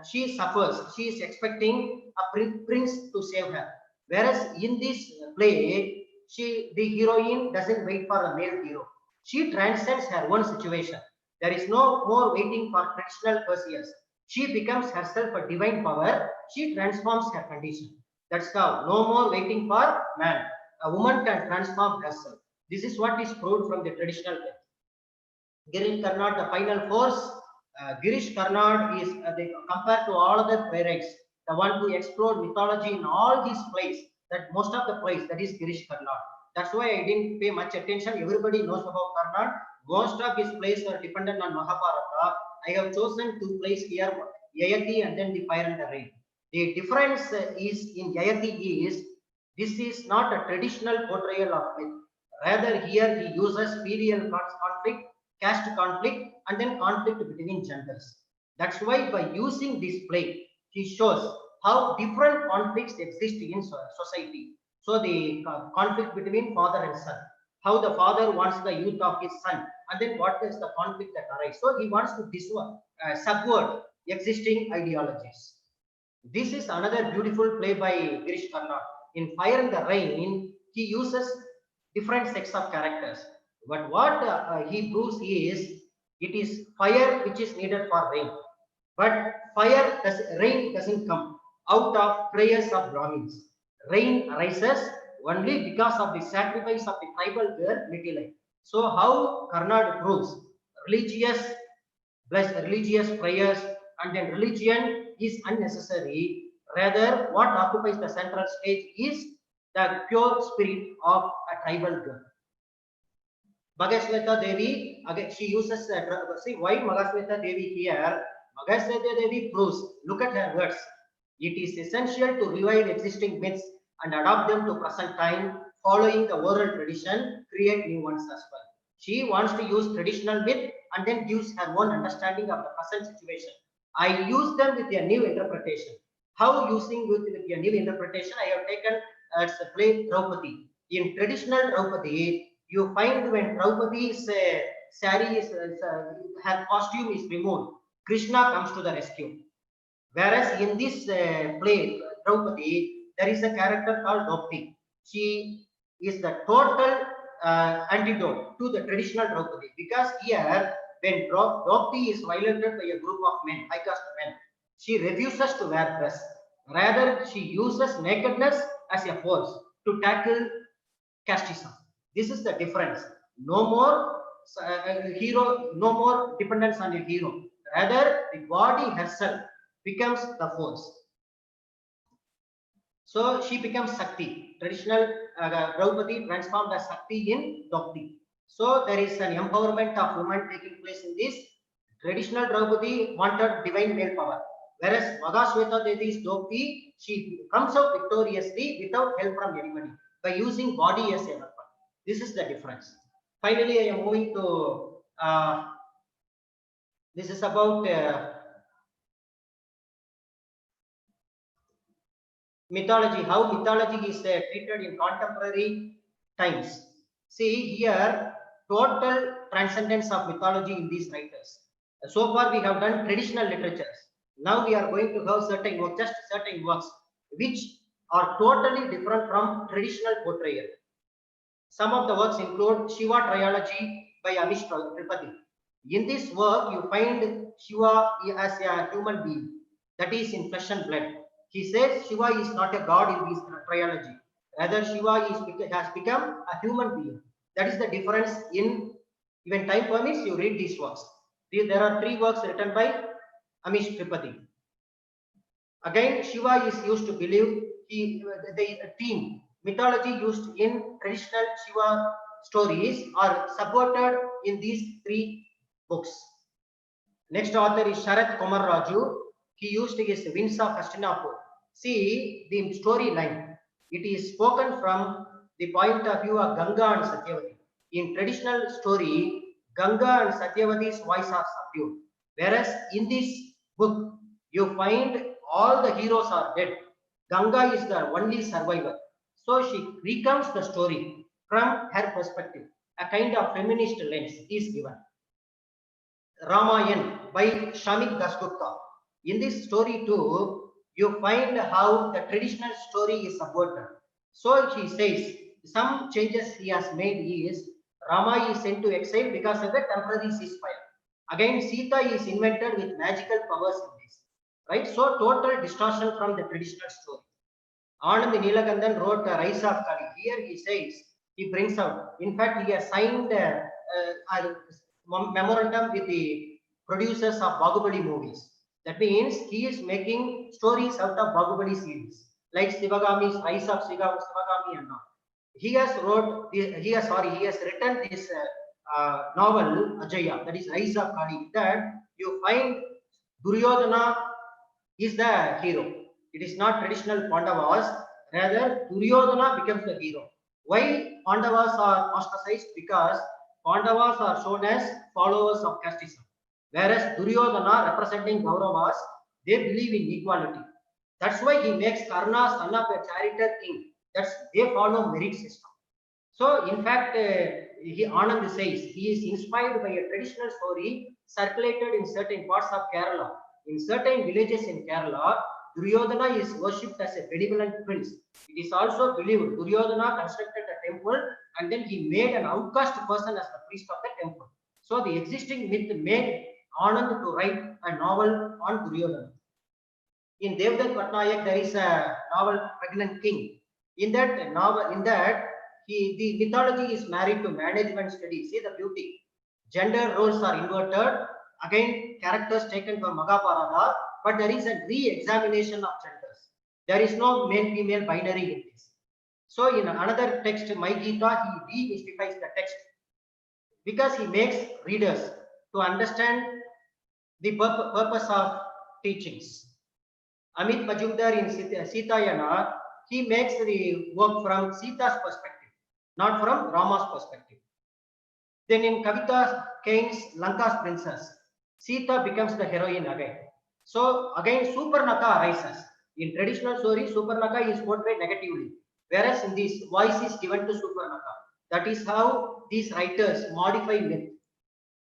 G: she suffers. She is expecting a prince to save her. Whereas in this play, the heroine doesn't wait for a male hero. She transcends her own situation. There is no more waiting for traditional Perseus. She becomes herself a divine power. She transforms her condition. That's how. No more waiting for man. A woman can transform herself. This is what is proved from the traditional myth. Girish Karnad, the final force. Girish Karnad is compared to all other playwrights, the one who explored mythology in all these plays. That most of the plays, that is Girish Karnad. That's why I didn't pay much attention. Everybody knows about Karnad. Most of his plays are dependent on Mahabharata. I have chosen two plays here, Yayati and then The Fire and the Rain. The difference is in Yayati is this is not a traditional portrayal of myth. Rather, here he uses filial conflict, caste conflict, and then conflict between genders. That's why by using this play, he shows how different conflicts exist in society. So the conflict between father and son, how the father wants the youth of his son, and then what is the conflict that arises. So he wants to subvert existing ideologies. This is another beautiful play by Girish Karnad. In Fire and the Rain, he uses different sets of characters. But what he proves is, it is fire which is needed for rain. But rain doesn't come out of prayers of Brahmins. Rain arises only because of the sacrifice of the tribal girl Mitilai. So how Karnad proves religious prayers and then religion is unnecessary. Rather, what occupies the central stage is the pure spirit of a tribal girl. Bhagasweta Devi, again, she uses, see why Bhagasweta Devi here? Bhagasweta Devi proves, look at her words. It is essential to revive existing myths and adapt them to present time, following the oral tradition, create new ones as well. She wants to use traditional myth and then gives her own understanding of the present situation. I use them with a new interpretation. How using with a new interpretation? I have taken as a play Draupadi. In traditional Draupadi, you find when Draupadi's sari her costume is removed, Krishna comes to the rescue. Whereas in this play, Draupadi, there is a character called Draupadi. She is the total antidote to the traditional Draupadi, because here, when Draupadi is violated by a group of men, high caste men, she refuses to wear dress. Rather, she uses nakedness as a force to tackle casteism. This is the difference. No more hero, no more dependence on a hero. Rather, the body herself becomes the force. So she becomes Sakti. Traditional Draupadi transformed as Sakti in Draupadi. So there is an empowerment of women taking place in this. Traditional Draupadi wanted divine male power. Whereas Bhagasweta Devi's Draupadi, she comes out victoriously without help from anybody, by using body as a weapon. This is the difference. Finally, I am moving to, this is about mythology, how mythology is treated in contemporary times. See here, total transcendence of mythology in these writers. So far we have done traditional literatures. Now we are going to have certain works, just certain works, which are totally different from traditional portrayal. Some of the works include Shiva Trilogy by Amish Tripathi. In this work, you find Shiva as a human being, that is in flesh and blood. He says Shiva is not a god in this trilogy. Rather, Shiva has become a human being. That is the difference in Even time permits, you read these works. There are 3 works written by Amish Tripathi. Again, Shiva is used to believe the theme mythology used in traditional Shiva stories are supported in these 3 books. Next author is Sharath Kumar Raju. He used his Winds of Hastinapur. See the storyline. It is spoken from the point of view of Ganga and Satyavati. In traditional story, Ganga and Satyavati's voice are subdued. Whereas in this book, you find all the heroes are dead. Ganga is the only survivor. So she recounts the story from her perspective. A kind of feminist lens is given. Ramayan by Shamik Dasgupta. In this story too, you find how the traditional story is subverted. So he says, some changes he has made is Rama is sent to exile because of a temporary ceasefire. Again, Sita is invented with magical powers in this. Right? So total distortion from the traditional story. Anand Neelakandan wrote Rise of Kali. Here he says, he brings out, in fact, he has signed a memorandum with the producers of Bahubali movies. That means he is making stories out of Bahubali series, like Sivagami's Rise of Sivagami and all. He has written this novel Ajaya, that is Rise of Kali. That you find Duryodhana is the hero. It is not traditional Pandavas, rather Duryodhana becomes the hero. Why Pandavas are ostracized? Because Pandavas are shown as followers of casteism, whereas Duryodhana, representing Kauravas, they believe in equality. That's why he makes Karna son of a charioteer king. They follow merit system. So in fact, Anand says he is inspired by a traditional story circulated in certain parts of Kerala. In certain villages in Kerala, Duryodhana is worshipped as a benevolent prince. It is also believed Duryodhana constructed a temple and then he made an outcast person as the priest of the temple. So the existing myth made Anand to write a novel on Duryodhana. In Devdutt Patnaik, there is a novel Pregnant King. In that novel, the mythology is married to management studies. See the beauty. Gender roles are inverted. Again, characters taken from Mahabharata, but there is a re-examination of genders. There is no male-female binary in this. So in another text, My Gita, he demystifies the text because he makes readers to understand the purpose of teachings. Amit Majumdar in Sitayana, he makes the work from Sita's perspective, not from Rama's perspective. Then in Kavita Kane's Lanka's Princess, Sita becomes the heroine again. So again, Supernaka arises. In traditional story, Supernaka is portrayed negatively, whereas in this voice is given to Supernaka. That is how these writers modify myth,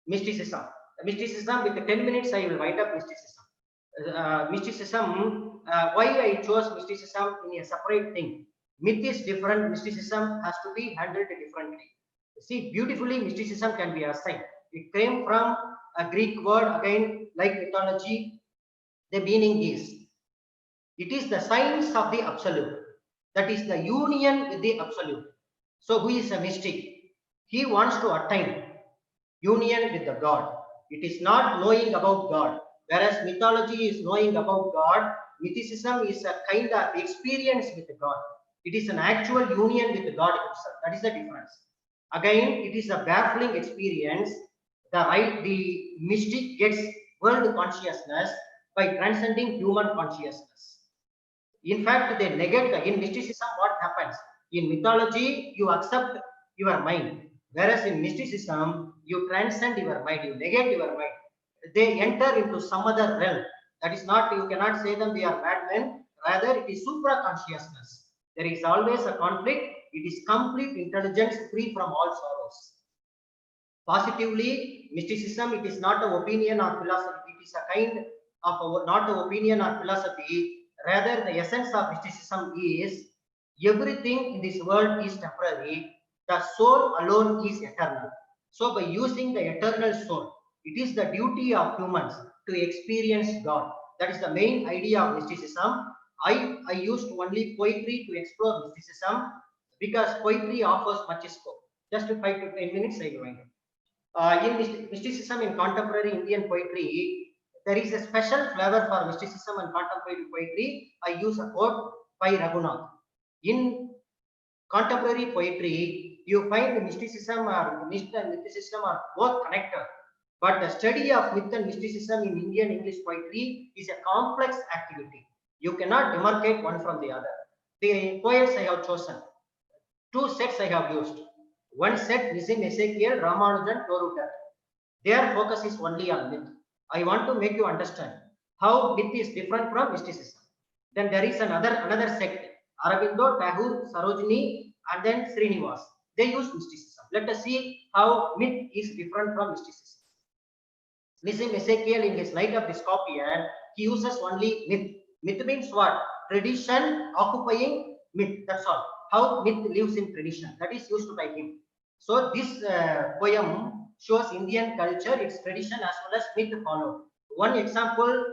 G: mysticism. Mysticism, with 10 minutes, I will wind up mysticism. Mysticism, why I chose mysticism in a separate thing. Myth is different, mysticism has to be handled differently. See, beautifully, mysticism can be assigned. It came from a Greek word, again, like mythology. The meaning is, it is the science of the absolute. That is the union with the absolute. So, who is a mystic? He wants to attain union with the God. It is not knowing about God. Whereas mythology is knowing about God, mythicism is a kind of experience with God. It is an actual union with God himself. That is the difference. Again, it is a baffling experience. The mystic gets world consciousness by transcending human consciousness. In fact, they negate in mysticism what happens. In mythology, you accept your mind. Whereas in mysticism, you transcend your mind, you negate your mind. They enter into some other realm. That is not, you cannot say them they are madmen. Rather, it is supra consciousness. There is always a conflict. It is complete intelligence free from all sorrows. Positively, mysticism, it is not an opinion or philosophy. It is a kind of not an opinion or philosophy. Rather, the essence of mysticism is everything in this world is temporary. The soul alone is eternal. So, by using the eternal soul, it is the duty of humans to experience God. That is the main idea of mysticism. I used only poetry to explore mysticism because poetry offers much scope. Just 5 to 10 minutes, I will wind up. In mysticism in contemporary Indian poetry, there is a special flavor for mysticism and contemporary poetry. I use a quote by Raghunath. In contemporary poetry, you find mysticism or myth and mysticism are both connected. But the study of myth and mysticism in Indian English poetry is a complex activity. You cannot demarcate one from the other. The poets I have chosen, two sets I have used. One set, Nizim Ezekiel, Ramanujan, Torugar. Their focus is only on myth. I want to make you understand how myth is different from mysticism. Then there is another sect, Aravindo, Tagore, Sarojini, and then Srinivas. They use mysticism. Let us see how myth is different from mysticism. Nizim Ezekiel, in his Night of the Scorpion, he uses only myth. Myth means what? Tradition occupying myth. That's all. How myth lives in tradition. That is used by him. So this poem shows Indian culture, its tradition as well as myth followed. One example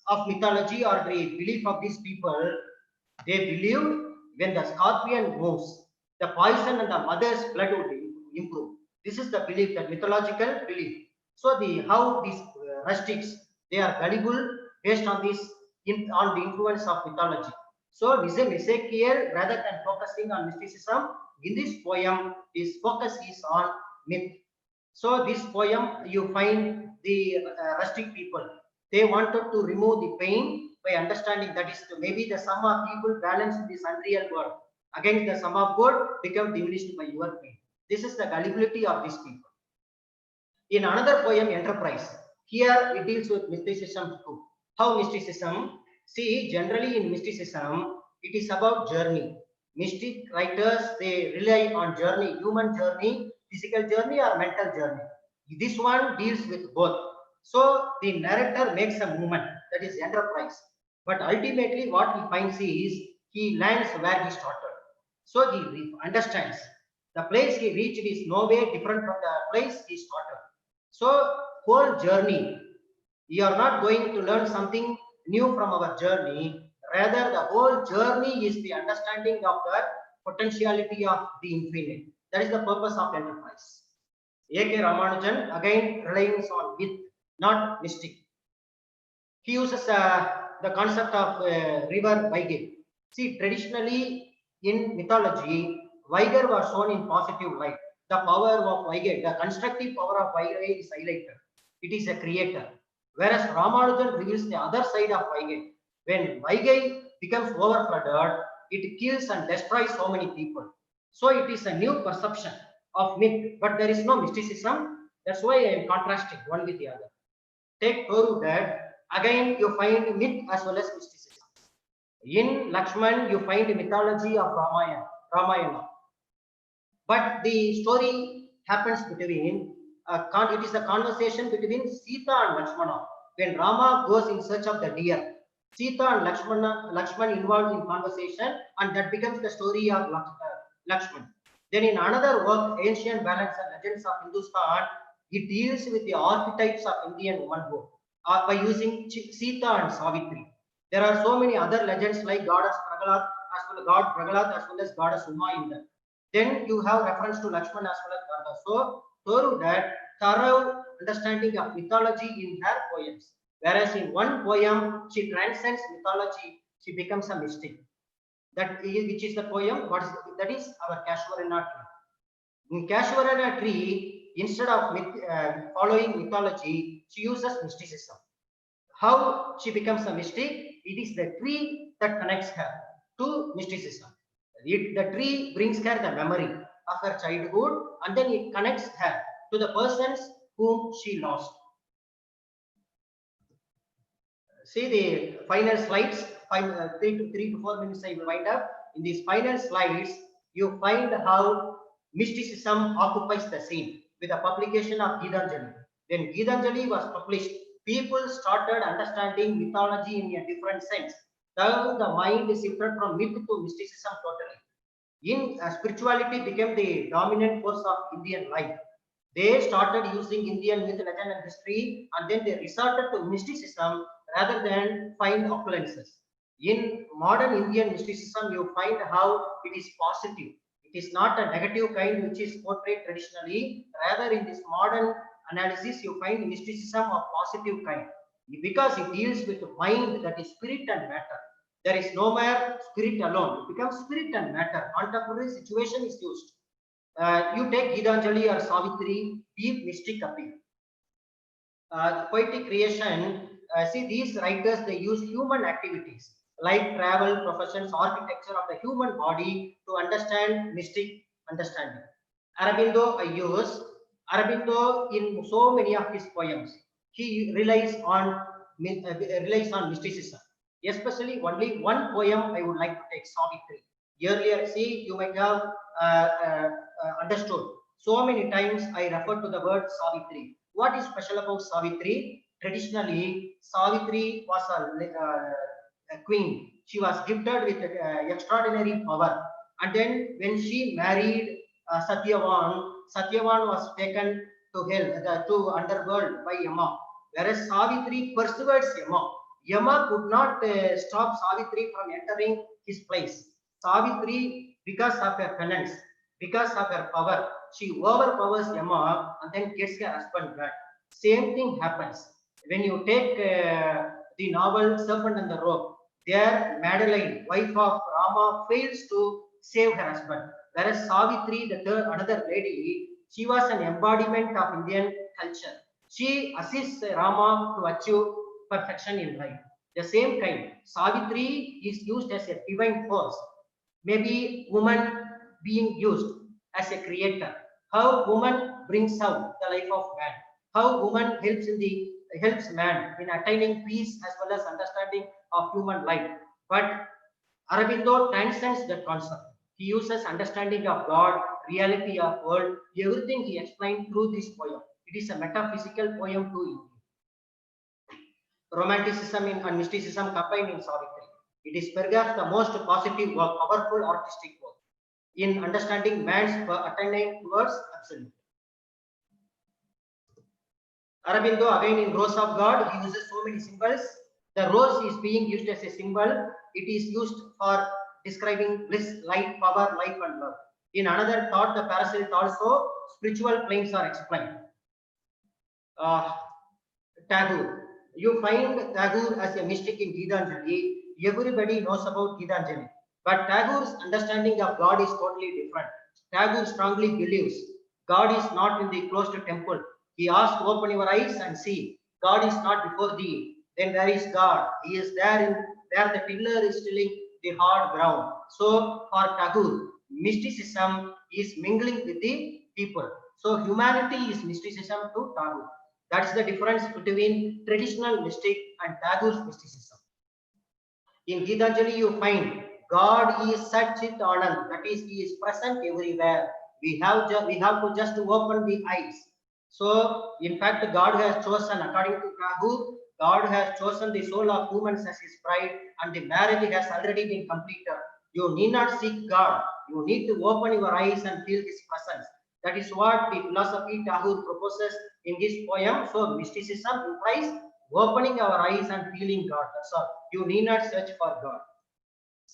G: of mythology or the belief of these people, they believed when the scorpion moves, the poison and the mother's blood would improve. This is the belief, that mythological belief. So how these rustics, they are gullible based on this on the influence of mythology. So Nizim Ezekiel, rather than focusing on mysticism, in this poem his focus is on myth. So this poem, you find the rustic people, they wanted to remove the pain by understanding that is maybe the sum of evil balanced in this unreal world. Against the sum of good become diminished by your pain. This is the gullibility of these people. In another poem, Enterprise, here it deals with mysticism too. How mysticism? See, generally in mysticism, it is about journey. Mystic writers, they rely on journey, human journey, physical journey or mental journey. This one deals with both. So the narrator makes a movement, that is enterprise. But ultimately what he finds is, he lands where he started. So he understands the place he reached is no way different from the place he started. So whole journey, we are not going to learn something new from our journey. Rather, the whole journey is the understanding of the potentiality of the infinite. That is the purpose of enterprise. A.K. Ramanujan, again relying on myth, not mystic. He uses the concept of river Vaigai. See, traditionally in mythology, Vaigai was shown in positive light. The power of Vaigai, the constructive power of Vaigai is highlighted. It is a creator. Whereas Ramanujan reveals the other side of Vaigai. When Vaigai becomes overflooded, it kills and destroys so many people. So it is a new perception of myth, but there is no mysticism. That's why I am contrasting one with the other. Take Toru Dead, again you find myth as well as mysticism. In Lakshman, you find the mythology of Ramayana. But the story happens between, it is a conversation between Sita and Lakshmana. When Rama goes in search of the deer, Sita and Lakshman involved in conversation, and that becomes the story of Lakshman. Then in another work, Ancient Ballads and Legends of Hindustan, it deals with the archetypes of Indian womanhood by using Sita and Savitri. There are so many other legends like Goddess Pragalath as well as Goddess Uma in them. Then you have reference to Lakshman as well as Garda. So Toru had thorough understanding of mythology in her poems. Whereas in one poem, she transcends mythology, she becomes a mystic. Which is the poem? That is our Kashwarana tree. In Kashwarana tree, instead of following mythology, she uses mysticism. How she becomes a mystic? It is the tree that connects her to mysticism. The tree brings her the memory of her childhood, and then it connects her to the persons whom she lost. See the final slides, 3 to 4 minutes I will wind up. In these final slides, you find how mysticism occupies the scene with the publication of Gitanjali. When Gitanjali was published, people started understanding mythology in a different sense. Now the mind is shifted from myth to mysticism totally. Spirituality became the dominant force of Indian life. They started using Indian myth, legend and history, and then they resorted to mysticism rather than find occurrences. In modern Indian mysticism, you find how it is positive. It is not a negative kind which is portrayed traditionally. Rather, in this modern analysis, you find mysticism of positive kind, because it deals with the mind, that is spirit and matter. There is no more spirit alone. It becomes spirit and matter. Contemporary situation is used. You take Gitanjali or Savitri, deep mystic appeal. Poetic creation, see these writers, they use human activities like travel, professions, architecture of the human body to understand mystic understanding. Aurobindo in so many of his poems, he relies on mysticism. Especially only one poem I would like to take, Savitri. Earlier, see, you might have understood. So many times I refer to the word Savitri. What is special about Savitri? Traditionally, Savitri was a queen. She was gifted with extraordinary power. And then when she married Satyavan was taken to hell, to underworld by Yama. Whereas Savitri perseveres Yama. Yama could not stop Savitri from entering his place. Savitri, because of her penance, because of her power, she overpowers Yama and then gets her husband back. Same thing happens when you take the novel Serpent and the Rope. There, Madeline, wife of Rama, fails to save her husband. Whereas Savitri, another lady, she was an embodiment of Indian culture. She assists Rama to achieve perfection in life. The same kind, Savitri is used as a divine force. Maybe woman being used as a creator. How woman brings out the life of man. How woman helps man in attaining peace as well as understanding of human life. But Aurobindo transcends that concept. He uses understanding of God, reality of world, everything he explained through this poem. It is a metaphysical poem too. Romanticism and mysticism combined in Savitri. It is perhaps the most positive work, powerful artistic work in understanding man's attaining towards absolute. Aurobindo, again in Rose of God, he uses so many symbols. The rose is being used as a symbol. It is used for describing bliss, light, power, life, and love. In another thought, the parasite also, spiritual planes are explained. Tagore. You find Tagore as a mystic in Gitanjali. Everybody knows about Gitanjali. But Tagore's understanding of God is totally different. Tagore strongly believes God is not in the closed temple. He asks, open your eyes and see. God is not before thee. Then where is God? He is there where the tiller is tilling the hard ground. So for Tagore, mysticism is mingling with the people. So humanity is mysticism to Tagore. That's the difference between traditional mystic and Tagore's mysticism. In Gitanjali, you find God is Satchit Anand, that is, He is present everywhere. We have to just open the eyes. So, in fact, God has chosen, according to Tagore, God has chosen the soul of humans as His bride, and the marriage has already been completed. You need not seek God. You need to open your eyes and feel His presence. That is what the philosophy Tagore proposes in this poem. So, mysticism implies opening our eyes and feeling God. That's all. You need not search for God.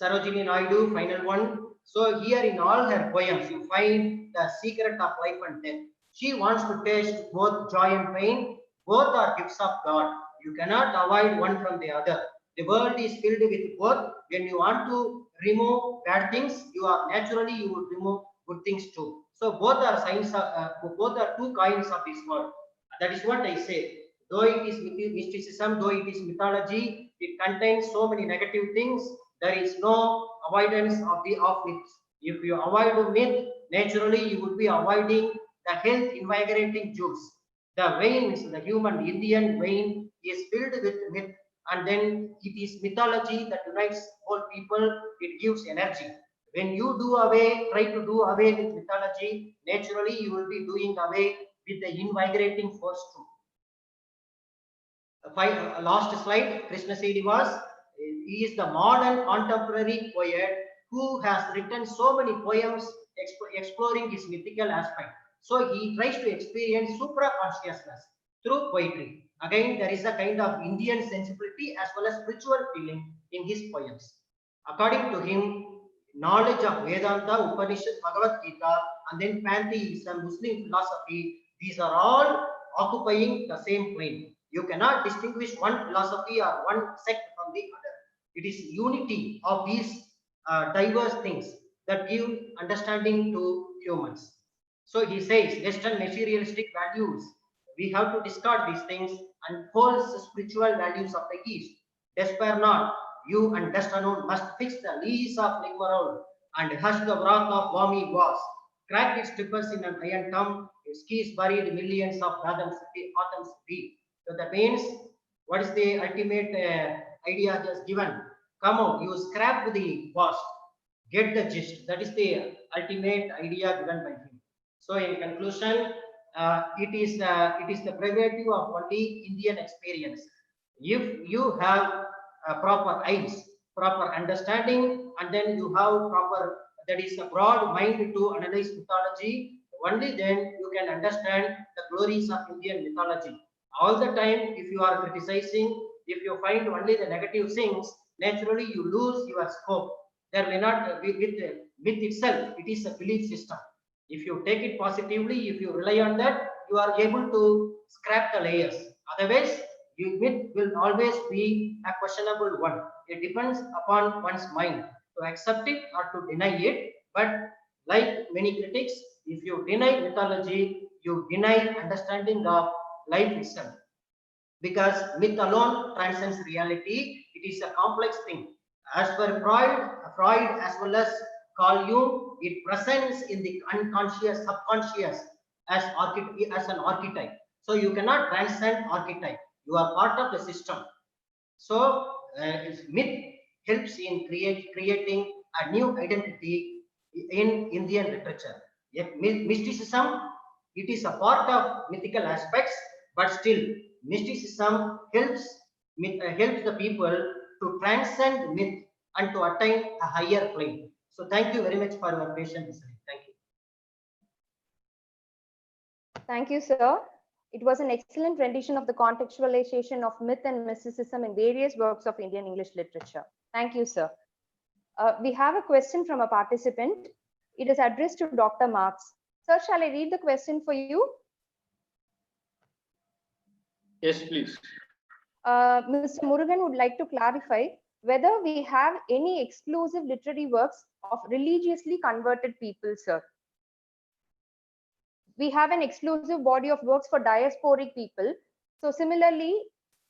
G: Sarojini Naidu, final one. So, here in all her poems, you find the secret of life and death. She wants to taste both joy and pain. Both are gifts of God. You cannot avoid one from the other. The world is filled with both. When you want to remove bad things, you would remove good things too. So both are both are two kinds of this world. That is what I say. Though it is mysticism, though it is mythology, it contains so many negative things. There is no avoidance of myths. If you avoid a myth, naturally you would be avoiding the health invigorating juice. The veins, the human Indian vein is filled with myth, and then it is mythology that unites all people. It gives energy. When you try to do away with mythology, naturally you will be doing away with the invigorating force too. Last slide, Krishna Srinivas. He is the modern contemporary poet who has written so many poems exploring his mythical aspect. So he tries to experience supra-consciousness through poetry. Again, there is a kind of Indian sensibility as well as spiritual feeling in his poems. According to him, knowledge of Vedanta, Upanishad, Bhagavad Gita, and then pantheism, Muslim philosophy, these are all occupying the same plane. You cannot distinguish one philosophy or one sect from the other. It is unity of these diverse things that give understanding to humans. So he says, Western materialistic values, we have to discard these things and false spiritual values of the East. Despair not, you and dust alone must fix the lease of rigmarole and hush the wrath of wormy wars. Crack its trippers in an iron tomb, its keys buried millions of fathoms deep. So that means, what is the ultimate idea he has given? Come out, you scrap the past, get the gist. That is the ultimate idea given by him. So in conclusion, it is the prerogative of only Indian experience. If you have proper eyes, proper understanding, and then you have proper, that is a broad mind to analyze mythology, only then you can understand the glories of Indian mythology. All the time, if you are criticizing, if you find only the negative things, naturally you lose your scope. There may not be with myth itself, it is a belief system. If you take it positively, if you rely on that, you are able to scrap the layers. Otherwise, your myth will always be a questionable one. It depends upon one's mind to accept it or to deny it. But like many critics, if you deny mythology, you deny understanding of life itself. Because myth alone transcends reality. It is a complex thing. As per Freud as well as Carl Jung, it presents in the unconscious, subconscious as an archetype. So you cannot transcend archetype. You are part of the system. So myth helps in creating a new identity in Indian literature. Yet mysticism, it is a part of mythical aspects, but still mysticism helps the people to transcend myth and to attain a higher plane. So thank you very much for your patient listening. Thank you.
A: Thank you, sir. It was an excellent rendition of the contextualization of myth and mysticism in various works of Indian English literature. Thank you, sir. We have a question from a participant. It is addressed to Dr. Marx. Sir, shall I read the question for you?
D: Yes, please.
A: Mr. Murugan would like to clarify whether we have any exclusive literary works of religiously converted people, sir. We have an exclusive body of works for diasporic people. So similarly,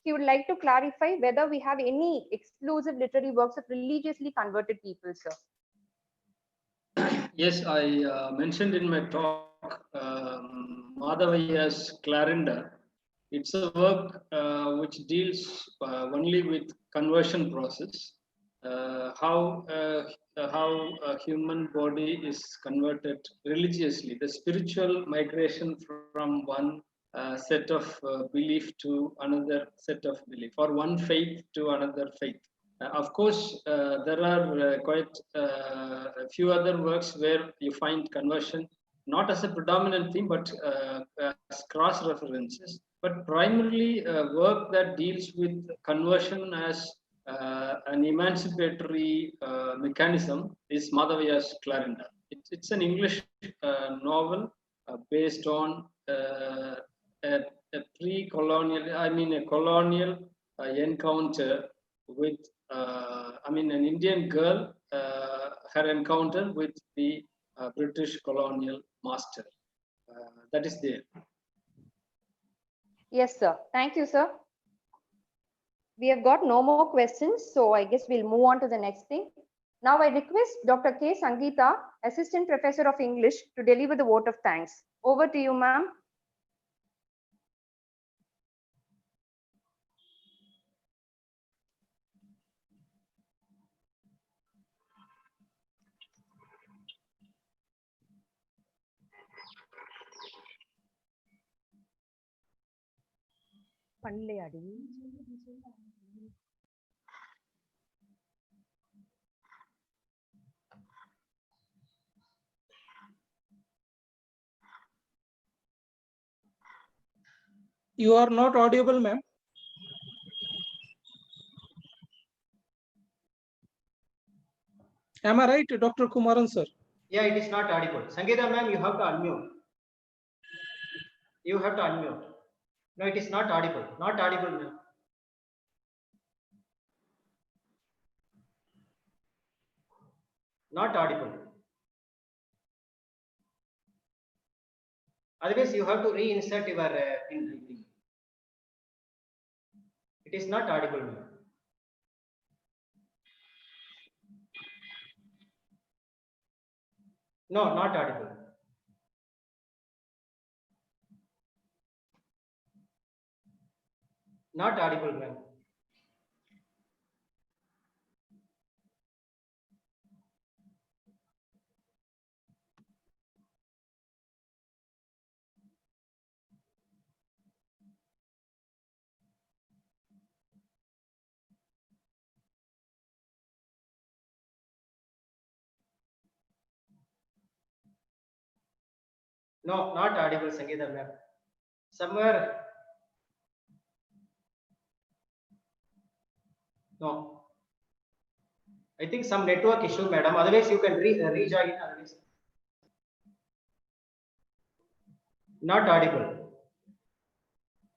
A: he would like to clarify whether we have any exclusive literary works of religiously converted people, sir.
D: Yes, I mentioned in my talk Madhavaya's Clarenda. It's a work which deals only with conversion process, how a human body is converted religiously, the spiritual migration from one set of belief to another set of belief, or one faith to another faith. Of course, there are quite a few other works where you find conversion not as a predominant theme, but as cross references. But primarily, work that deals with conversion as an emancipatory mechanism is Madhavaya's Clarenda. It's an English novel based on a pre-colonial, a colonial encounter with, an Indian girl, her encounter with the British colonial master. That is there.
A: Yes, sir. Thank you, sir. We have got no more questions, so I guess we'll move on to the next thing. Now I request Dr. K. Sangeeta, Assistant Professor of English, to deliver the vote of thanks. Over to you, ma'am.
E: You are not audible, ma'am. Am I right, Dr. Kumaran, sir?
G: Yeah, it is not audible. Sangeeta ma'am, you have to unmute. You have to unmute. No, it is not audible. Not audible, ma'am. Not audible. Otherwise, you have to reinsert your thing. It is not audible, ma'am. No, not audible. Not audible, ma'am. No, not audible, Sangeeta, ma'am. Somewhere. No. I think some network issue, madam. Otherwise, you can rejoin. Otherwise, not audible.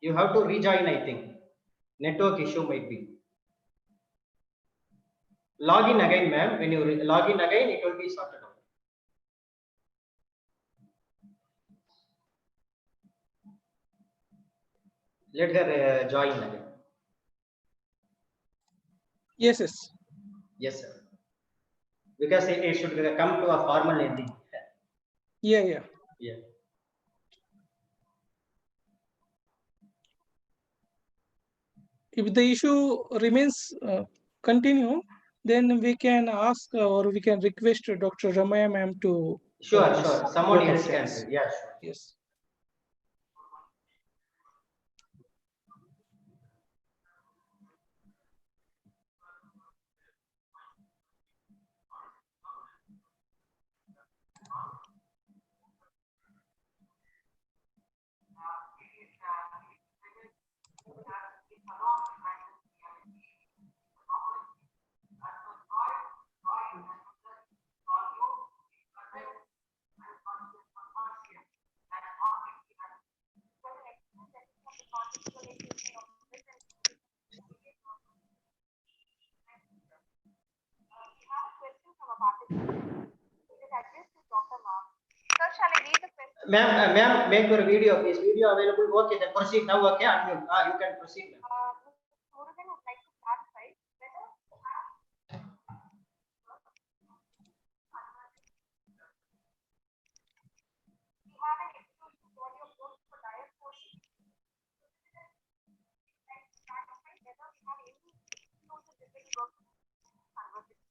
G: You have to rejoin, I think. Network issue might be. Log in again, ma'am. When you log in again, it will be sorted out. Let her join again.
E: Yes, yes.
G: Yes, sir. Because it should come to a formal ending.
E: Yeah, yeah.
G: Yeah.
E: If the issue remains continue, then we can ask or we can request Dr. Ramaya ma'am to.
G: Sure, sure. Someone else can do. Yeah, sure.
E: Yes.
G: Ma'am, make your video. Is video available? Okay, then proceed now. Okay, unmute. You can proceed.
H: Murugan would like to clarify whether we have an exclusive body of work for diet portion. And clarify whether we have any exclusive debate work conversation.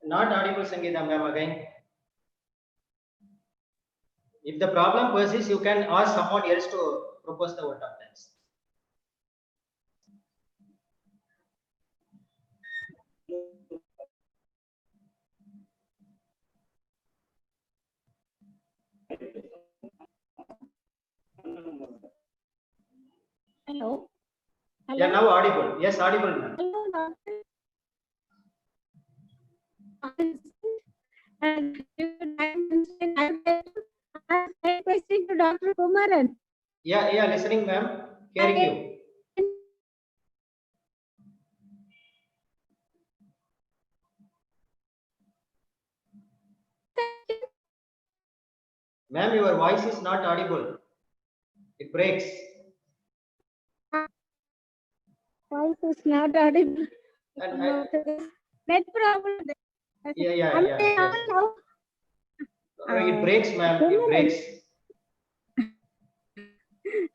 G: Not audible, Sangeeta ma'am, again. If the problem persists, you can ask someone else to propose the vote of thanks.
B: Hello. Hello.
G: Yeah, now audible. Yes, audible, ma'am.
B: Hello, doctor. And I have a question to Dr. Kumaran.
G: Yeah, listening, ma'am. Hearing you. Ma'am, your voice is not audible. It breaks.
B: Voice is not audible.
G: And
B: Net problem.
G: yeah. Yes. It breaks, ma'am. It breaks.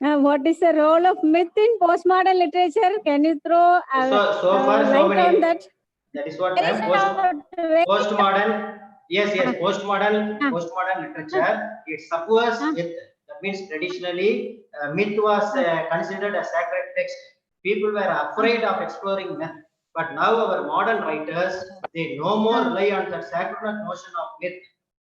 B: What is the role of myth in postmodern literature? Can you throw
G: So far, so
B: light
G: many.
B: on that?
G: That is what, ma'am. Postmodern. Yes. Postmodern literature. It suffers with. That means traditionally, myth was considered a sacred text. People were afraid of exploring myth. But now our modern writers, they no more rely on the sacred notion of myth.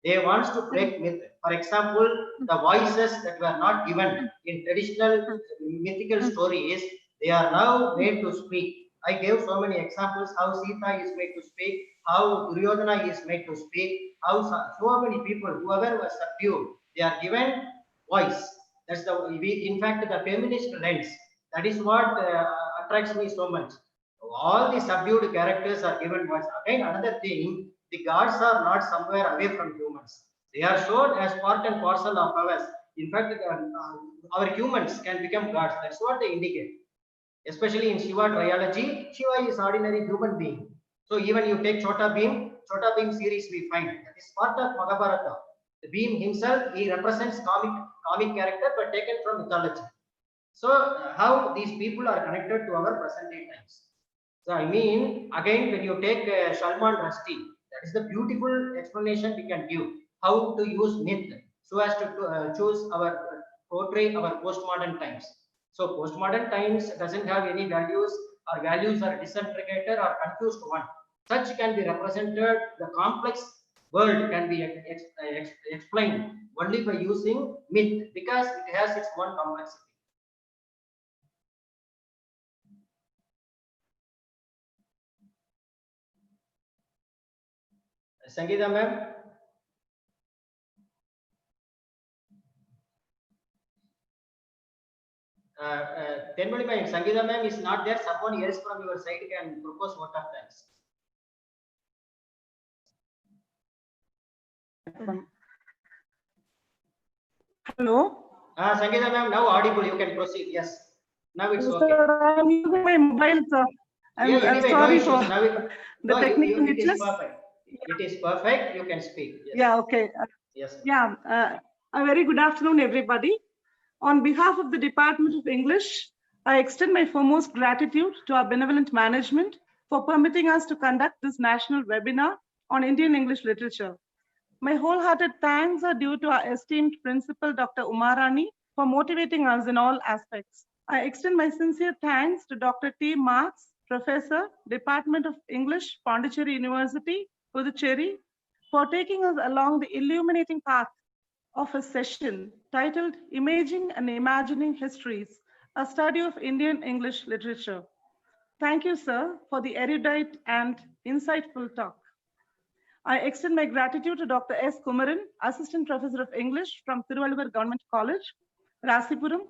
G: They want to break myth. For example, the voices that were not given in traditional mythical stories, They are now made to speak. I gave so many examples how Sita is made to speak, how Duryodhana is made to speak, how so many people, whoever was subdued, they are given voice. That's in fact, the feminist lens. That is what attracts me so much. All the subdued characters are given voice. Again, another thing, the gods are not somewhere away from humans. They are shown as part and parcel of us. In fact, our humans can become gods. That's what they indicate. Especially in Shiva trilogy, Shiva is ordinary human being. So even you take Chota Bheem series we find that is part of Mahabharata. The Bheem himself, he represents comic character but taken from mythology. So how these people are connected to our present day times. So I mean, again, when you take Salman Rushdie, that is the beautiful explanation we can give how to use myth so as to choose our portray our postmodern times. So postmodern times doesn't have any values, or values are disintegrated or confused one. Such can be represented. The complex world can be explained only by using myth because it has its own complexity. Sangeeta ma'am. Tenmali ma'am, Sangeeta ma'am is not there. Someone else from your side can propose vote of thanks.
I: Hello.
G: Sangeeta ma'am, now audible. You can proceed. Yes. Now it's okay.
I: Sir, I'm using my mobile, sir. I'm
G: Anyway,
I: sorry
G: no
I: for
G: the
I: technical
G: it is
I: glitches.
G: perfect. It is perfect. You can speak. Yes.
I: Yeah, okay.
G: Yes.
I: Yeah, a very good afternoon, everybody. On behalf of the Department of English, I extend my foremost gratitude to our benevolent management for permitting us to conduct this national webinar on Indian English literature. My wholehearted thanks are due to our esteemed principal, Dr. Umarani, for motivating us in all aspects. I extend my sincere thanks to Dr. T. Marx, Professor, Department of English, Pondicherry University, Puducherry, for taking us along the illuminating path of a session titled Imaging and Imagining Histories, a study of Indian English literature. Thank you, sir, for the erudite and insightful talk. I extend my gratitude to Dr. S. Kumaran, Assistant Professor of English from Thiruvalluvar Government College, Rasipuram,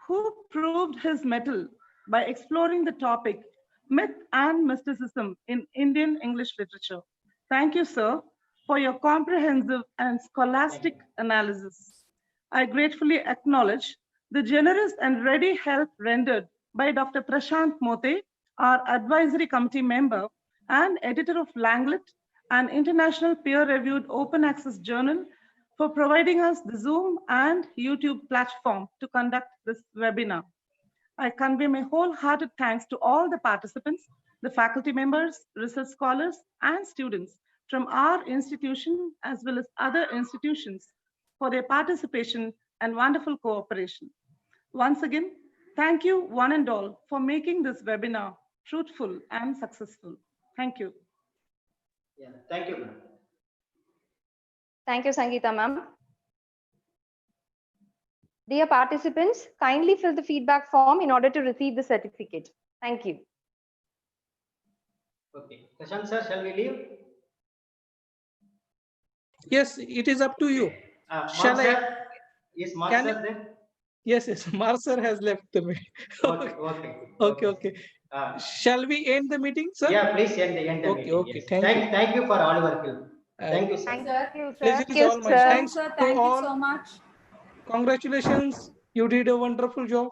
I: who proved his mettle by exploring the topic Myth and Mysticism in Indian English Literature. Thank you, sir, for your comprehensive and scholastic analysis. I gratefully acknowledge the generous and ready help rendered by Dr. Prashant Mote, our advisory committee member and editor of Langlet, an international peer-reviewed open access journal, for providing us the Zoom and YouTube platform to conduct this webinar. I convey my wholehearted thanks to all the participants, the faculty members, research scholars, and students from our institution as well as other institutions for their participation and wonderful cooperation. Once again, thank you one and all for making this webinar fruitful and successful. Thank you.
G: Yeah, thank you, ma'am.
A: Thank you, Sangeeta ma'am. Dear participants, kindly fill the feedback form in order to receive the certificate. Thank you.
G: Okay. Prashant sir, shall we leave?
E: Yes, it is up to you.
G: Mark sir? Is Mark sir there?
E: Yes, Mark sir has left the meeting. Okay. Shall we end the meeting, sir?
G: Yeah, please end the meeting.
E: Okay,
G: yes. Thank you for all your help. Thank you, sir.
C: Thank you, sir.
E: Pleasure is all mine.
F: Sir,
E: Thanks
F: sir,
E: to
F: thank you
E: all.
F: so much.
E: Congratulations. You did a wonderful job.